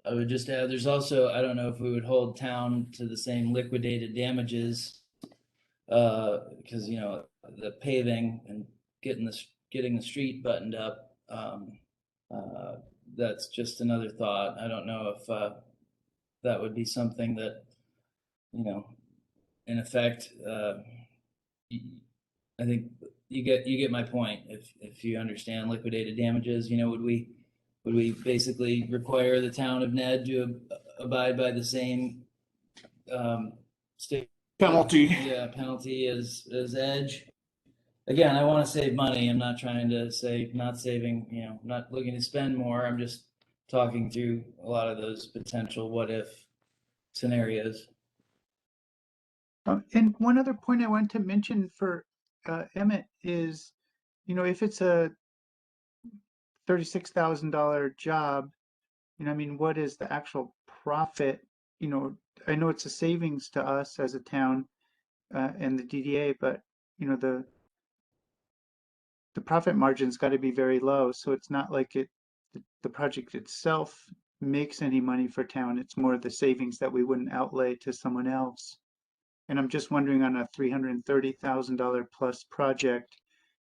I would just add, there's also, I don't know if we would hold town to the same liquidated damages, because the paving and getting the street buttoned up, that's just another thought. I don't know if that would be something that, in effect, I think you get my point. If you understand liquidated damages, would we basically require the town of Ned to abide by the same state penalty? Yeah, penalty as Edge. Again, I want to save money. I'm not trying to say not saving, not looking to spend more. I'm just talking through a lot of those potential what if scenarios. And one other point I wanted to mention for Emmett is, if it's a $36,000 job, what is the actual profit? I know it's a savings to us as a town and the DDA, but the profit margin's got to be very low. So it's not like the project itself makes any money for town. It's more the savings that we wouldn't outlay to someone else. And I'm just wondering, on a $330,000 plus project,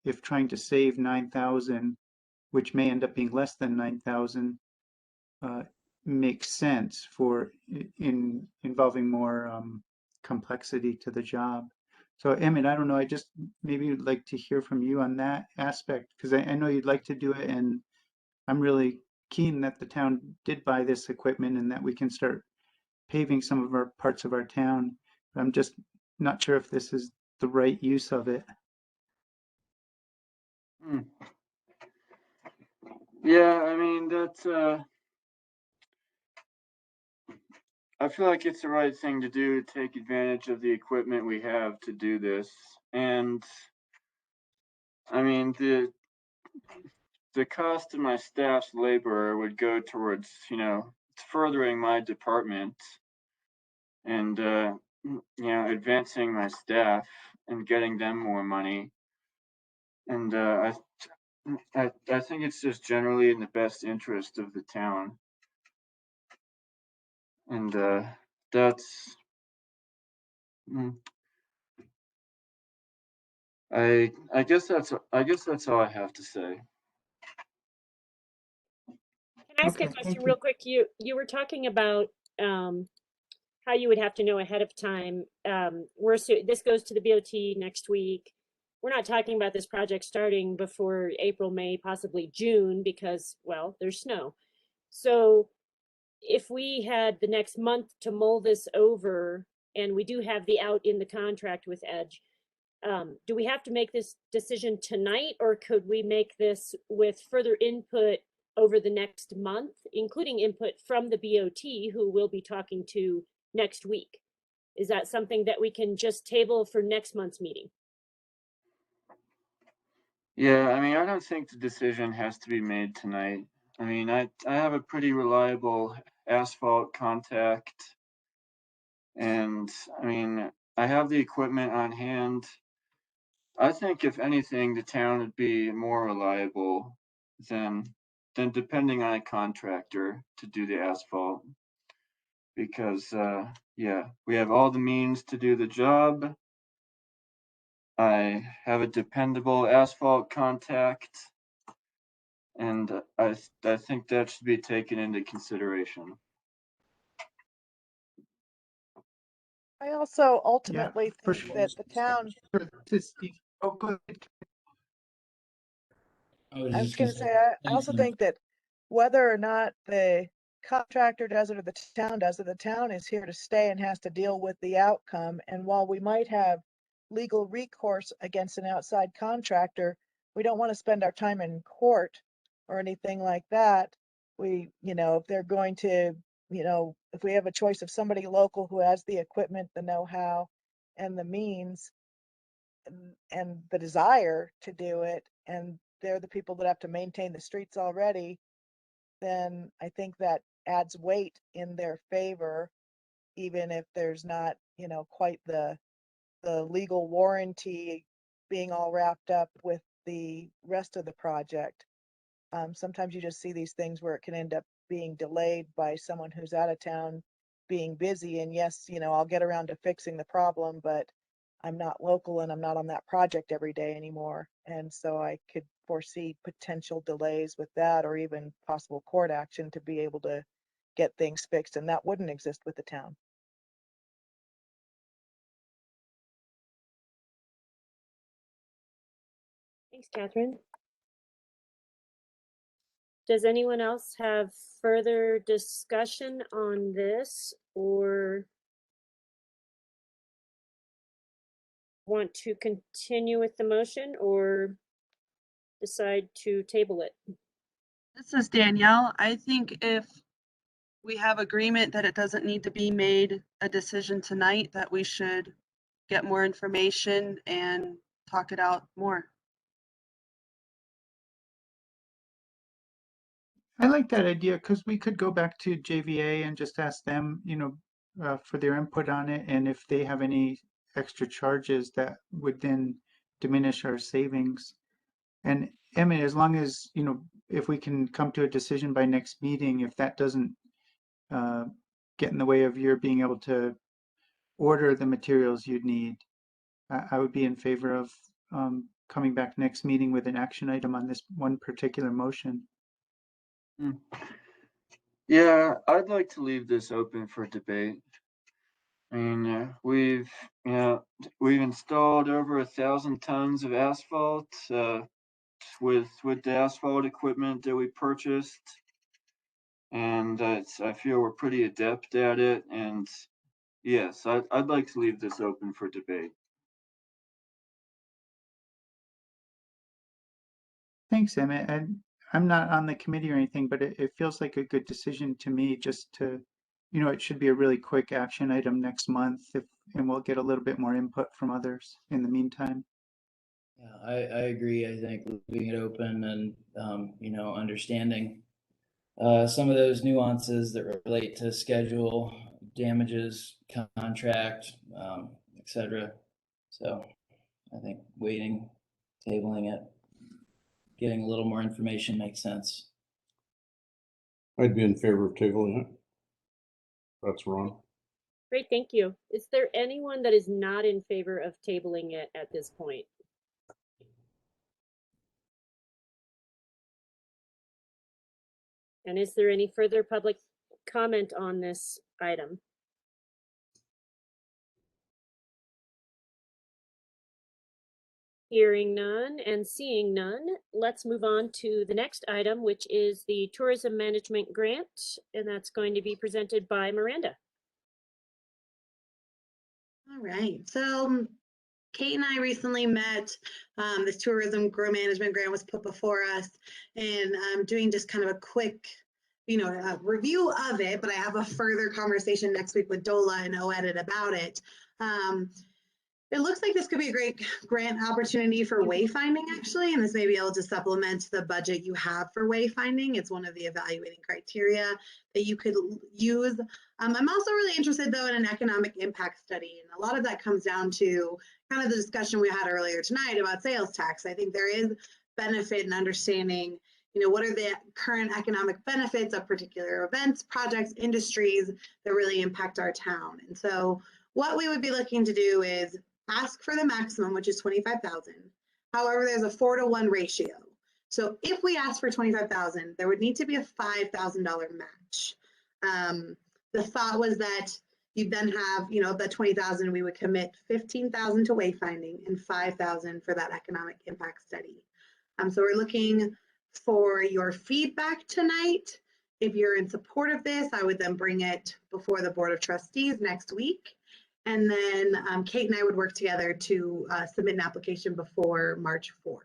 if trying to save 9,000, which may end up being less than 9,000, makes sense for involving more complexity to the job. So Emmett, I don't know, I just maybe would like to hear from you on that aspect, because I know you'd like to do it, and I'm really keen that the town did buy this equipment and that we can start paving some of our parts of our town. I'm just not sure if this is the right use of it. Yeah, that's I feel like it's the right thing to do, to take advantage of the equipment we have to do this. And the cost of my staff's labor would go towards, furthering my department and, advancing my staff and getting them more money. And I think it's just generally in the best interest of the town. And that's I guess that's all I have to say. Can I ask a Okay, question thank real you. quick? You were talking about how you would have to know ahead of time. This goes to the BOT next week. We're not talking about this project starting before April, May, possibly June because, well, there's snow. So if we had the next month to mull this over, and we do have the out in the contract with Edge, do we have to make this decision tonight, or could we make this with further input over the next month, including input from the BOT, who we'll be talking to next week? Is that something that we can just table for next month's meeting? Yeah, I mean, I don't think the decision has to be made tonight. I mean, I have a pretty reliable asphalt contact, and I mean, I have the equipment on hand. I think if anything, the town would be more reliable than depending on a contractor to do the asphalt. Because yeah, we have all the means to do the job. I have a dependable asphalt contact, and I think that should be taken into consideration. I also Yeah, ultimately for think sure. that the town, Oh, go ahead. I was I was just gonna gonna say, say, I thanks, also Mike. think that whether or not the contractor does it or the town does it, the town is here to stay and has to deal with the outcome. And while we might have legal recourse against an outside contractor, we don't want to spend our time in court or anything like that. If they're going to, if we have a choice of somebody local who has the equipment, the know-how, and the means, and the desire to do it, and they're the people that have to maintain the streets already, then I think that adds weight in their favor, even if there's not, quite the legal warranty being all wrapped up with the rest of the project. Sometimes you just see these things where it can end up being delayed by someone who's out of town being busy. And yes, I'll get around to fixing the problem, but I'm not local and I'm not on that project every day anymore. And so I could foresee potential delays with that, or even possible court action to be able to get things fixed. And that wouldn't exist with the town. Thanks, Catherine. Does anyone else have further discussion on this, or want to continue with the motion, or decide to table it? This is Danielle. I think if we have agreement that it doesn't need to be made a decision tonight, that we should get more information and talk it out more. I like that idea because we could go back to JVA and just ask them, for their input on it, and if they have any extra charges that would then diminish our savings. And I mean, as long as, if we can come to a decision by next meeting, if that doesn't get in the way of your being able to order the materials you'd need, I would be in favor of coming back next meeting with an action item on this one particular motion. Yeah, I'd like to leave this open for debate. I mean, we've installed over 1,000 tons of asphalt with the asphalt equipment that we purchased, and I feel we're pretty adept at it. And yes, I'd like to leave this open for debate. Thanks, Emmett. And I'm not on the committee or anything, but it feels like a good decision to me just to, it should be a really quick action item next month and we'll get a little bit more input from others in the meantime. Yeah, I agree. I think leaving it open and, understanding some of those nuances that relate to schedule, damages, contract, etc. So I think waiting, tabling it, getting a little more information makes sense. I'd be in favor of tabling it. That's wrong. Great, thank you. Is there anyone that is not in favor of tabling it at this point? And is there any further public comment on this item? Hearing none and seeing none, let's move on to the next item, which is the tourism management grant, and that's going to be presented by Miranda. All right, so Kate and I recently met. This tourism management grant was put before us, and I'm doing just kind of a quick, review of it, but I have a further conversation next week with DOLA and OEDIT about it. It looks like this could be a great grant opportunity for wayfinding, actually, and this may be able to supplement the budget you have for wayfinding. It's one of the evaluating criteria that you could use. I'm also really interested, though, in an economic impact study, and a lot of that comes down to kind of the discussion we had earlier tonight about sales tax. I think there is benefit in understanding, what are the current economic benefits of particular events, projects, industries that really impact our town. And so what we would be looking to do is ask for the maximum, which is 25,000. However, there's a 4-to-1 ratio. So if we ask for 25,000, there would need to be a $5,000 match. The thought was that you'd then have, the 20,000, we would commit 15,000 to wayfinding and 5,000 for that economic impact study. So we're looking for your feedback tonight. If you're in support of this, I would then bring it before the Board of Trustees next week. And then Kate and I would work together to submit an application before March 4th.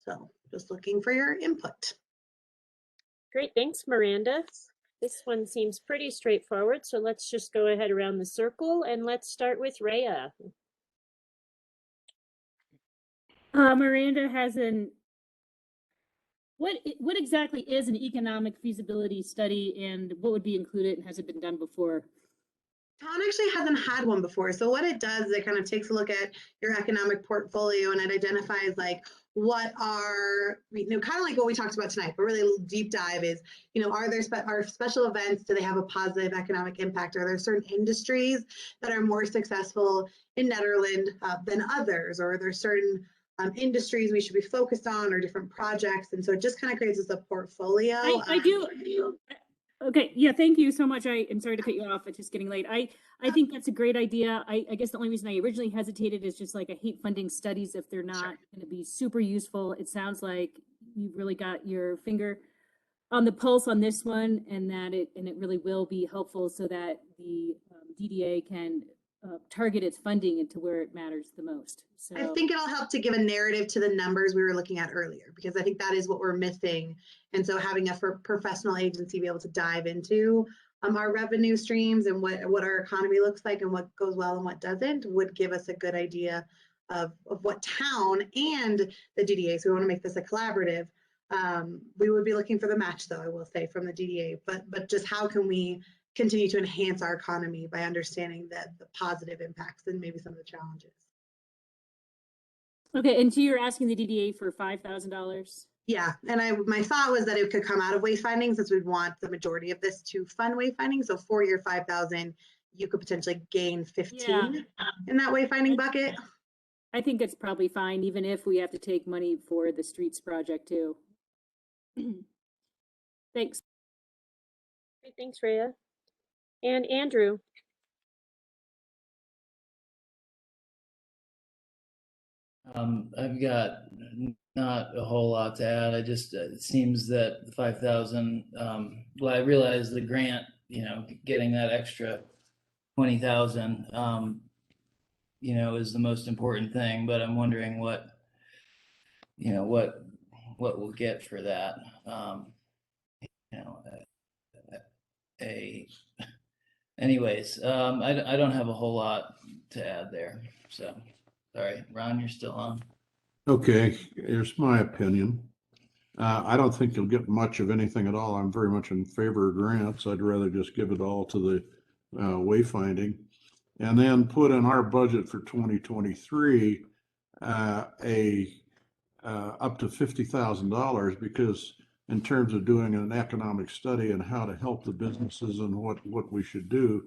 So just looking for your input. Great, thanks, Miranda. This one seems pretty straightforward, so let's just go ahead around the circle and let's start with Rhea. Miranda has what exactly is an economic feasibility study, and what would be included, and has it been done before? Town actually hasn't had one before. So what it does is it kind of takes a look at your economic portfolio and it identifies like what are, kind of like what we talked about tonight, but really deep dive is, are there are special events, do they have a positive economic impact? Are there certain industries that are more successful in Nederland than others? Or are there certain industries we should be focused on or different projects? And so it just kind of creates as a portfolio. I do. Okay, yeah, thank you so much. I am sorry to cut you off. It's just getting late. I think that's a great idea. I guess the only reason I originally hesitated is just like I hate funding studies if they're not going to be super useful. It sounds like you've really got your finger on the pulse on this one, and it really will be helpful so that the DDA can target its funding into where it matters the most. So I think it'll help to give a narrative to the numbers we were looking at earlier, because I think that is what we're missing. And so having a professional agency be able to dive into our revenue streams and what our economy looks like and what goes well and what doesn't would give us a good idea of what town and the DDA. So we want to make this a collaborative. We would be looking for the match, though, I will say, from the DDA, but just how can we continue to enhance our economy by understanding the positive impacts and maybe some of the challenges. Okay, and so you're asking the DDA for $5,000? Yeah, and my thought was that it could come out of wayfinding since we'd want the majority of this to fund wayfinding. So for your 5,000, you could potentially gain 15 in that wayfinding bucket. I think it's probably fine, even if we have to take money for the streets project too. Thanks. Great, thanks, Rhea. And Andrew. I've got not a whole lot to add. I just, it seems that the 5,000, well, I realize the grant, getting that extra 20,000, is the most important thing, but I'm wondering what we'll get for that. Anyways, I don't have a whole lot to add there. So, sorry, Ron, you're still on. Okay, here's my opinion. I don't think you'll get much of anything at all. I'm very much in favor of grants. I'd rather just give it all to the wayfinding, and then put in our budget for 2023 up to $50,000, because in terms of doing an economic study and how to help the businesses and what we should do,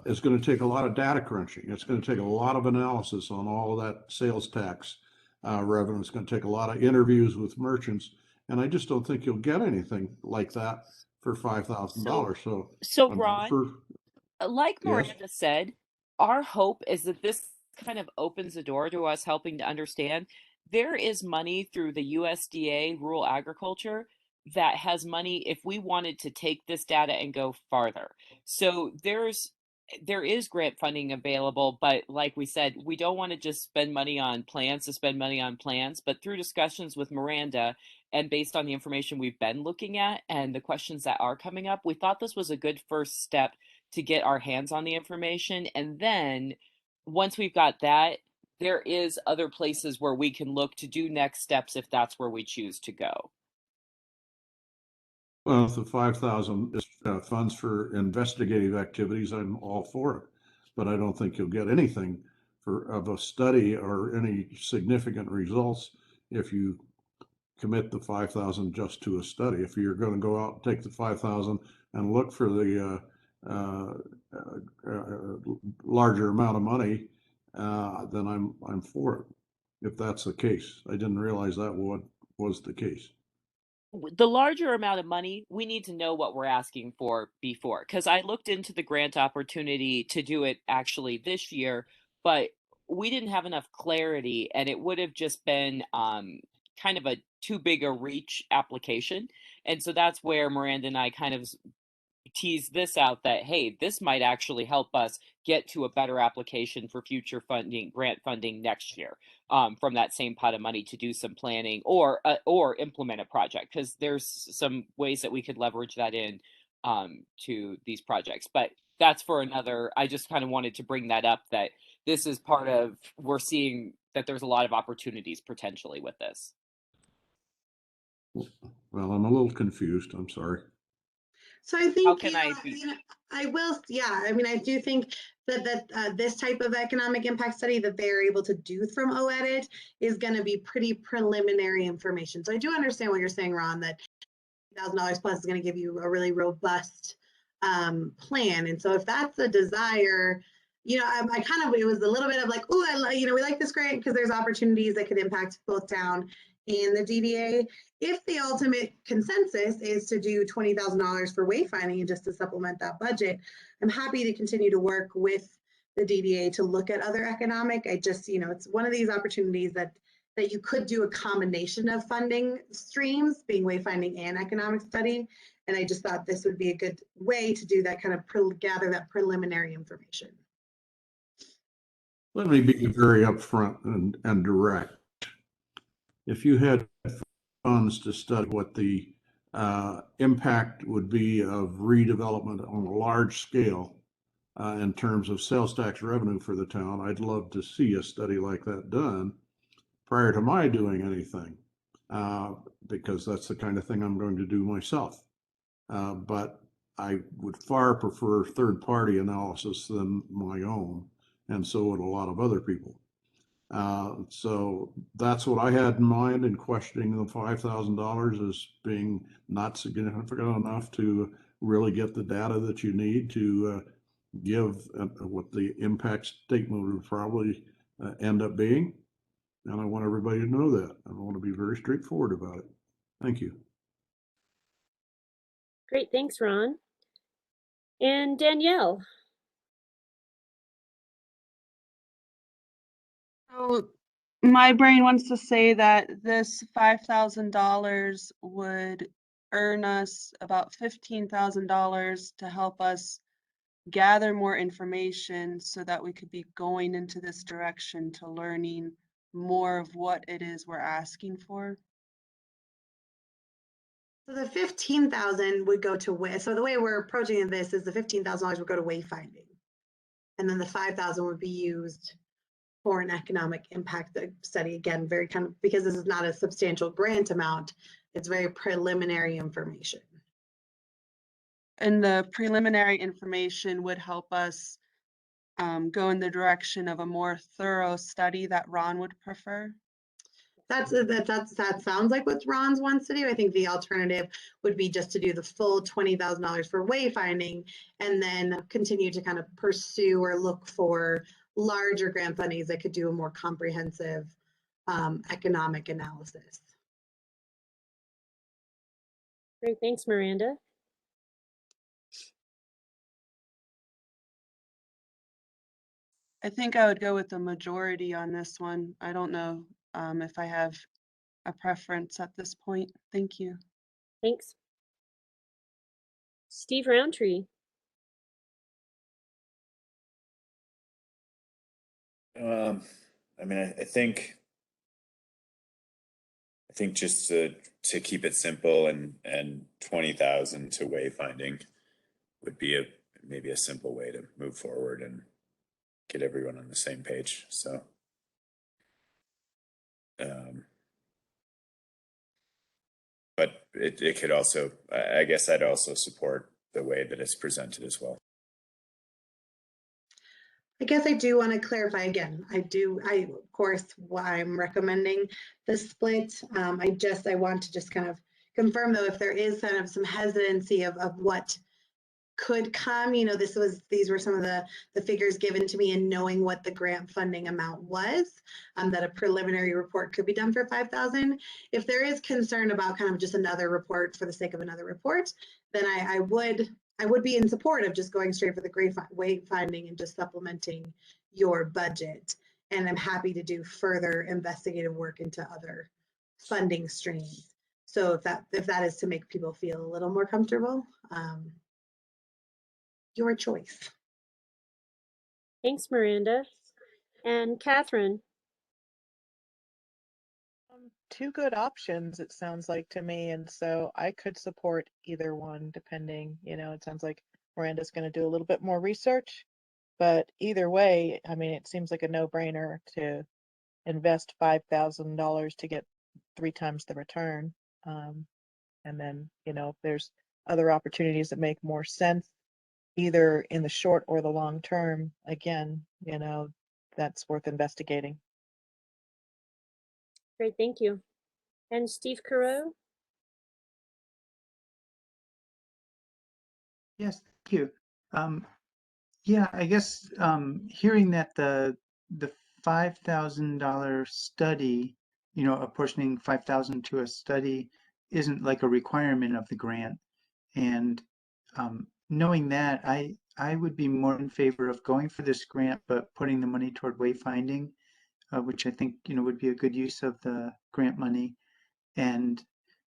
it's going to take a lot of data crunching. It's going to take a lot of analysis on all of that sales tax revenue. It's going to take a lot of interviews with merchants, and I just don't think you'll get anything like that for $5,000. So I'm Ron, for, like yes. Miranda said, our hope is that this kind of opens the door to us helping to understand there is money through the USDA rural agriculture that has money if we wanted to take this data and go farther. So there is grant funding available, but like we said, we don't want to just spend money on plans to spend money on plans, but through discussions with Miranda and based on the information we've been looking at and the questions that are coming up, we thought this was a good first step to get our hands on the information. And then once we've got that, there is other places where we can look to do next steps if that's where we choose to go. Well, if the 5,000 is funds for investigative activities, I'm all for it. But I don't think you'll get anything of a study or any significant results if you commit the 5,000 just to a study. If you're going to go out and take the 5,000 and look for the larger amount of money, then I'm for it. If that's the case, I didn't realize that was the case. The larger amount of money, we need to know what we're asking for before. Because I looked into the grant opportunity to do it actually this year, but we didn't have enough clarity, and it would have just been kind of a too big a reach application. And so that's where Miranda and I kind of tease this out that, hey, this might actually help us get to a better application for future funding, grant funding next year, from that same pot of money to do some planning or implement a project, because there's some ways that we could leverage that in to these projects. But that's for another. I just kind of wanted to bring that up, that this is part of, we're seeing that there's a lot of opportunities potentially with this. Well, I'm a little confused. I'm sorry. So I think, How can I be? I will, yeah, I mean, I do think that this type of economic impact study that they're able to do from OEdit is going to be pretty preliminary information. So I do understand what you're saying, Ron, that $1,000 plus is going to give you a really robust plan. And so if that's a desire, you know, I kind of, it was a little bit of like, oh, we like this grant because there's opportunities that could impact both town and the DDA. If the ultimate consensus is to do $20,000 for wayfinding and just to supplement that budget, I'm happy to continue to work with the DDA to look at other economic. I just, it's one of these opportunities that you could do a combination of funding streams, being wayfinding and economic study. And I just thought this would be a good way to do that, kind of gather that preliminary information. Let me be very upfront and direct. If you had funds to study what the impact would be of redevelopment on a large scale in terms of sales tax revenue for the town, I'd love to see a study like that done prior to my doing anything, because that's the kind of thing I'm going to do myself. But I would far prefer third-party analysis than my own, and so would a lot of other people. So that's what I had in mind in questioning the $5,000 as being not significant enough to really get the data that you need to give what the impact statement would probably end up being. And I want everybody to know that. I want to be very straightforward about it. Thank you. Great, thanks, Ron. And Danielle. So my brain wants to say that this $5,000 would earn us about $15,000 to help us gather more information so that we could be going into this direction to learning more of what it is we're asking for. So the 15,000 would go to so the way we're approaching this is the $15,000 would go to wayfinding, and then the 5,000 would be used for an economic impact study. Again, very kind of, because this is not a substantial grant amount, it's very preliminary information. And the preliminary information would help us go in the direction of a more thorough study that Ron would prefer. that sounds like what Ron's wants to do. I think the alternative would be just to do the full $20,000 for wayfinding and then continue to kind of pursue or look for larger grant fundings that could do a more comprehensive economic analysis. Great, thanks, Miranda. I think I would go with the majority on this one. I don't know if I have a preference at this point. Thank you. Thanks. Steve Roundtree. I mean, I think just to keep it simple and 20,000 to wayfinding would be maybe a simple way to move forward and get everyone on the same page. So, but it could also, I guess I'd also support the way that it's presented as well. I guess I do want to clarify again. I of course, why I'm recommending the split. I want to just kind of confirm though, if there is kind of some hesitancy of what could come, these were some of the figures given to me in knowing what the grant funding amount was, that a preliminary report could be done for 5,000. If there is concern about kind of just another report for the sake of another report, then I would be in support of just going straight for the wayfinding and just supplementing your budget. And I'm happy to do further investigative work into other funding streams. So if that is to make people feel a little more comfortable, your choice. Thanks, Miranda. And Catherine. Two good options, it sounds like to me, and so I could support either one depending, it sounds like Miranda's going to do a little bit more research, but either way, I mean, it seems like a no-brainer to invest $5,000 to get 3 times the return. And then, if there's other opportunities that make more sense, either in the short or the long term, again, that's worth investigating. Great, thank you. And Steve Carreau? Yes, thank you. Yeah, I guess hearing that the $5,000 study, apportioning 5,000 to a study isn't like a requirement of the grant. And knowing that, I would be more in favor of going for this grant, but putting the money toward wayfinding, which I think, would be a good use of the grant money. And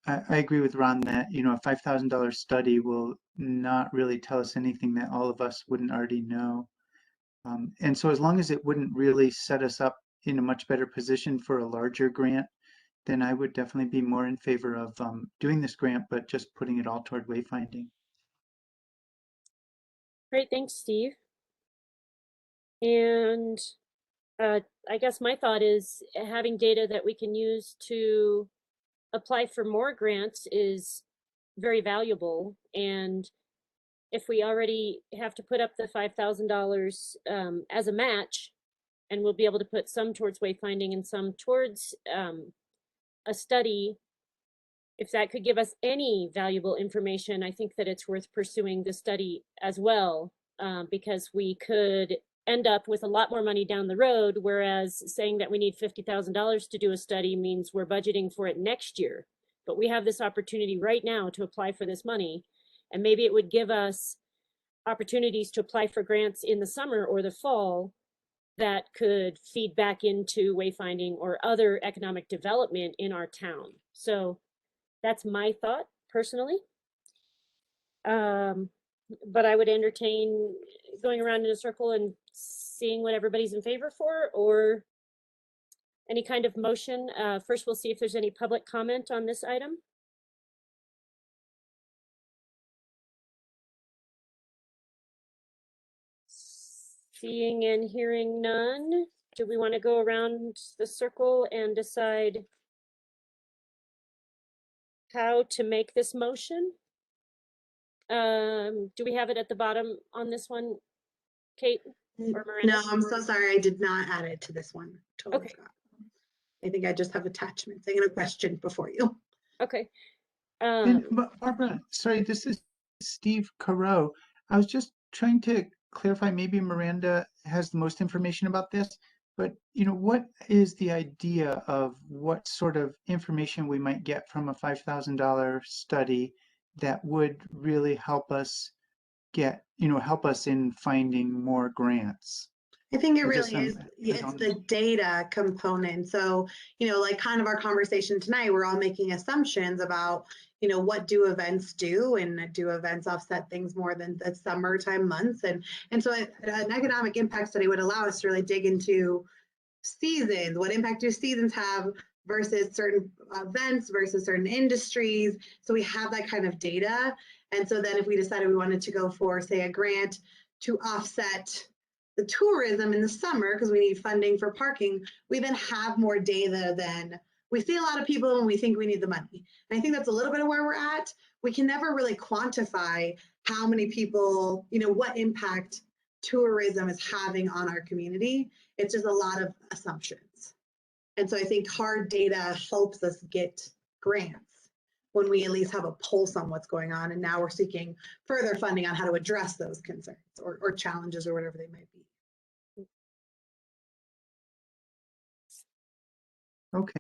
I agree with Ron that, a $5,000 study will not really tell us anything that all of us wouldn't already know. And so as long as it wouldn't really set us up in a much better position for a larger grant, then I would definitely be more in favor of doing this grant, but just putting it all toward wayfinding. Great, thanks, Steve. And I guess my thought is having data that we can use to apply for more grants is very valuable. And if we already have to put up the $5,000 as a match, and we'll be able to put some towards wayfinding and some towards a study, if that could give us any valuable information, I think that it's worth pursuing the study as well, because we could end up with a lot more money down the road, whereas saying that we need $50,000 to do a study means we're budgeting for it next year. But we have this opportunity right now to apply for this money, and maybe it would give us opportunities to apply for grants in the summer or the fall that could feed back into wayfinding or other economic development in our town. So that's my thought personally. But I would entertain going around in a circle and seeing what everybody's in favor for, or any kind of motion. First, we'll see if there's any public comment on this item. Seeing and hearing none, do we want to go around the circle and decide how to make this motion? Do we have it at the bottom on this one, Kate or Miranda? No, I'm so sorry. I did not add it to this one. Totally Okay. forgot. I think I just have attachments. I'm going to question before you. Okay. And Barbara, sorry, this is Steve Carew. I was just trying to clarify, maybe Miranda has the most information about this, but what is the idea of what sort of information we might get from a $5,000 study that would really help us help us in finding more grants? I think it I just, really is. I It's don't- the data component. So, like kind of our conversation tonight, we're all making assumptions about, what do events do, and do events offset things more than the summertime months? And so an economic impact study would allow us to really dig into seasons. What impact do seasons have versus certain events versus certain industries? So we have that kind of data. And so then if we decided we wanted to go for, say, a grant to offset the tourism in the summer, because we need funding for parking, we then have more data than we see a lot of people and we think we need the money. And I think that's a little bit of where we're at. We can never really quantify how many people, what impact tourism is having on our community. It's just a lot of assumptions. And so I think hard data helps us get grants when we at least have a pulse on what's going on. And now we're seeking further funding on how to address those concerns or challenges or whatever they might be. Okay.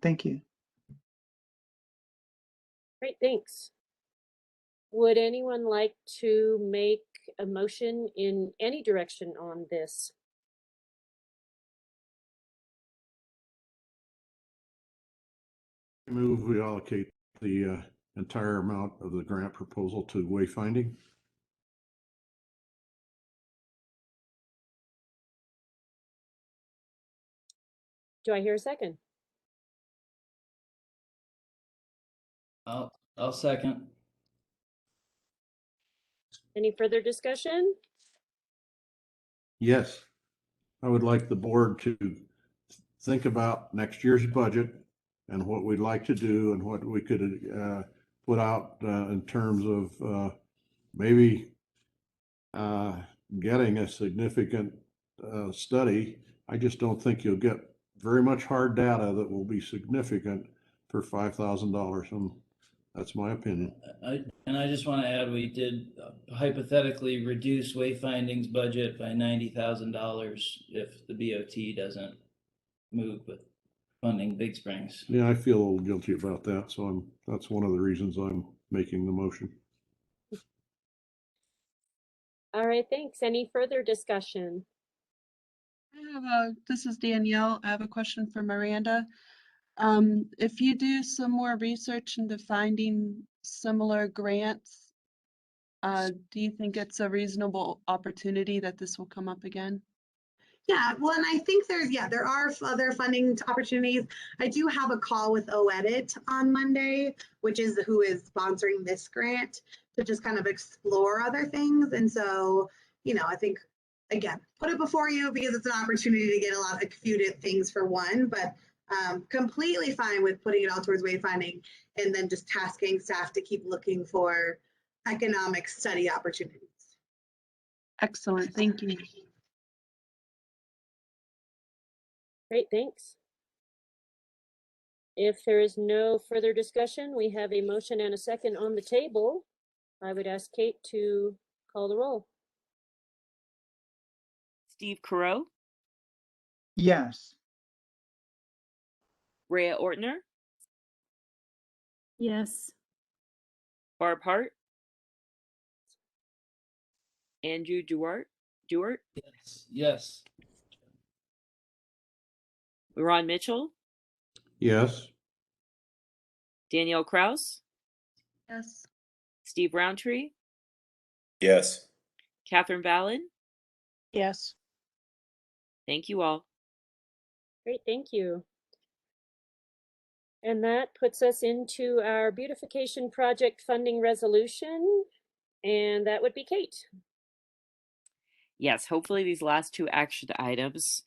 Thank you. Great, thanks. Would anyone like to make a motion in any direction on this? I move we allocate the entire amount of the grant proposal to wayfinding. Do I hear a second? I'll second. Any further discussion? Yes, I would like the board to think about next year's budget and what we'd like to do and what we could put out in terms of maybe getting a significant study. I just don't think you'll get very much hard data that will be significant for $5,000. And that's my opinion. I just want to add, we did hypothetically reduce wayfinding's budget by $90,000 if the BOT doesn't move with funding Big Springs. Yeah, I feel a little guilty about that. So that's one of the reasons I'm making the motion. All right, thanks. Any further discussion? This is Danielle. I have a question for Miranda. If you do some more research into finding similar grants, do you think it's a reasonable opportunity that this will come up again? Yeah, well, and I think there are other funding opportunities. I do have a call with OEdit on Monday, which is who is sponsoring this grant, to just kind of explore other things. And so, I think, again, put it before you because it's an opportunity to get a lot of few things for one, but completely fine with putting it all towards wayfinding and then just tasking staff to keep looking for economic study opportunities. Excellent, thank you. Great, thanks. If there is no further discussion, we have a motion and a second on the table. I would ask Kate to call the roll. Steve Carew, Yes. Rhea Ortner, Yes. Barb Hart, Andrew Duart, Yes. Ron Mitchell, Yes. Danielle Kraus, Yes. Steve Roundtree, Yes. Catherine Vallon. Yes. Thank you all. Great, thank you. And that puts us into our beautification project funding resolution, and that would be Kate. Yes, hopefully these last two action items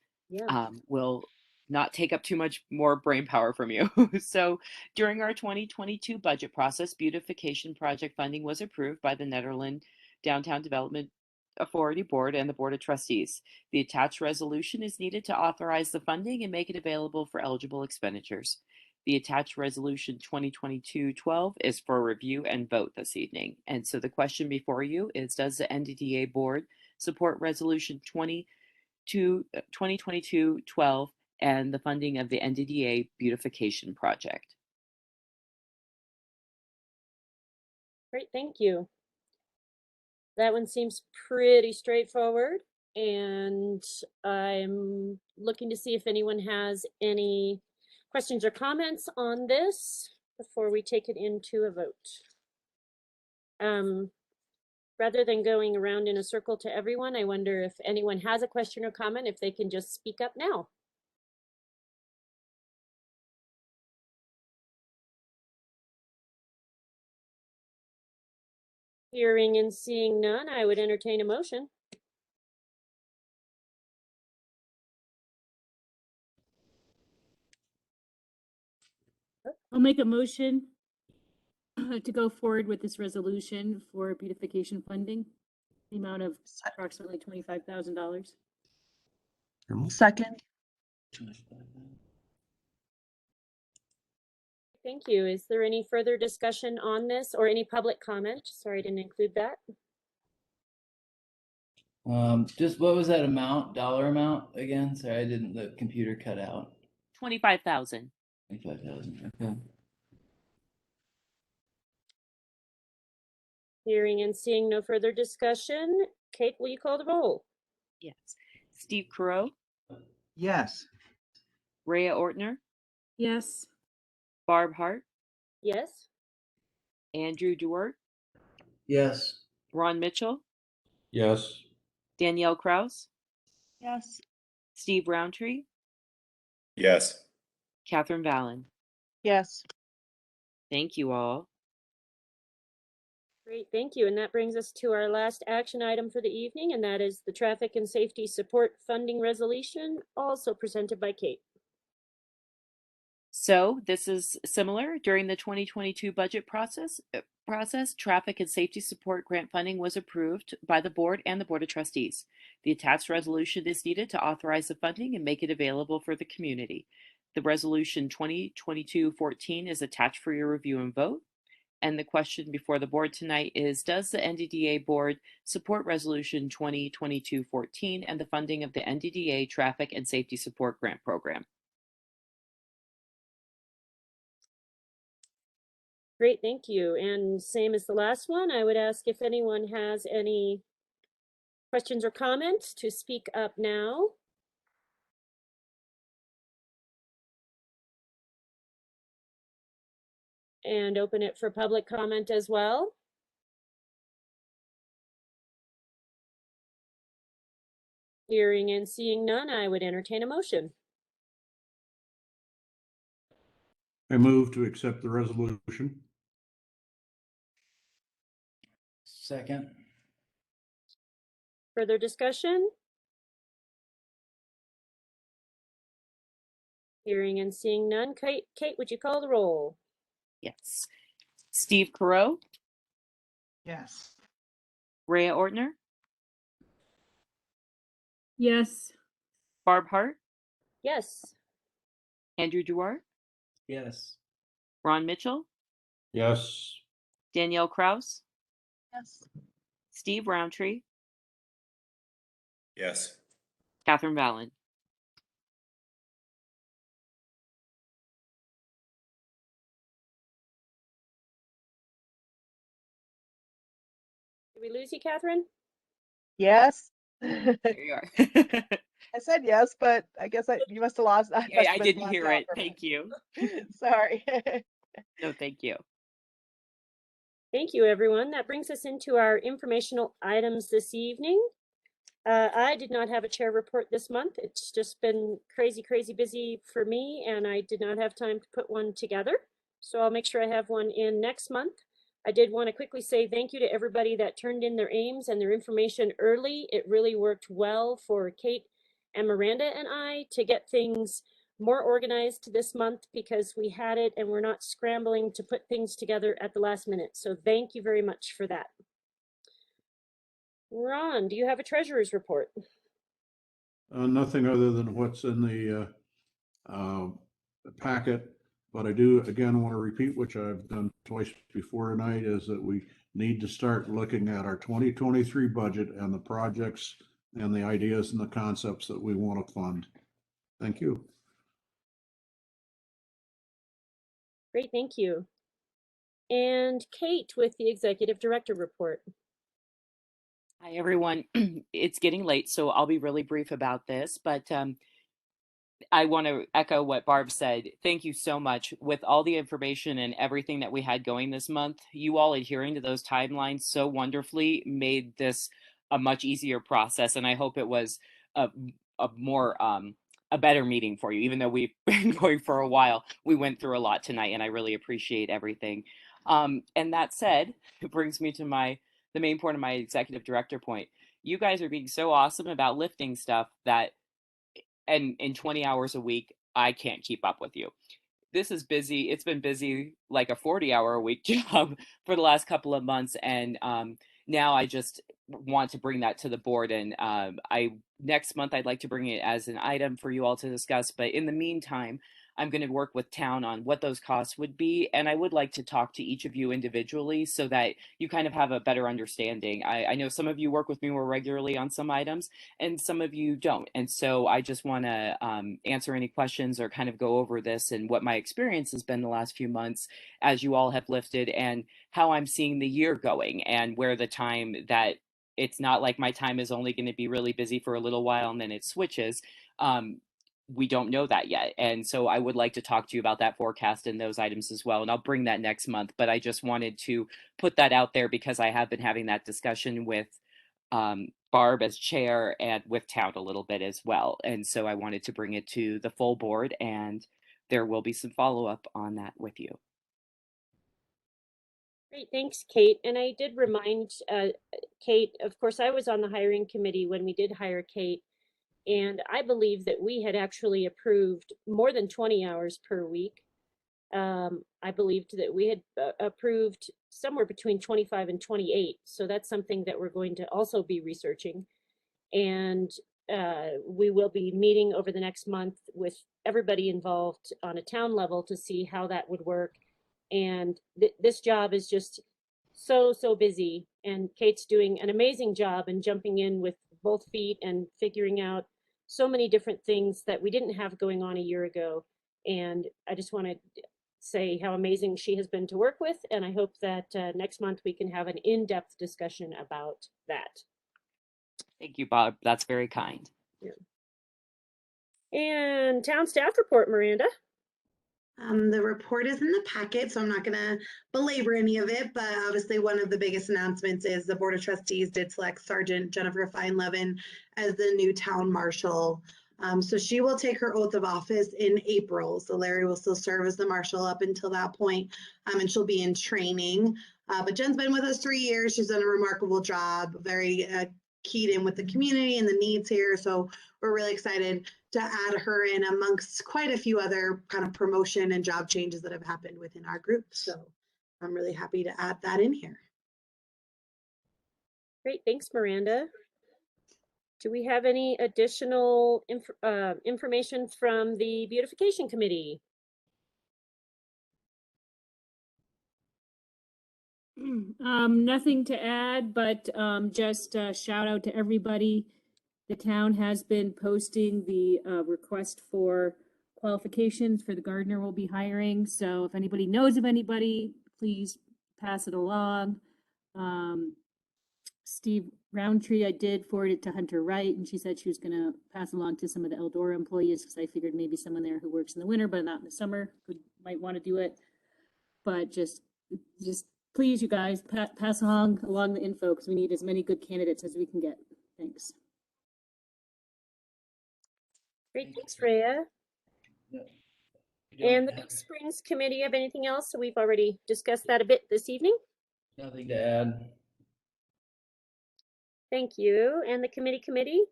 will not take up too much more brain power from you. So during our 2022 budget process, beautification project funding was approved by the Nederland Downtown Development Authority Board and the Board of Trustees. The attached resolution is needed to authorize the funding and make it available for eligible expenditures. The attached resolution 2022-12 is for review and vote this evening. And so the question before you is, does the NDDA Board support resolution 2022-12 and the funding of the NDDA beautification project? Great, thank you. That one seems pretty straightforward, and I'm looking to see if anyone has any questions or comments on this before we take it into a vote. Rather than going around in a circle to everyone, I wonder if anyone has a question or comment, if they can just speak up now. Hearing and seeing none, I would entertain a motion. I'll make a motion to go forward with this resolution for beautification funding, the amount of approximately $25,000. Second. Thank you. Is there any further discussion on this or any public comment? Sorry, I didn't include that. Just what was that amount, dollar amount again? Sorry, I didn't, the computer cut out. 25,000. 25,000, okay. Hearing and seeing no further discussion, Kate, will you call the roll? Yes. Steve Carell, Yes. Rhea Ortner, Yes. Barb Hart, Yes. Andrew Duart, Yes. Ron Mitchell, Yes. Danielle Kraus, Yes. Steve Roundtree, Yes. Catherine Vallon. Yes. Thank you all. Great, thank you. And that brings us to our last action item for the evening, and that is the Traffic and Safety Support Funding Resolution, also presented by Kate. So this is similar. During the 2022 budget process, traffic and safety support grant funding was approved by the board and the Board of Trustees. The attached resolution is needed to authorize the funding and make it available for the community. The resolution 2022-14 is attached for your review and vote. And the question before the board tonight is, does the NDDA board support resolution 2022-14 and the funding of the NDDA Traffic and Safety Support Grant Program? Great, thank you. And same as the last one, I would ask if anyone has any questions or comments to speak up now. And open it for public comment as well. Hearing and seeing none, I would entertain a motion. I move to accept the resolution. Second. Further discussion? Hearing and seeing none. Kate, would you call the roll? Yes. Steve Carell, Yes. Rhea Ortner, Yes. Barb Hart, Yes. Andrew Duart, Yes. Ron Mitchell, Yes. Danielle Kraus, Yes. Steve Roundtree, Yes. Catherine Vallon. Did we lose you, Catherine? Yes. There you are. I said yes, but I guess you must have lost. I Yeah, must I have been didn't lost hear out it. for a Thank you. minute. Sorry. No, thank you. Thank you, everyone. That brings us into our informational items this evening. I did not have a chair report this month. It's just been crazy, crazy busy for me, and I did not have time to put one together. So I'll make sure I have one in next month. I did want to quickly say thank you to everybody that turned in their aims and their information early. It really worked well for Kate and Miranda and I to get things more organized this month because we had it and we're not scrambling to put things together at the last minute. So thank you very much for that. Ron, do you have a treasurer's report? Nothing other than what's in the packet, but I do again want to repeat, which I've done twice before tonight, is that we need to start looking at our 2023 budget and the projects and the ideas and the concepts that we want to fund. Thank you. Great, thank you. And Kate with the executive director report. Hi, everyone. It's getting late, so I'll be really brief about this, but I want to echo what Barb said. Thank you so much. With all the information and everything that we had going this month, you all adhering to those timelines so wonderfully made this a much easier process. And I hope it was a more a better meeting for you. Even though we've been going for a while, we went through a lot tonight, and I really appreciate everything. And that said, it brings me to the main point of my executive director point. You guys are being so awesome about lifting stuff that, and in 20 hours a week, I can't keep up with you. This is busy. It's been busy, like a 40-hour-a-week job for the last couple of months. And now I just want to bring that to the board. And next month, I'd like to bring it as an item for you all to discuss. But in the meantime, I'm going to work with town on what those costs would be. And I would like to talk to each of you individually so that you kind of have a better understanding. I know some of you work with me more regularly on some items and some of you don't. And so I just want to answer any questions or kind of go over this and what my experience has been the last few months as you all have lifted, and how I'm seeing the year going, and where the time that it's not like my time is only going to be really busy for a little while and then it switches. We don't know that yet. And so I would like to talk to you about that forecast and those items as well. And I'll bring that next month. But I just wanted to put that out there because I have been having that discussion with Barb as chair and with town a little bit as well. And so I wanted to bring it to the full board, and there will be some follow-up on that with you. Great, thanks, Kate. And I did remind Kate, of course, I was on the hiring committee when we did hire Kate. And I believe that we had actually approved more than 20 hours per week. I believed that we had approved somewhere between 25 and 28. So that's something that we're going to also be researching. And we will be meeting over the next month with everybody involved on a town level to see how that would work. And this job is just so busy. And Kate's doing an amazing job and jumping in with both feet and figuring out so many different things that we didn't have going on a year ago. And I just want to say how amazing she has been to work with. And I hope that next month we can have an in-depth discussion about that. Thank you, Bob. That's very kind. Yeah. And town staff report, Miranda. The report is in the packet, so I'm not going to belabor any of it, but obviously one of the biggest announcements is the Board of Trustees did select Sergeant Jennifer Feinlevin as the new town marshal. So she will take her oath of office in April. So Larry will still serve as the marshal up until that point, and she'll be in training. But Jen's been with us 3 years. She's done a remarkable job, very keyed in with the community and the needs here. So we're really excited to add her in amongst quite a few other kind of promotion and job changes that have happened within our group. So I'm really happy to add that in here. Great, thanks, Miranda. Do we have any additional information from the beautification committee? Nothing to add, but just a shout out to everybody. The town has been posting the request for qualifications for the gardener we'll be hiring. So if anybody knows of anybody, please pass it along. Steve Roundtree, I did forward it to Hunter Wright, and she said she was going to pass along to some of the Eldora employees because I figured maybe someone there who works in the winter but not in the summer might want to do it. But just please, you guys, pass along the info because we need as many good candidates as we can get. Thanks. Great, thanks, Rhea. And the Big Springs Committee, have anything else? So we've already discussed that a bit this evening. Nothing to add. Thank you. And the committee?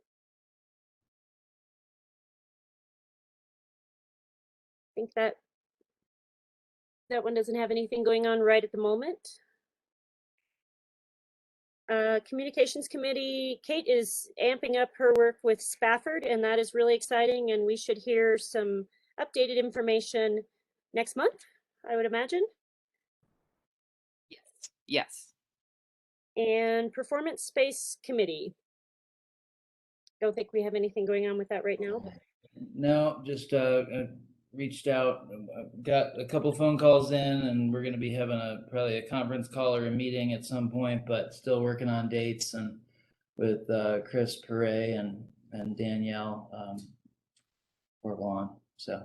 I think that one doesn't have anything going on right at the moment. Communications Committee, Kate is amping up her work with Spafford, and that is really exciting, and we should hear some updated information next month, I would imagine. Yes. Yes. And Performance Space Committee. Don't think we have anything going on with that right now. No, just reached out, got a couple phone calls in, and we're going to be having probably a conference call or a meeting at some point, but still working on dates and with Chris Perret and Danielle Orlon. So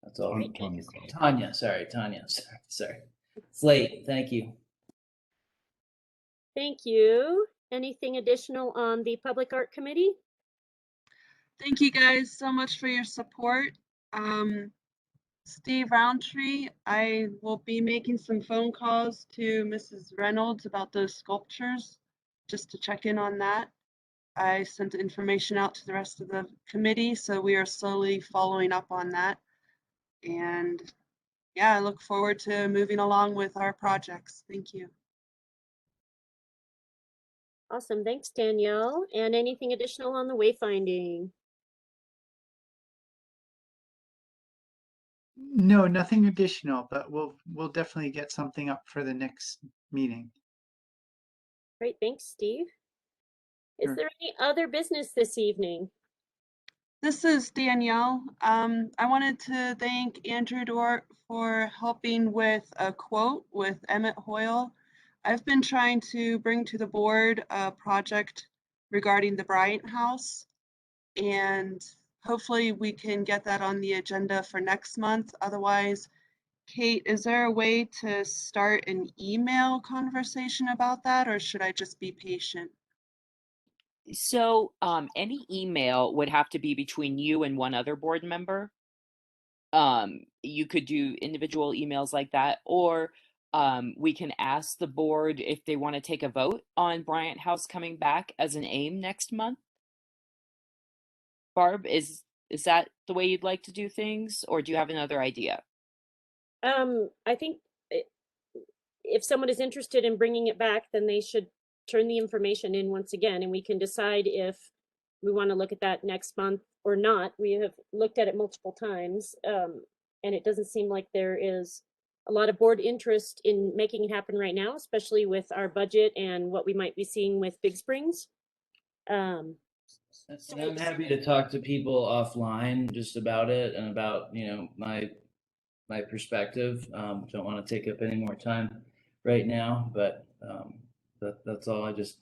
that's all. Tanya, sorry. It's late. Thank you. Thank you. Anything additional on the Public Art Committee? Thank you guys so much for your support. Steve Roundtree, I will be making some phone calls to Mrs. Reynolds about those sculptures, just to check in on that. I sent information out to the rest of the committee, so we are slowly following up on that. And yeah, I look forward to moving along with our projects. Thank you. Awesome. Thanks, Danielle. And anything additional on the wayfinding? No, nothing additional, but we'll definitely get something up for the next meeting. Great. Thanks, Steve. Is Sure. there any other business this evening? This is Danielle. I wanted to thank Andrew Dort for helping with a quote with Emmett Hoyle. I've been trying to bring to the board a project regarding the Bryant House, and hopefully we can get that on the agenda for next month. Otherwise, Kate, is there a way to start an email conversation about that, or should I just be patient? So, any email would have to be between you and one other board member. You could do individual emails like that, or we can ask the board if they want to take a vote on Bryant House coming back as an AIM next month. Barb, is that the way you'd like to do things, or do you have another idea? I think if someone is interested in bringing it back, then they should turn the information in once again, and we can decide if we want to look at that next month or not. We have looked at it multiple times, and it doesn't seem like there is a lot of board interest in making it happen right now, especially with our budget and what we might be seeing with Big Springs. And I'm happy to talk to people offline just about it and about, my perspective. Don't want to take up any more time right now, but that's all. I just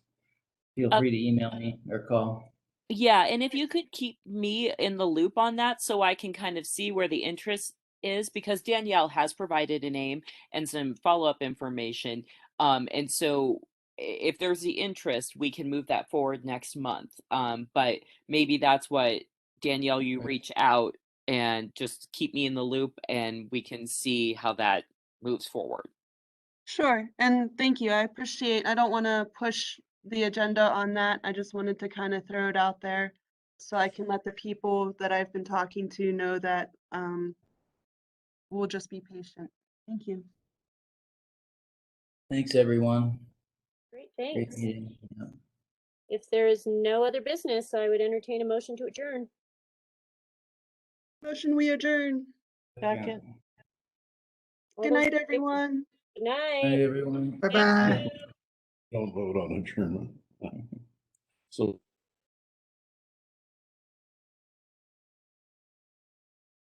feel free to email me or call. Yeah, and if you could keep me in the loop on that so I can kind of see where the interest is, because Danielle has provided a name and some follow-up information. And so if there's the interest, we can move that forward next month. But maybe that's what, Danielle, you reach out and just keep me in the loop and we can see how that moves forward. Sure, and thank you. I don't want to push the agenda on that. I just wanted to kind of throw it out there so I can let the people that I've been talking to know that we'll just be patient. Thank you. Thanks, everyone. Great, Great thanks. meeting. Yeah. If there is no other business, I would entertain a motion to adjourn. Motion, we adjourn. Second. Good night, everyone. Good night. Bye, everyone. Bye-bye. Don't vote on adjournment. So